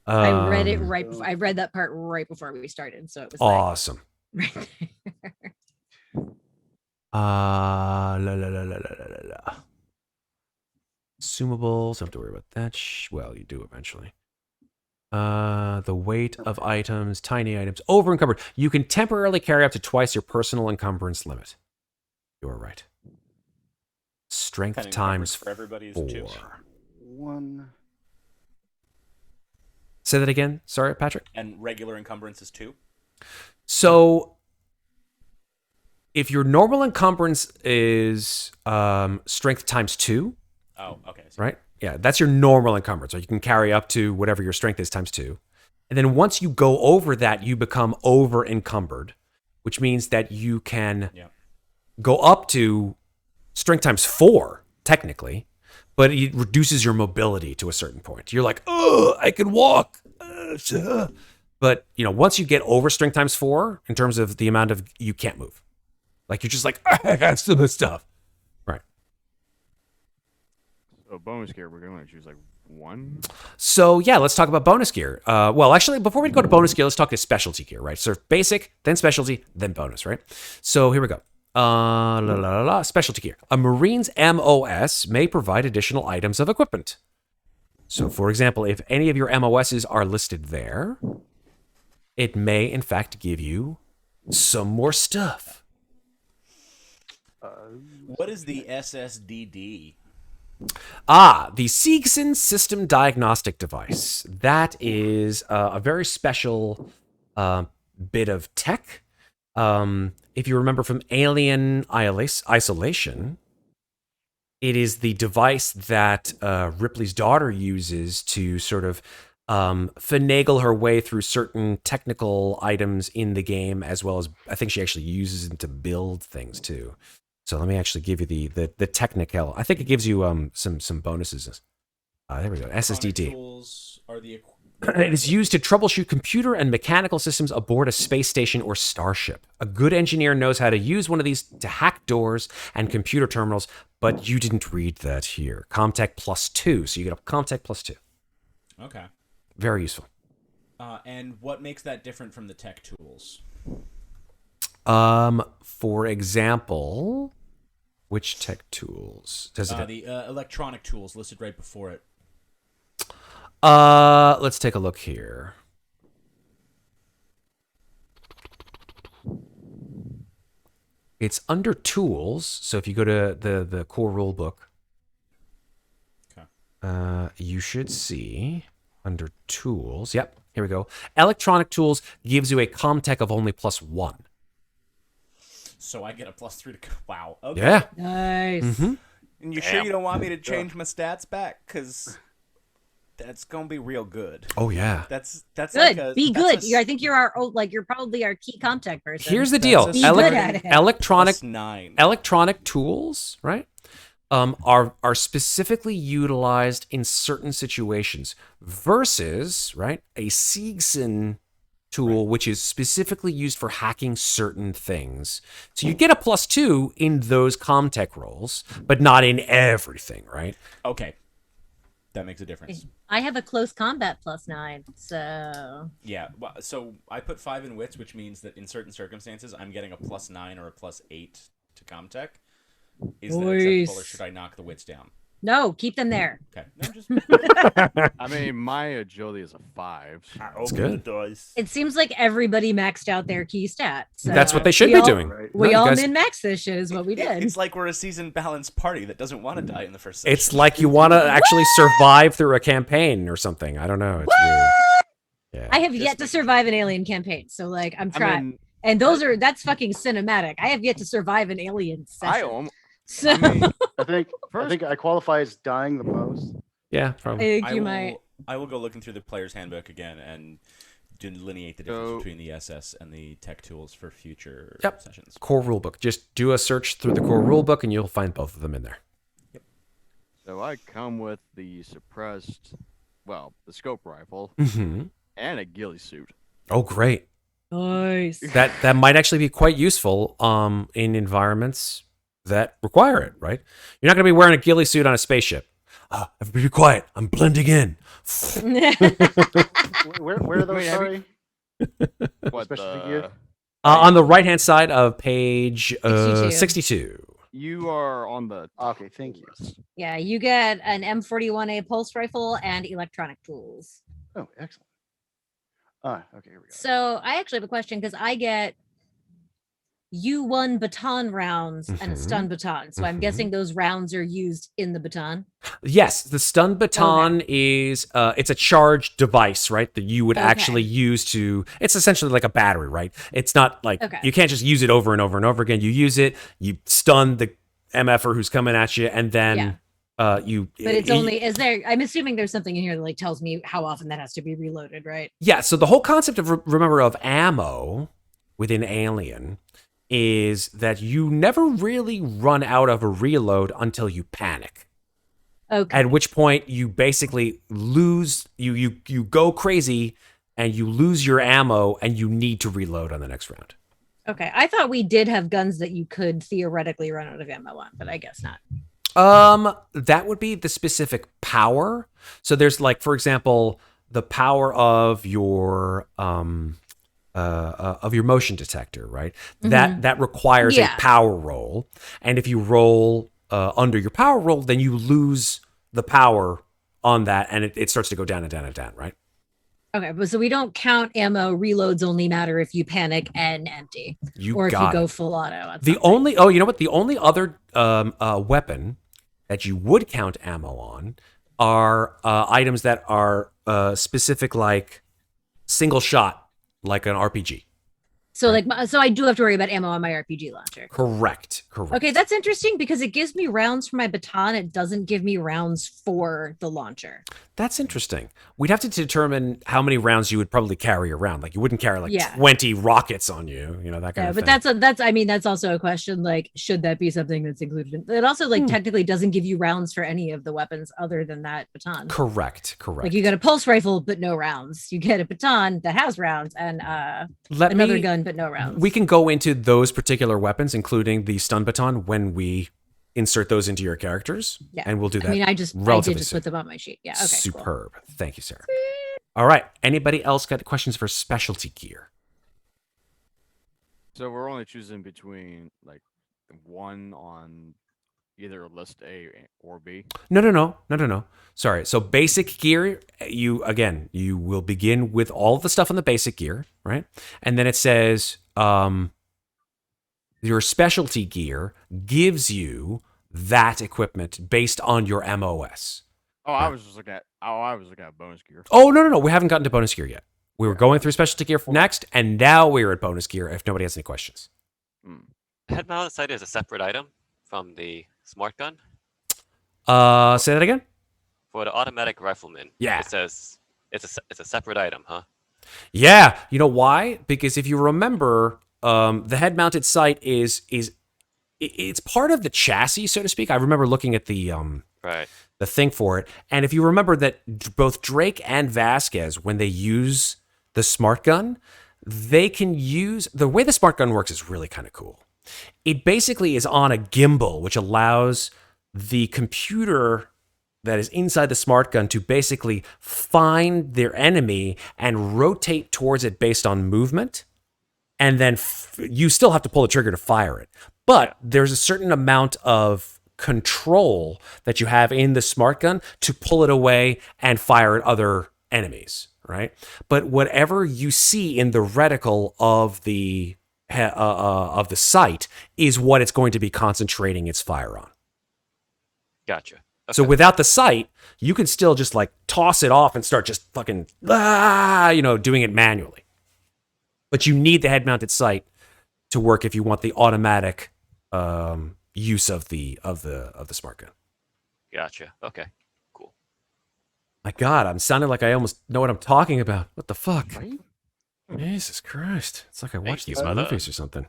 I read it right before. I read that part right before we started, so it was awesome. Like, right there. Consumables, don't have to worry about that. Well, you do eventually. The weight of items, tiny items, over encumbered. You can temporarily carry up to twice your personal encumbrance limit. You are right. Strength times for everybody is 4. 2. 1. Say that again. Sorry, Patrick. And regular encumbrance is 2. So if your normal encumbrance is strength times 2. Oh, okay. Right? Yeah, that's your normal encumbrance. So you can carry up to whatever your strength is times 2. And then once you go over that, you become over encumbered, which means that you can go up to strength times 4, technically, but it reduces your mobility to a certain point. You're like, oh, I can walk. But, once you get over strength times 4, in terms of the amount of, you can't move. Like, you're just like, I got some stuff. Right. So bonus gear, we're going to choose like 1. So, yeah, let's talk about bonus gear. Well, actually, before we go to bonus gear, let's talk to specialty gear, right? So, basic, then specialty, then bonus, right? So, here we go. Specialty gear. A Marine's MOS may provide additional items of equipment. So, for example, if any of your MOSs are listed there, it may, in fact, give you some more stuff. What is the SSDD? The Seegson System Diagnostic Device. That is a very special bit of tech. if you remember from Alien Isolation, it is the device that Ripley's daughter uses to sort of finagle her way through certain technical items in the game, as well as I think she actually uses it to build things too. So let me actually give you the technical. I think it gives you some bonuses. There we go. SSDD. Tools are the It is used to troubleshoot computer and mechanical systems aboard a space station or starship. A good engineer knows how to use one of these to hack doors and computer terminals, but you didn't read that here. Comtech +2, so you get a Comtech +2. Okay. Very useful. And what makes that different from the tech tools? For example, which tech tools does it? The electronic tools listed right before it. Let's take a look here. It's under tools. So if you go to the core rule book, okay. You should see under tools. Yep, here we go. Electronic tools gives you a Comtech of only +1. So I get a +3 to. Wow. Okay. Yeah. Nice. Mm-hmm. And you sure you don't want me to change my stats back? Because that's gonna be real good. Oh yeah. That's Good. like Be good. I think you're probably our key contact person. Here's the deal. Be good at it. Electronic tools, right? Are specifically utilized in certain situations versus, right, a Siegson tool, which is specifically used for hacking certain things. So you get a +2 in those Comtech roles, but not in everything, right? Okay. That makes a difference. I have a close combat +9, so Yeah, so I put 5 in wits, which means that in certain circumstances, I'm getting a +9 or a +8 to Comtech. Is that acceptable, or should I knock the wits down? no, keep them there. Okay. No, just... I mean, my agility is a 5. That's good. It seems like everybody maxed out their key stats. So That's what they should be doing. Right. We No, all you guys- min-max this shit is what we did. It's like we're a seasoned balanced party that doesn't want to die in the first session. It's like you want to actually survive through a campaign or something. I don't know. It's weird. Yeah. I have yet to survive an alien campaign, so like I'm trying. I mean, And that's fucking cinematic. I have yet to survive an alien session. So I think I qualify as dying the most. Yeah, I probably. think you might. I will go looking through the player's handbook again and delineate the difference between the SS and the tech tools for future sessions. Core rulebook. Just do a search through the core rulebook and you'll find both of them in there. So I come with the suppressed, the scope rifle Mm-hmm. and a ghillie suit. Oh, great. Nice. That might actually be quite useful in environments that require it, right? You're not going to be wearing a ghillie suit on a spaceship. Everybody be quiet. I'm blending in. Where are those? Wait, Sorry. What Specialty gear? On the right-hand side of page 62. You are on the Okay, thank you. Yeah, you get an M41A pulse rifle and electronic tools. Oh, excellent. Okay, here we go. So I actually have a question because I get U1 baton rounds and a stun baton. So I'm guessing those rounds are used in the baton. Yes, the stun baton is it's a charged device, right? That you would actually use to. It's essentially like a battery, right? It's not like you can't just use it over and over and over again. You use it, you stun the MFer who's coming at you, and then you. But it's only is there. I'm assuming there's something in here that like tells me how often that has to be reloaded, right? Yeah. So the whole concept of remember of ammo within Alien is that you never really run out of a reload until you panic. Okay. At which point you basically lose, you go crazy and you lose your ammo and you need to reload on the next round. Okay. I thought we did have guns that you could theoretically run out of ammo on, but I guess not. That would be the specific power. So there's like, for example, the power of your motion detector, right? That requires a power roll, and if you roll under your power roll, then you lose the power on that, and it starts to go down and down and down, right? Okay, but so we don't count ammo. Reloads only matter if you panic and empty, or if you go full auto. The only other weapon that you would count ammo on are items that are specific, like single shot, like an RPG. So Right. so I do have to worry about ammo on my RPG launcher. Correct. Okay, that's interesting because it gives me rounds for my baton. It doesn't give me rounds for the launcher. That's interesting. We'd have to determine how many rounds you would probably carry around. Like you wouldn't carry like Yeah. 20 rockets on you, that kind Yeah, of but thing. that's also a question. Like, should that be something that's included? It also technically doesn't give you rounds for any of the weapons other than that baton. Correct. Like you got a pulse rifle but no rounds. You get a baton that has rounds and another gun but no rounds. We can go into those particular weapons, including the stun baton, when we insert those into your characters. Yeah. And we'll do that. I did just soon. put them on my sheet. Yeah. Okay. Cool. Superb. Thank you, Sarah. All right. Anybody else got questions for specialty gear? So we're only choosing between like one on either list A or B. No. Sorry. So basic gear, you will begin with all the stuff on the basic gear, right? And then it says your specialty gear gives you that equipment based on your MOS. Oh, I was looking at bonus gear. Oh, no. We haven't gotten to bonus gear yet. We were going through specialty gear next, and now we're at bonus gear if nobody has any questions. Head mounted sight is a separate item from the smart gun. Say that again? For the automatic rifleman, Yeah. it says it's a separate item, huh? Yeah. You know why? Because if you remember, the head-mounted sight is it's part of the chassis, so to speak. I remember looking at the Right. the thing for it, and if you remember that both Drake and Vasquez, when they use the smart gun, they can use the way the smart gun works is really kind of cool. It basically is on a gimbal, which allows the computer that is inside the smart gun to basically find their enemy and rotate towards it based on movement. And then you still have to pull the trigger to fire it. But there's a certain amount of control that you have in the smart gun to pull it away and fire at other enemies, right? But whatever you see in the reticle of the sight is what it's going to be concentrating its fire on. Gotcha. Okay. So without the sight, you can still just like toss it off and start just fucking doing it manually. But you need the head-mounted sight to work if you want the automatic use of the smart gun. Gotcha. Okay. Cool. My God, I'm sounding like I almost know what I'm talking about. What the fuck? Right? Jesus Christ! It's like I watched you, these brother. movies or something.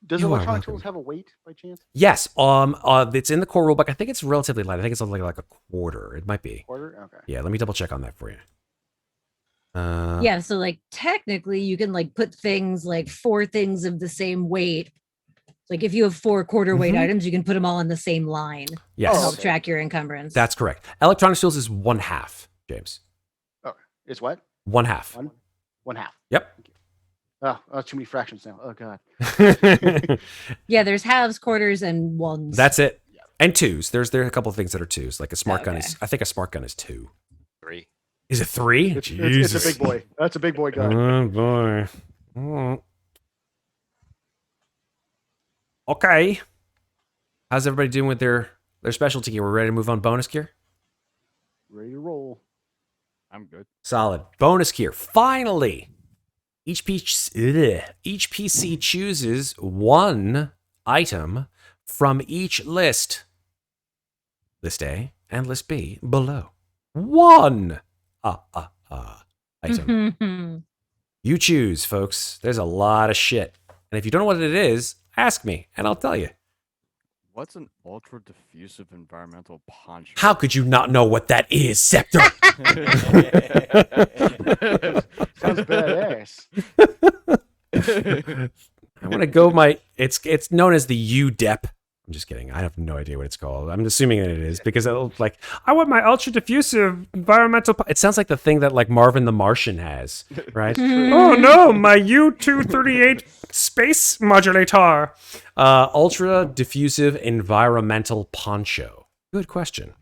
Does You are electronic welcome. tools have a weight by chance? Yes. It's in the core rulebook. I think it's relatively light. I think it's something like a quarter. It might be. Quarter? Okay. Yeah. Let me double check on that for you. Yeah, so like technically you can like put things like 4 things of the same weight. Like if you have 4 quarter weight items, you can put them all on the same line. Yes. To help track your encumbrance. That's correct. Electronic tools is 1/2, James. Oh, it's what? 1/2. One half. Yep. Oh, too many fractions now. Oh god. Yeah, there's halves, quarters, and ones. That's it. And twos. There are a couple of things that are twos. Like a smart gun Okay. is. I think a smart gun is 2. 3. Is it 3? It's a big boy. That's a big boy gun. Oh boy. Oh. Okay. How's everybody doing with their specialty gear? We're ready to move on bonus gear? Ready to roll. I'm good. Solid. Bonus gear. Finally. Each PC chooses one item from each list. List A and list B below. One item. You choose, folks. There's a lot of shit. And if you don't know what it is, ask me and I'll tell you. What's an ultra diffusive environmental poncho? How could you not know what that is, Scepter? Sounds badass. I want to go it's known as the UDEP. I'm just kidding. I have no idea what it's called. I'm assuming that it is because it'll like, I want my ultra diffusive environmental. It sounds like the thing that like Marvin the Martian has, right? Oh no, my U-238 space modulator. Ultra diffusive environmental poncho. Good question.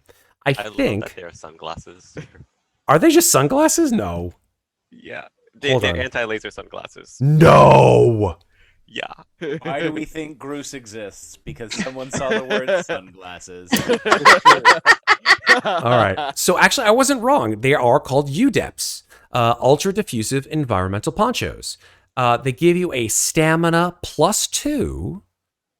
I love think. that they are sunglasses. Are they just sunglasses? No. Yeah. Hold They're on. anti-laser sunglasses. No. Yeah. Why do we think Groose exists? Because someone saw the word sunglasses. All right. So actually, I wasn't wrong. They are called UDEPs, ultra diffusive environmental ponchos. They give you a stamina +2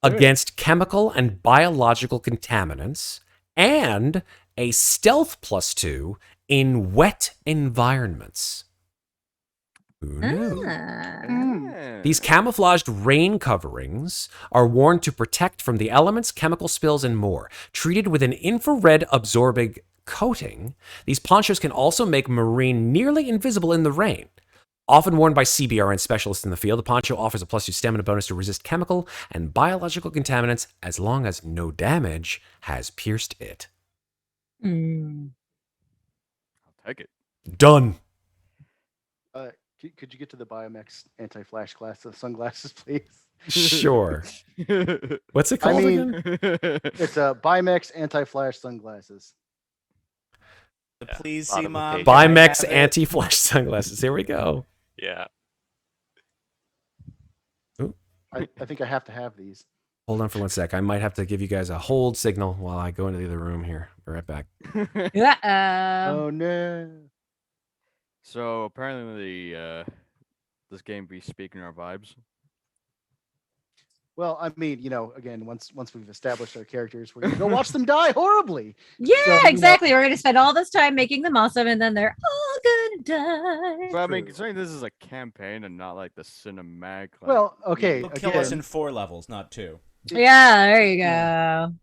against chemical and biological contaminants, and a stealth +2 in wet environments. Who knew? Ah. These camouflaged rain coverings are worn to protect from the elements, chemical spills, and more. Treated with an infrared absorbing coating, these ponchos can also make Marine nearly invisible in the rain. Often worn by CBRN specialists in the field, the poncho offers a +2 stamina bonus to resist chemical and biological contaminants as long as no damage has pierced it. Mm. I'll take it. Done. Could you get to the Biomex anti-flash sunglasses, please? Sure. What's it I called mean, again? it's Biomex anti-flash sunglasses. Please Bottom see of mom. page. Bimex anti-flash sunglasses. Here we go. Yeah. I think I have to have these. Hold on for 1 sec. I might have to give you guys a hold signal while I go into the other room here. Be right back. Oh no. So apparently, this game be speaking our vibes. Well, I mean, again, once we've established our characters, we're gonna go watch them die horribly. Yeah, So, exactly. We're gonna spend all this time making them awesome, and then they're all gonna die. But I mean, True. considering this is a campaign and not like the cinematic. Like, Well, okay. He'll kill us Again, in 4 levels, not 2. Yeah, there you go.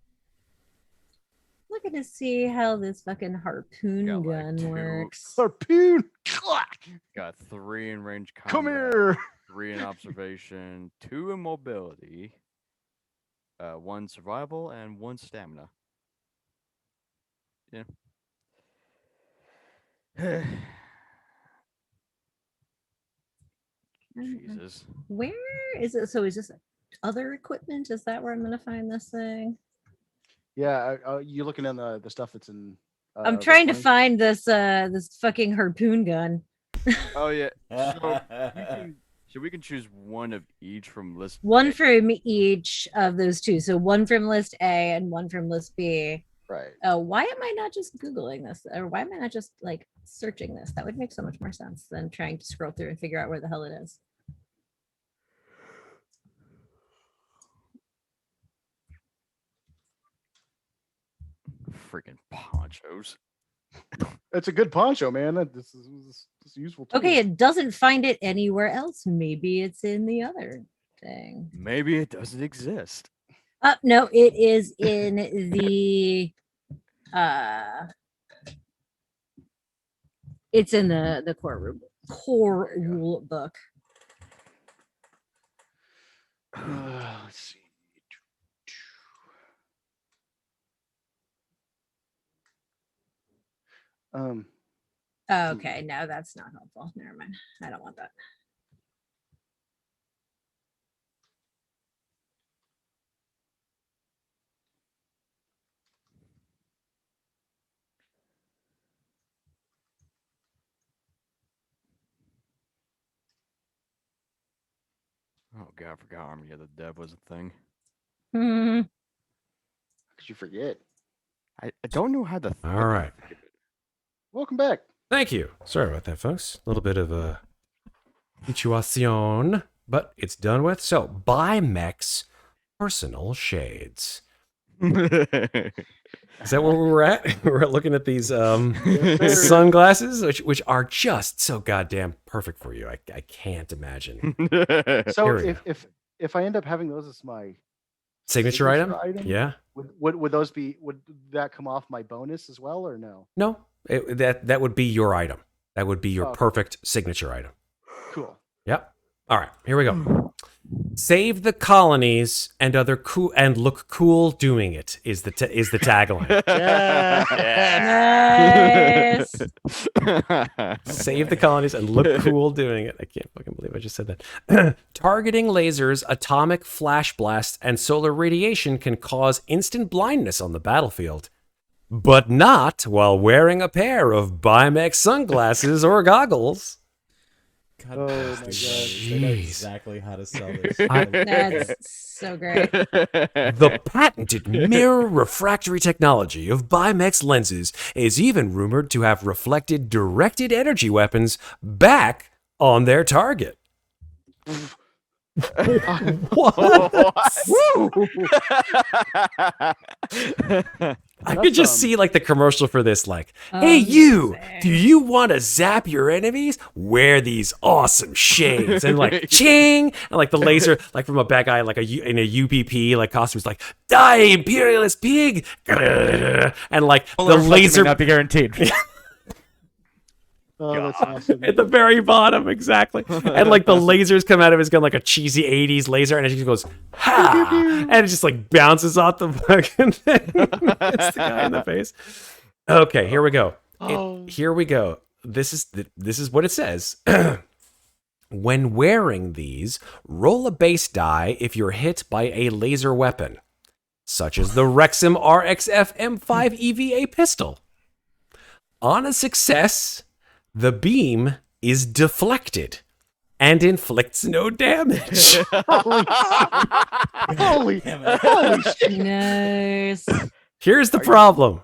Looking to see how this fucking harpoon Got, like, gun 2. works. harpoon. got 3 in range combat. Come here. 3 in observation, 2 in mobility, 1 survival, and 1 stamina. Yeah. Jesus. Where is it? So is this other equipment? Is that where I'm gonna find this thing? Yeah, you looking in the stuff that's in. I'm trying to Roleplaying? find this fucking harpoon gun. Oh yeah. So we can choose one of each from list. One A. from each of those two. So one from list A and one from list B. Right. Why am I not just Googling this? Or why am I not just like searching this? That would make so much more sense than trying to scroll through and figure out where the hell it is. Freaking ponchos. It's a good poncho, man. This is useful. Tool. Okay, it doesn't find it anywhere else. Maybe it's in the other thing. Maybe it doesn't exist. No, it is in the it's in the core rule book. Let's see. Okay, no, that's not helpful. Never mind. I don't want that. Oh god, I forgot Army of the Dead was a thing. Hmm. How could you forget? I don't know how to. All right. Welcome back. Thank you. Sorry about that, folks. A little bit of a situation, but it's done with. So, Bimex personal shades. Is that where we're at? We're looking at these sunglasses, which are just so goddamn perfect for you. I can't imagine. So Here we go. if I end up having those as my Signature item? item? Yeah. Would those be? Would that come off my bonus as well, or no? No, that would be your item. That would be your Okay. perfect signature item. Cool. Yep. All right, here we go. Save the colonies and look cool doing it is the tagline. Nice. Save the colonies and look cool doing it. I can't fucking believe I just said that. Targeting lasers, atomic flash blasts, and solar radiation can cause instant blindness on the battlefield, but not while wearing a pair of Bimex sunglasses or goggles. God, Oh my bastards, God. they know Jeez. exactly how to sell this. That's so great. The patented mirror refractory technology of Bimex lenses is even rumored to have reflected directed energy weapons back on their target. I could just see like the commercial for this, like, "Hey, you, do you want to zap your enemies? Wear these awesome shades," and like, ching, and like the laser, like from a bad guy, like in a UPP like costumes, like, "Die, imperialist pig," and like the laser not be guaranteed. Oh, that's awesome. at the very bottom, exactly. And like the lasers come out of his gun like a cheesy 80s laser, and it just goes, ha! And it just like bounces off the fucking thing. It's the guy in the face. Okay, here we go. Here we go. This is what it says. When wearing these, roll a base die if you're hit by a laser weapon, such as the Rexim RXF M5 EVA pistol. On a success, the beam is deflected and inflicts no damage. Holy shit. Nice. Here's the problem.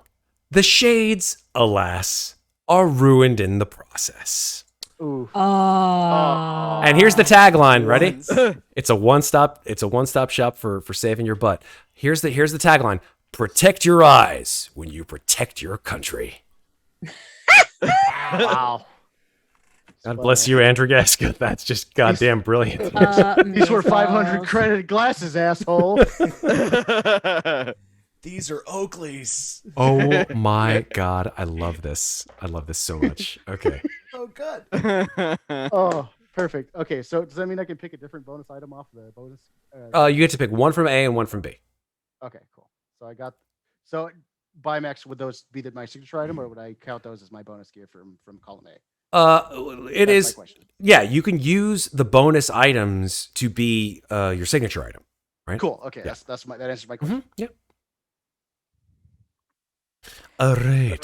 The shades, alas, are ruined in the process. Ooh. Oh. And here's the tagline. Ready? It's a one-stop shop for saving your butt. Here's the tagline. Protect your eyes when you protect your country. Wow. God bless you, Andrew Gaska. That's just goddamn brilliant. These were 500 credit glasses, asshole. These are Oakley's. Oh my god, I love this. I love this so much. Okay. Oh, good. Oh, perfect. Okay, so does that mean I can pick a different bonus item off the bonus? You get to pick one from A and one from B. Okay, cool. So Bimax, would those be my signature item, or would I count those as my bonus gear from column A? It That's is. my question. Yeah, you can use the bonus items to be your signature item, right? Cool. Okay, Yeah. that answers my question. Yep. All right.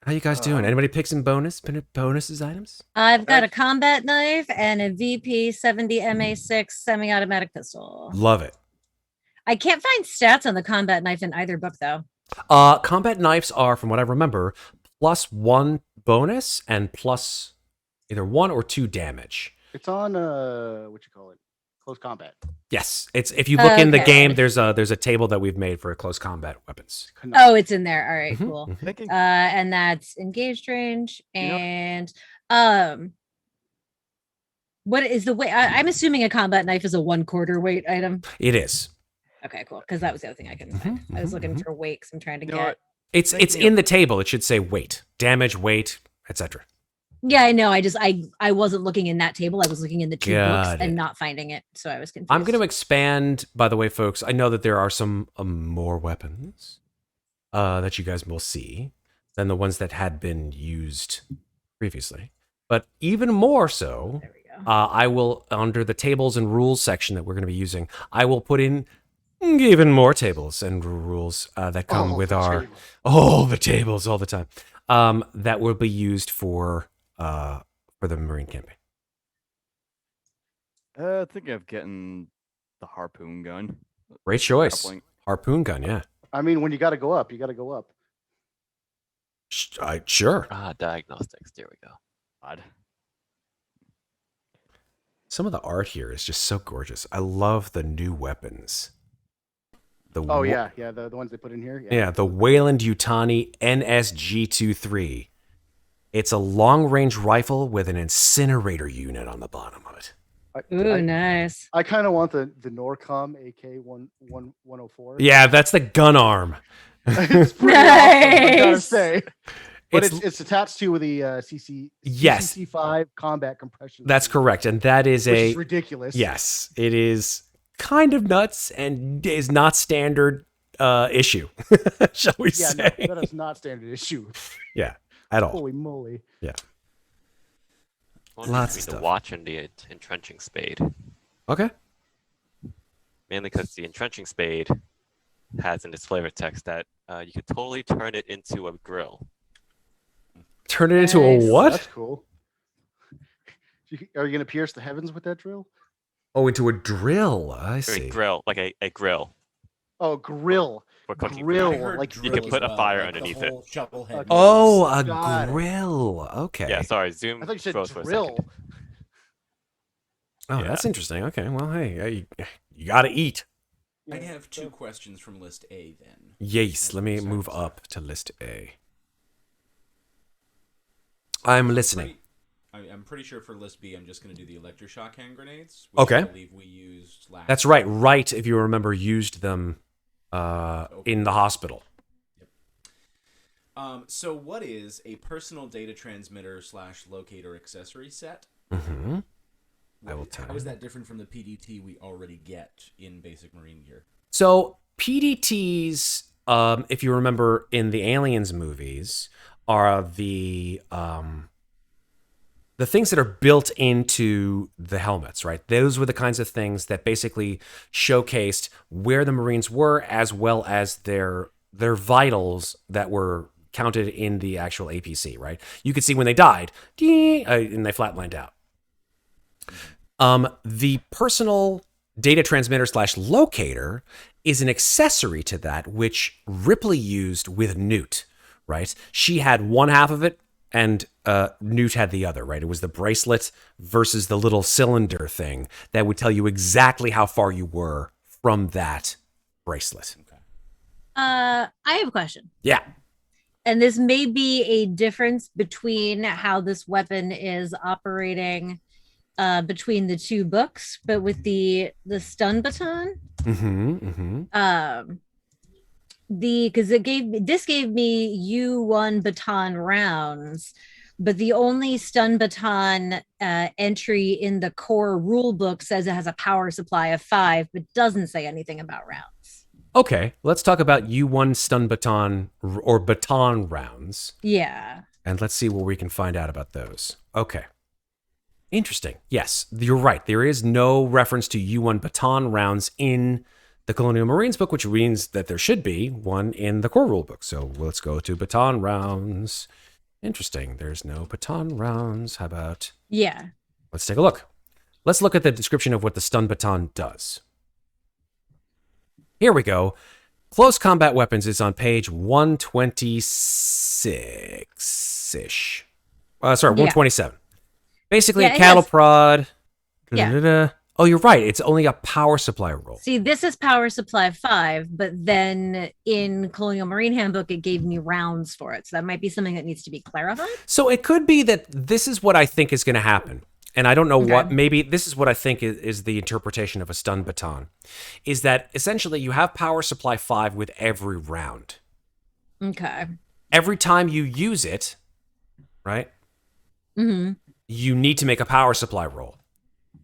How you guys doing? Anybody pick some bonuses items? I've got a combat knife and a VP 70 MA6 semi-automatic pistol. Love it. I can't find stats on the combat knife in either book though. Combat knives are, from what I remember, +1 bonus and plus either 1 or 2 damage. It's on close combat. Yes, it's if you look in the Okay. game, there's a table that we've made for close combat weapons. Oh, it's in there. All right, Mhm, cool. mhm. And that's engaged range and what is the weight? I'm assuming a combat knife is a 1/4 weight item. It is. Okay, cool. Because that was the other thing I couldn't find. I was looking for weight 'cause I'm trying to get. It's in the table. It should say weight, damage, weight, etc. Yeah, I know. I wasn't looking in that table. I was looking in the two books Got and it. not finding it. So I was confused. I'm going to expand, by the way, folks. I know that there are some more weapons that you guys will see than the ones that had been used previously. But even more so, There we go. I will, under the tables and rules section that we're going to be using, I will put in even more tables and rules that come with our the tables all the time that will be used for the Marine campaign. Thinking of getting the harpoon gun. Great choice. Grappling. Harpoon gun, yeah. I mean, when you got to go up, you got to go up. Sure. Diagnostics. There we go. Odd. Some of the art here is just so gorgeous. I love the new weapons. The the ones they put in here. Yeah, the Wayland Yutani NSG-23. It's a long-range rifle with an incinerator unit on the bottom of it. Ooh, nice. I kind of want the Norcom AK-104. Yeah, that's the gun arm. It's pretty awesome, I gotta Nice. say. But It's- it's attached to the Yes. CC5 combat compression. That's system, correct, and that is which a is ridiculous. yes. It is kind of nuts and is not standard issue, shall we Yeah, say? no, that is not standard issue. Yeah, at all. Holy moly. Yeah. One Lots between of the stuff. watch and the entrenching spade. Okay. Mainly because the entrenching spade has in its flavor text that you could totally turn it into a grill. Turn it into a Nice. what? That's cool. Are you going to pierce the heavens with that drill? Oh, into a drill. I Or see. a grill, like a grill Oh, grill. for cooking. Grill. food. Oh, like you can put a fire underneath it. Shovel head. Okay. Oh, a Got it. grill. Okay. Yeah, sorry, Zoom I thought you said froze for a drill. second. Oh, Yeah. that's interesting. Okay, well, hey, you gotta eat. I have 2 questions from list A then. Yes, That let me makes move sense. up to list A. I'm listening. I'm pretty sure for list B, I'm just going to do the electroshock hand grenades, which Okay. I believe we used last. That's right. Right, if you remember, used them in the hospital. So what is a personal data transmitter / locator accessory set? Mm-hmm. I will tell How you. is that different from the PDT we already get in basic Marine gear? So PDTs, if you remember in the Aliens movies, are the things that are built into the helmets, right? Those were the kinds of things that basically showcased where the Marines were, as well as their vitals that were counted in the actual APC, right? You could see when they died, and they flatlined out. The personal data transmitter / locator is an accessory to that, which Ripley used with Newt, right? She had one half of it, and Newt had the other, right? It was the bracelet versus the little cylinder thing that would tell you exactly how far you were from that bracelet. I have a question. Yeah. And this may be a difference between how this weapon is operating between the 2 books, but with the stun baton, because this gave me U1 baton rounds, but the only stun baton entry in the core rule book says it has a power supply of 5, but doesn't say anything about rounds. Okay, let's talk about U1 stun baton or baton rounds. Yeah. And let's see what we can find out about those. Okay. Interesting. Yes, you're right. There is no reference to U1 baton rounds in the Colonial Marines book, which means that there should be one in the core rule book. So let's go to baton rounds. Interesting. There's no baton rounds. How about... Yeah. Let's take a look. Let's look at the description of what the stun baton does. Here we go. Close combat weapons is on page 126-ish. Sorry, 127. Basically, Yeah, a cattle has. prod. Yeah. Da-da-da-da. Oh, you're right. It's only a power supply roll. See, this is power supply 5, but then in Colonial Marine Handbook, it gave me rounds for it. So that might be something that needs to be clarified. So it could be that this is what I think is going to happen. And I don't know what, maybe this is what I think is the interpretation of a stun baton, is that essentially you have power supply 5 with every round. Okay. Every time you use it, right? Mm-hmm. You need to make a power supply roll.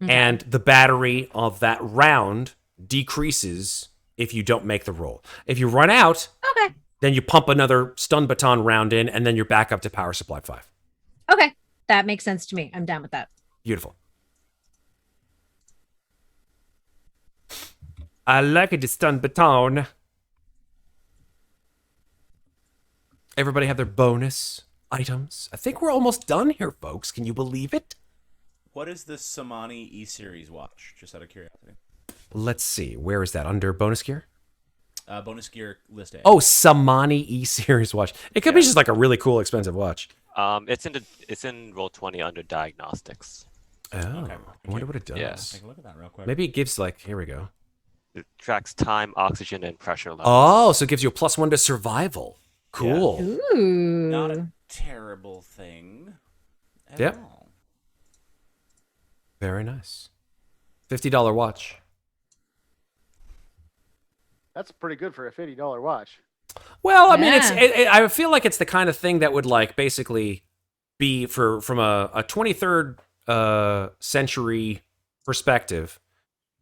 Okay. And the battery of that round decreases if you don't make the roll. If you run out, okay, then you pump another stun baton round in, and then you're back up to power supply 5. Okay, that makes sense to me. I'm down with that. Beautiful. I like it, stun baton. Everybody have their bonus items. I think we're almost done here, folks. Can you believe it? What is the Samani E-Series watch? Just out of curiosity. Let's see. Where is that? Under bonus gear? Bonus gear list A. Oh, Samani E-Series watch. It could be just like a really cool, expensive watch. It's in Roll20 under diagnostics. Oh, okay. I wonder what it does. Yeah. Take a look at that real quick. Maybe it gives like, here we go. It tracks time, oxygen, and pressure levels. Oh, so it gives you a +1 to survival. Cool. Yeah. Ooh. Not a terrible thing at Yep. all. Very nice. $50 watch. That's pretty good for a $50 watch. Well, I mean, Yeah. I feel like it's the kind of thing that would like basically be from a 23rd century perspective.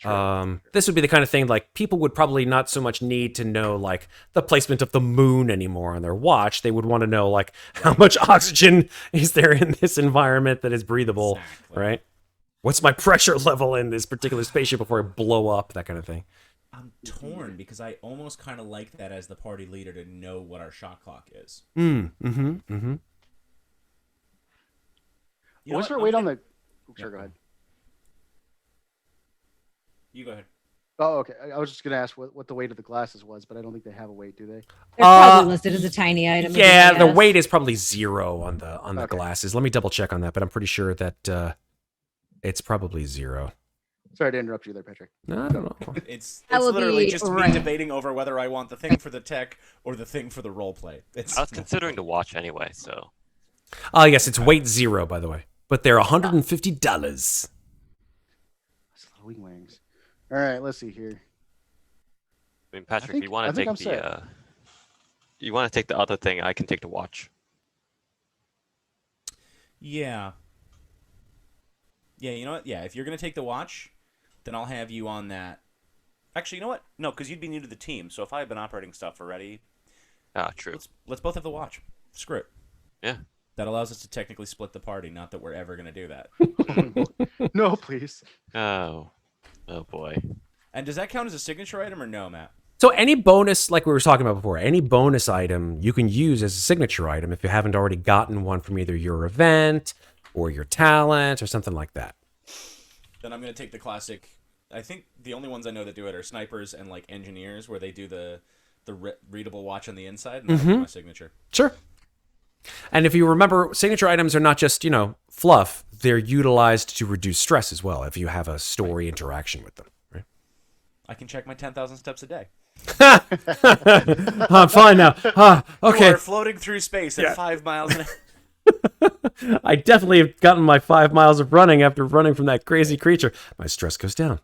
This would be the kind of thing like people would probably not so much need to know like the placement of the moon anymore on their watch. They would want to know like how much oxygen is there in this environment that is breathable, right? What's my pressure level in this particular spaceship before I blow up? That kind of thing. I'm torn because I almost kind of like that as the party leader to know what our shot clock is. Mm-hmm. What's your weight on the... Sure, go ahead. You go ahead. Oh, okay. I was just going to ask what the weight of the glasses was, but I don't think they have a weight, do they? They're probably listed as a tiny item. Yeah, the yes. weight is probably 0 on the Okay. glasses. Let me double check on that, but I'm pretty sure that it's probably 0. Sorry to interrupt you there, Patrick. No, I don't know. It's That would literally be just me right. debating over whether I want the thing for the tech or the thing for the role play. It's I was considering the watch anyway, so Oh, yes, it's weight 0, by the way. But they're $150. That's a lot of wings. All right, let's see here. I mean, Patrick, think- you want I to think take I'm set. the you want to take the other thing, I can take the watch. Yeah. Yeah, you know what? Yeah, if you're going to take the watch, then I'll have you on that. Actually, you know what? No, because you'd be new to the team. So if I have been operating stuff already, Ah, true. let's both have the watch. Screw it. Yeah. That allows us to technically split the party. Not that we're ever going to do that. No, please. Oh boy. And does that count as a signature item or no, Matt? So any bonus, like we were talking about before, any bonus item you can use as a signature item if you haven't already gotten one from either your event or your talent or something like that. Then I'm going to take the classic. I think the only ones I know that do it are snipers and like engineers, where they do the readable watch on the inside, and that'll be my signature. Sure. And if you remember, signature items are not just, fluff. They're utilized to reduce stress as well if you have a story interaction with them. Right? I can check my 10,000 steps a day. I'm fine now. You Okay. are floating through space at 5 miles an hour. I definitely have gotten my 5 miles of running after running from that crazy creature. My stress goes down.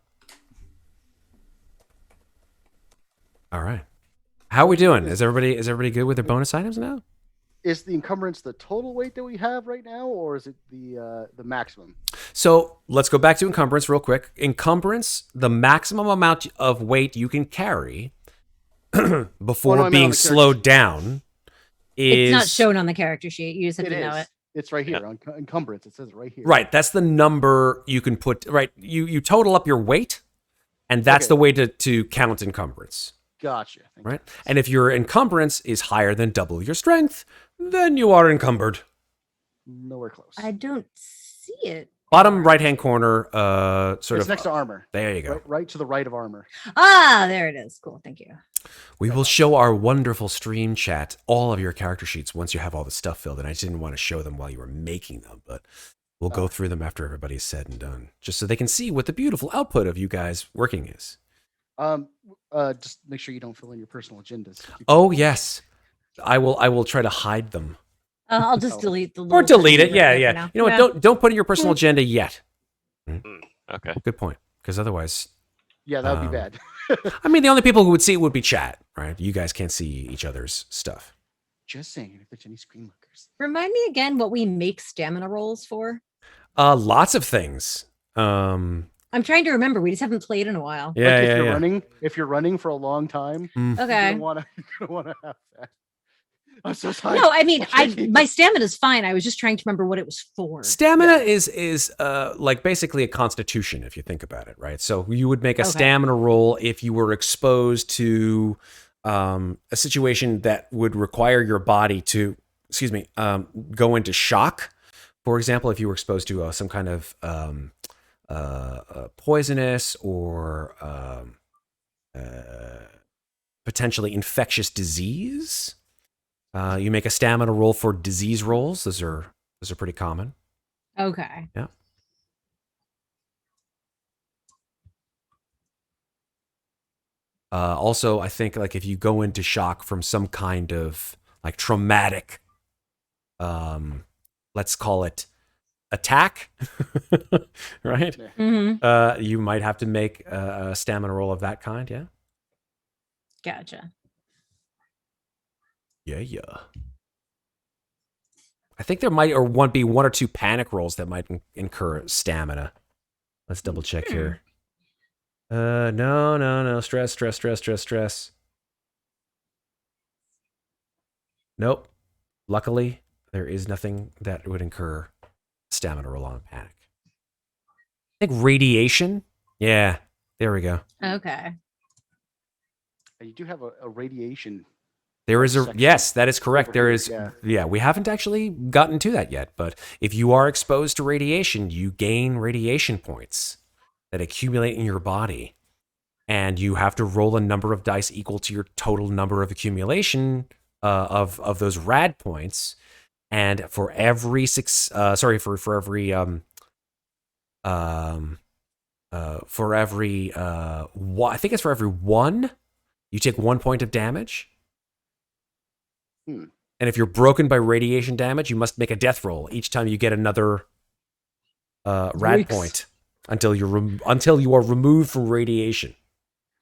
All right. How are we doing? Is everybody good with their bonus items now? Is the encumbrance the total weight that we have right now, or is it the maximum? So let's go back to encumbrance real quick. Encumbrance, the maximum amount of weight you can carry before I meant on being the slowed down is It's not shown on the character sheet. You just have It to know is. it. It's right here on encumbrance. It says it right here. right. That's the number you can put. Right. You total up your weight, and that's Okay. the way to count encumbrance. Gotcha. Thank you. Right. And if your encumbrance is higher than double your strength, then you are encumbered. Nowhere close. I don't see it. Bottom right hand corner, sort it's of next to armor. there you go. Right to the right of armor. Ah, there it is. Cool. Thank you. We will show our wonderful stream chat all of your character sheets once you have all the stuff filled. And I didn't want to show them while you were making them, but we'll go through them after everybody's said and done, just so they can see what the beautiful output of you guys working is. Just make sure you don't fill in your personal agendas. Oh yes, I will try to hide them I'll just Oh. delete the or little delete it. thing Yeah, right there yeah. for now. You know what? Yeah. Don't put in your personal agenda yet. Okay. Good point. Because otherwise, Yeah, that would be bad. I mean, the only people who would see it would be chat, right? You guys can't see each other's stuff. Just saying, if there's any screen lookers. Remind me again what we make stamina rolls for. Lots of things. I'm trying to remember. We just haven't played in a while. Yeah, Like if yeah, you're yeah. running, if you're running for a long time, Mm. Okay. you're gonna wanna have that. I'm so sorry. No, I mean, Okay. my stamina's fine. I was just trying to remember what it was for. Stamina is like basically a constitution if you think about it, right? So you would make a Okay. stamina roll if you were exposed to a situation that would require your body to, go into shock. For example, if you were exposed to some kind of poisonous or potentially infectious disease. You make a stamina roll for disease rolls. Those are pretty common. Okay. Yeah. Also, I think like if you go into shock from some kind of like traumatic, let's call it attack, right? Mm-hmm. You might have to make a stamina roll of that kind. Yeah. Gotcha. Yeah. I think there might be one or two panic rolls that might incur stamina. Let's double check here. No. Stress. Nope. Luckily, there is nothing that would incur stamina roll on a panic. I think radiation. Yeah, there we go. Okay. You do have a radiation. There is section yes, that is correct. over There here, is yeah. we haven't actually gotten to that yet, but if you are exposed to radiation, you gain radiation points that accumulate in your body. And you have to roll a number of dice equal to your total number of accumulation of those rad points. And for every for every For every I think it's for every 1, you take 1 point of damage. Hmm. And if you're broken by radiation damage, you must make a death roll each time you get another rad Yikes. point until you are removed from radiation.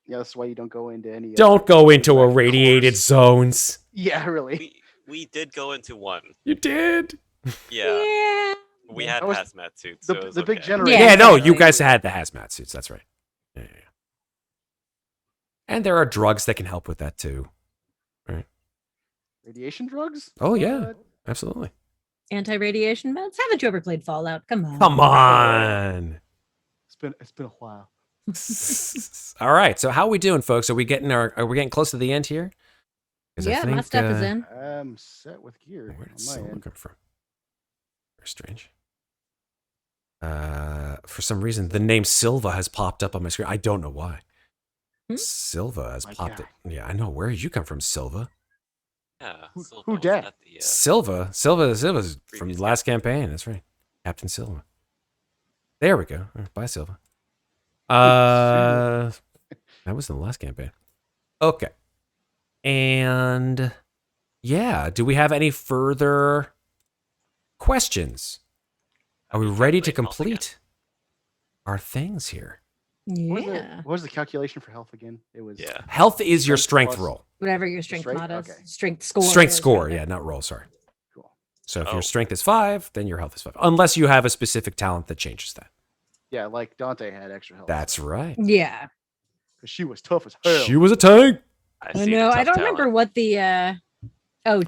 Yeah, that's why you don't go into any. Don't go into like, irradiated cores. zones. Yeah, really. We did go into one. You did. Yeah, Yeah. we had That was hazmat suits. So it was The big okay. generator. Yeah, no, you thing guys was- had the hazmat suits. That's right. Yeah. And there are drugs that can help with that too. radiation drugs. Oh yeah, absolutely. Anti-radiation meds. Haven't you ever played Fallout? Come on. Come on. It's been a while. All right. So how are we doing, folks? Are we getting close to the end here? 'Cause I Yeah, my think, stuff is in. I'm set with gear Where did on my Silver end. come from? Very strange. For some reason, the name Silva has popped up on my screen. I don't know why. Hmm? Silva has My popped guy. it. Yeah, I know. Where did you come from, Silva? Yeah. Who Silva was dat? at the, Silva's from Previous the last campaign. That's right. Captain Silva. There we go. All right, bye, Silva. That was in the last campaign. Okay. And yeah, do we have any further questions? Are we ready to Wait, health again. complete our things here? Yeah. What was the calculation for health again? It was Yeah. Health is your Strength strength plus- roll. Whatever your strength Strength? mod is. Okay. Strength score. Strength is score, right yeah, there. not roll, sorry. cool. So if Oh. your strength is 5, then your health is 5. Unless you have a specific talent that changes that. Yeah, like Dante had extra health. That's right. Yeah. because she was tough as hell. She was a tank. I I see the know. I tough don't talent. remember what the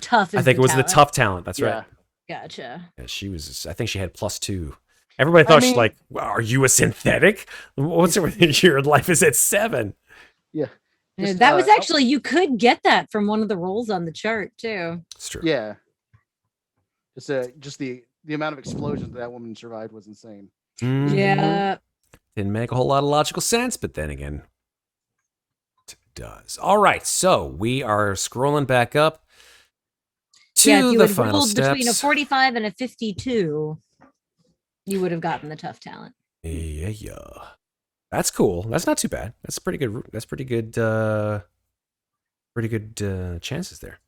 tough is. I think it was the talent. tough talent. That's yeah. right. Gotcha. Yeah, she was. I think she had +2. Everybody thought she's mean- like, well, "Are you a synthetic? What's it with your life is at 7?" Yeah. Yeah, Just, that was uh, actually you could get that from one of the rolls on the chart too. It's true. Yeah. Just the amount of explosions that woman survived was insane. Mhm. Yeah. Didn't make a whole lot of logical sense, but then again, it does. All right, so we are scrolling back up to Yeah, if you the had final rolled between a steps. 45 and a 52, you would have gotten the tough talent. Yeah. That's cool. That's not too bad. That's pretty good. That's pretty good. Pretty good chances there.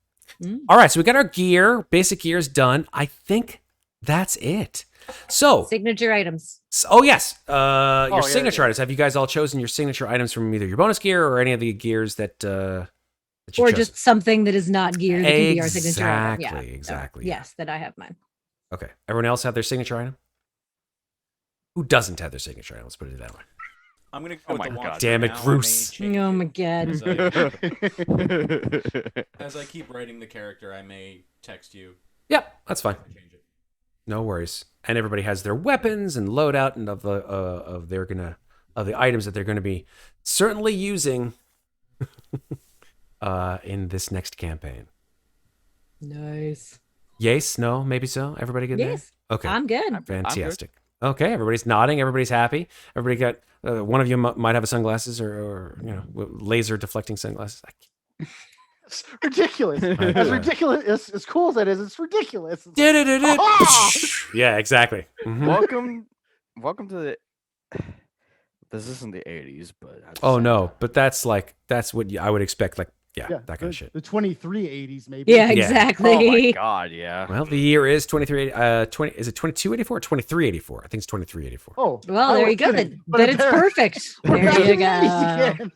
Mm. All right, so we got our gear. Basic gear is done. I think that's it. So, Signature items. oh yes, your yeah, signature yeah. items. Have you guys all chosen your signature items from either your bonus gear or any of the gears that you Or chose? just something that is not gear that can be our signature item. Yeah. Exactly. So, yes, that I have mine. Okay. Everyone else have their signature item? Who doesn't have their signature item? Let's put it that way. I'm gonna go Oh with my the God. launcher Damn it, now. I may Bruce. change Oh it. my god. As I keep writing the character, I may text you. Yep, that's fine. and change it. No worries. And everybody has their weapons and loadout and of the items that they're gonna be certainly using in this next campaign. Nice. Yes, no, maybe so. Everybody good Yes. there? Okay. I'm good. Fantastic. Okay, everybody's nodding. Everybody's happy. Everybody got one of you might have a sunglasses or laser deflecting sunglasses. It's ridiculous. As ridiculous as cool as that is, it's ridiculous. It's like, Yeah, exactly. Mhm. welcome to the. This isn't the 80s, but at the Oh same no, time. but that's what I would expect. Like, yeah, that kind of shit. The 2380s, maybe. Yeah, Yeah. exactly. Oh my god, yeah. Well, the year is 20. Is it 2284 or 2384? I think it's 2384. Oh, Well, I there was you go. kidding, but Then it's there- perfect. we're There back you in the 80s go. again.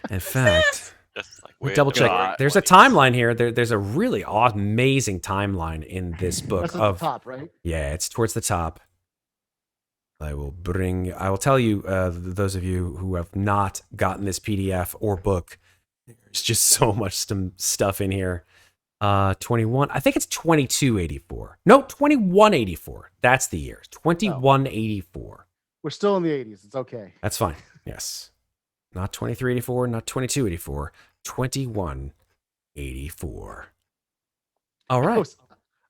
In fact, Just like we way double check. before There's a 20s. timeline here. There's a really amazing timeline in this book That's at of the top, right? Yeah, it's towards the top. I will tell you, those of you who have not gotten this PDF or book, there's just so much stuff in here. 21, I think it's 2284. No, 2184. That's the year. 2184. We're still in the 80s. It's okay. That's fine. Yes. Not 2384, not 2284, 2184. All right.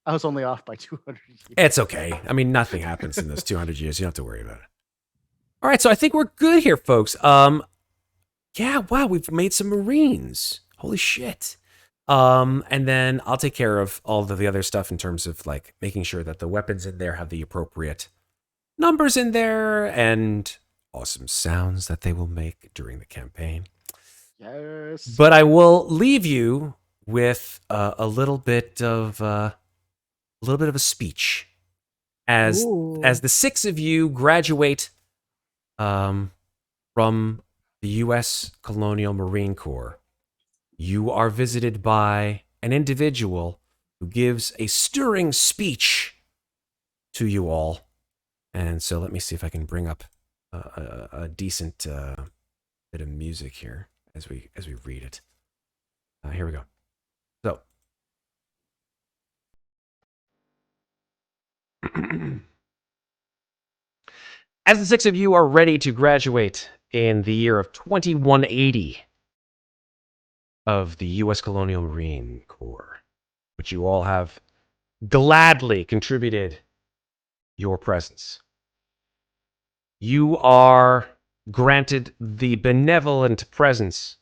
I was only off by 200 years. It's okay. I mean, nothing happens in those 200 years. You don't have to worry about it. All right, so I think we're good here, folks. Yeah, wow, we've made some Marines. Holy shit. And then I'll take care of all of the other stuff in terms of like making sure that the weapons in there have the appropriate numbers in there and awesome sounds that they will make during the campaign. Yes. But I will leave you with a little bit of a speech as Ooh. the 6 of you graduate from the U.S. Colonial Marine Corps. You are visited by an individual who gives a stirring speech to you all. And so let me see if I can bring up a decent bit of music here as we read it. Here we go. So, as the 6 of you are ready to graduate in the year of 2180 of the U.S. Colonial Marine Corps, which you all have gladly contributed your presence, you are granted the benevolent presence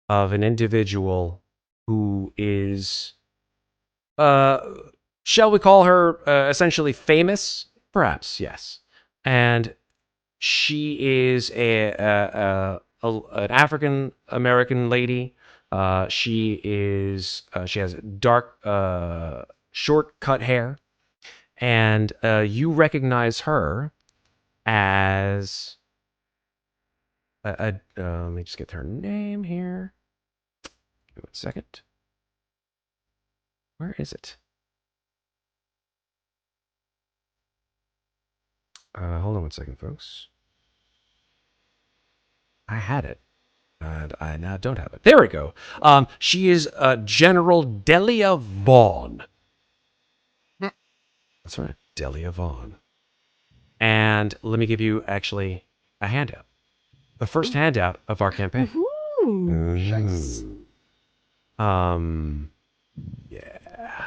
of an individual who is, shall we call her essentially famous? Perhaps, yes. And she is an African American lady. She has dark, short cut hair, and you recognize her as let me just get her name here. Give me 1 second. Where is it? Hold on 1 second, folks. I had it, and I now don't have it. There we go. She is General Delia Vaughn. That's right, Delia Vaughn. And let me give you actually a handout. The first handout of our campaign. Nice. Yeah.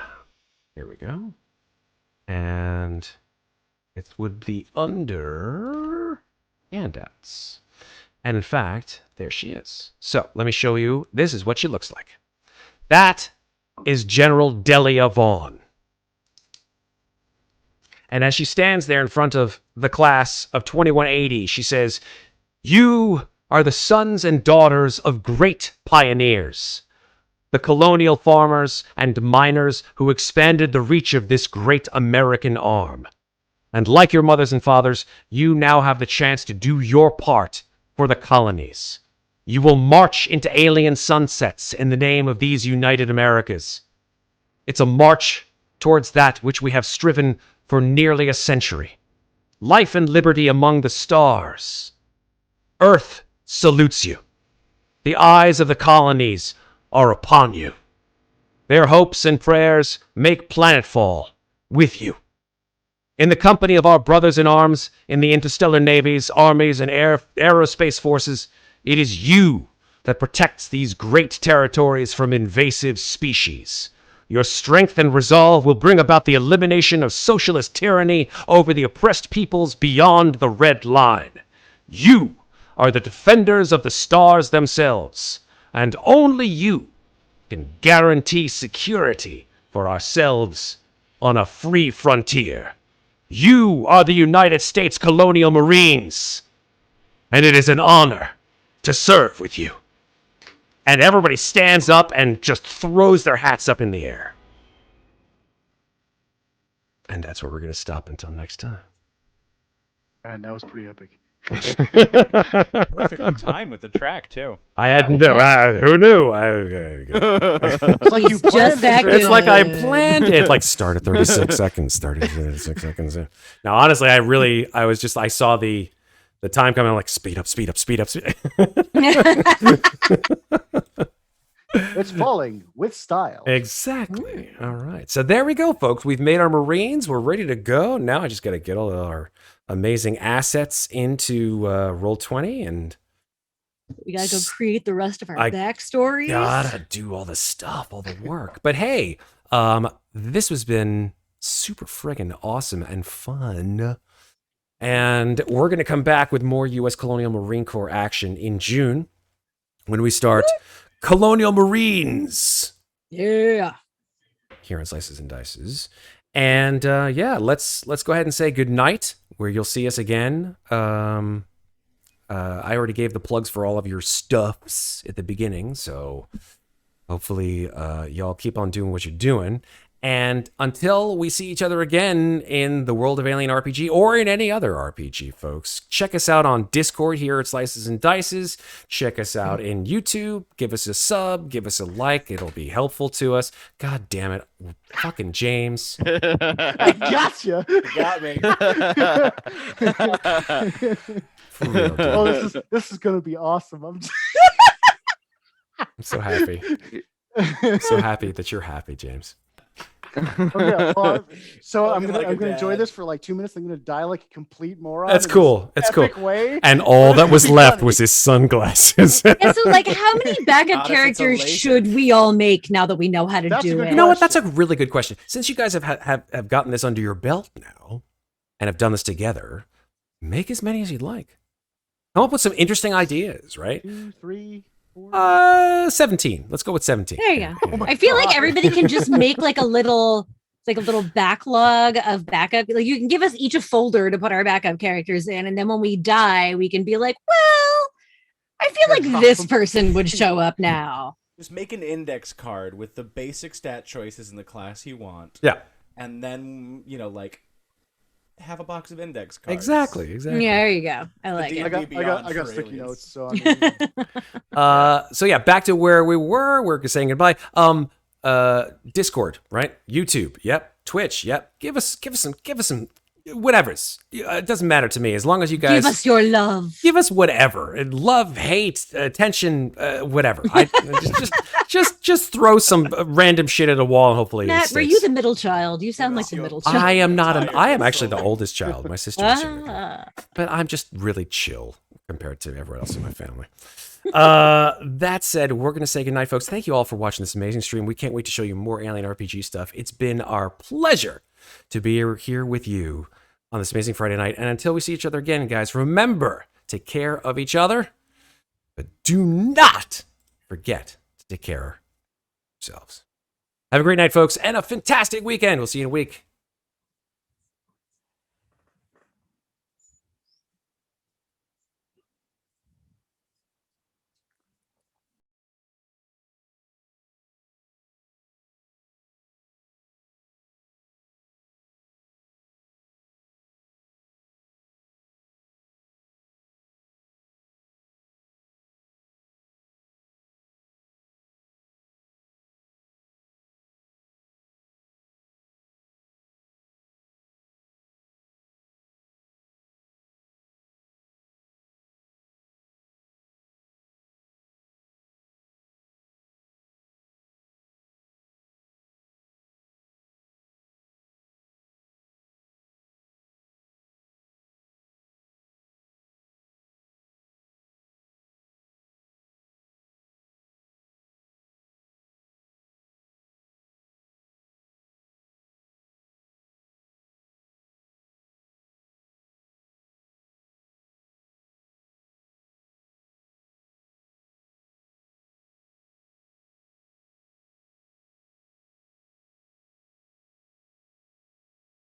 Here we go. And it would be under handouts. And in fact, there she is. So let me show you. This is what she looks like. That is General Delia Vaughn. And as she stands there in front of the class of 2180, she says, "You are the sons and daughters of great pioneers, the colonial farmers and miners who expanded the reach of this great American arm. And like your mothers and fathers, you now have the chance to do your part for the colonies. You will march into alien sunsets in the name of these United Americas. It's a march towards that which we have striven for nearly a century. Life and liberty among the stars. Earth salutes you. The eyes of the colonies are upon you. Their hopes and prayers make planetfall with you. In the company of our brothers in arms in the interstellar navies, armies, and aerospace forces, it is you that protects these great territories from invasive species. Your strength and resolve will bring about the elimination of socialist tyranny over the oppressed peoples beyond the red line. You are the defenders of the stars themselves, and only you can guarantee security for ourselves on a free frontier. You are the United States Colonial Marines, and it is an honor to serve with you." And everybody stands up and just throws their hats up in the air. And that's where we're going to stop until next time. And that was pretty epic. Perfect time with the track too. I hadn't done. Who knew? It's like you Just planned that this. It's like I planned it. Like start at 36 seconds. Start at 36 seconds. Now, honestly, I saw the time coming. I'm like, speed up. It's falling with style. Exactly. All right. So there we go, folks. We've made our Marines. We're ready to go. Now I just got to get all our amazing assets into Roll20, and We gotta go create the rest of our I backstories. gotta do all the stuff, all the work. But hey, this has been super friggin' awesome and fun. And we're gonna come back with more U.S. Colonial Marine Corps action in June when we start Colonial Marines Yeah. here on Slices and Dices. And yeah, let's go ahead and say good night, where you'll see us again I already gave the plugs for all of your stuffs at the beginning, so hopefully y'all keep on doing what you're doing. And until we see each other again in the world of Alien RPG or in any other RPG, folks, check us out on Discord here at Slices and Dices. Check us out in YouTube. Give us a sub. Give us a like. It'll be helpful to us. God damn it. Fucking James. I gotcha. Got me. For real, dude. Oh, this is gonna be awesome. I'm I'm so happy. I'm so happy that you're happy, James. okay, well, so I'm Talking gonna like a I'm gonna enjoy dad. this for like 2 minutes. I'm gonna die like a complete moron. That's in this cool. That's cool. epic Way. And all that was It'll be left funny. was his sunglasses. And so, like, how many backup Not if it's a characters laser. should we all make now that we know how to That's a do good it? You know what? That's a really good question. Since you guys have gotten this under your belt now and have done this together, make as many as you'd like. Come up with some interesting ideas, right? 2, 3, 4. 17. Let's go with 17. There you go. Oh my I feel God. like everybody can just make like a little backlog of backup. Like you can give us each a folder to put our backup characters in, and then when we die, we can be like, well, I feel like this person would show up now. Just make an index card with the basic stat choices in the class you want. Yeah. And then, like, have a box of index cards. Exactly. Yeah, there you go. I like D- it. I got Beyond I got for sticky aliens. notes. So I'm So yeah, back to where we were. We're saying goodbye. Discord, right? YouTube, yep. Twitch, yep. Give us some whatever's. It doesn't matter to me as long as you guys Give us your love. give us whatever. Love, hate, attention, whatever. Just throw some random shit at a wall and hopefully it Matt, were sticks. you the middle child? You sound like the middle child. I am not. Entire I am actually the soul. oldest child. My sister is younger, Ah. but I'm just really chill compared to everyone else in my family. That said, we're going to say goodnight, folks. Thank you all for watching this amazing stream. We can't wait to show you more Alien RPG stuff. It's been our pleasure to be here with you on this amazing Friday night. And until we see each other again, guys, remember, take care of each other, but do not forget to take care of yourselves. Have a great night, folks, and a fantastic weekend. We'll see you in a week.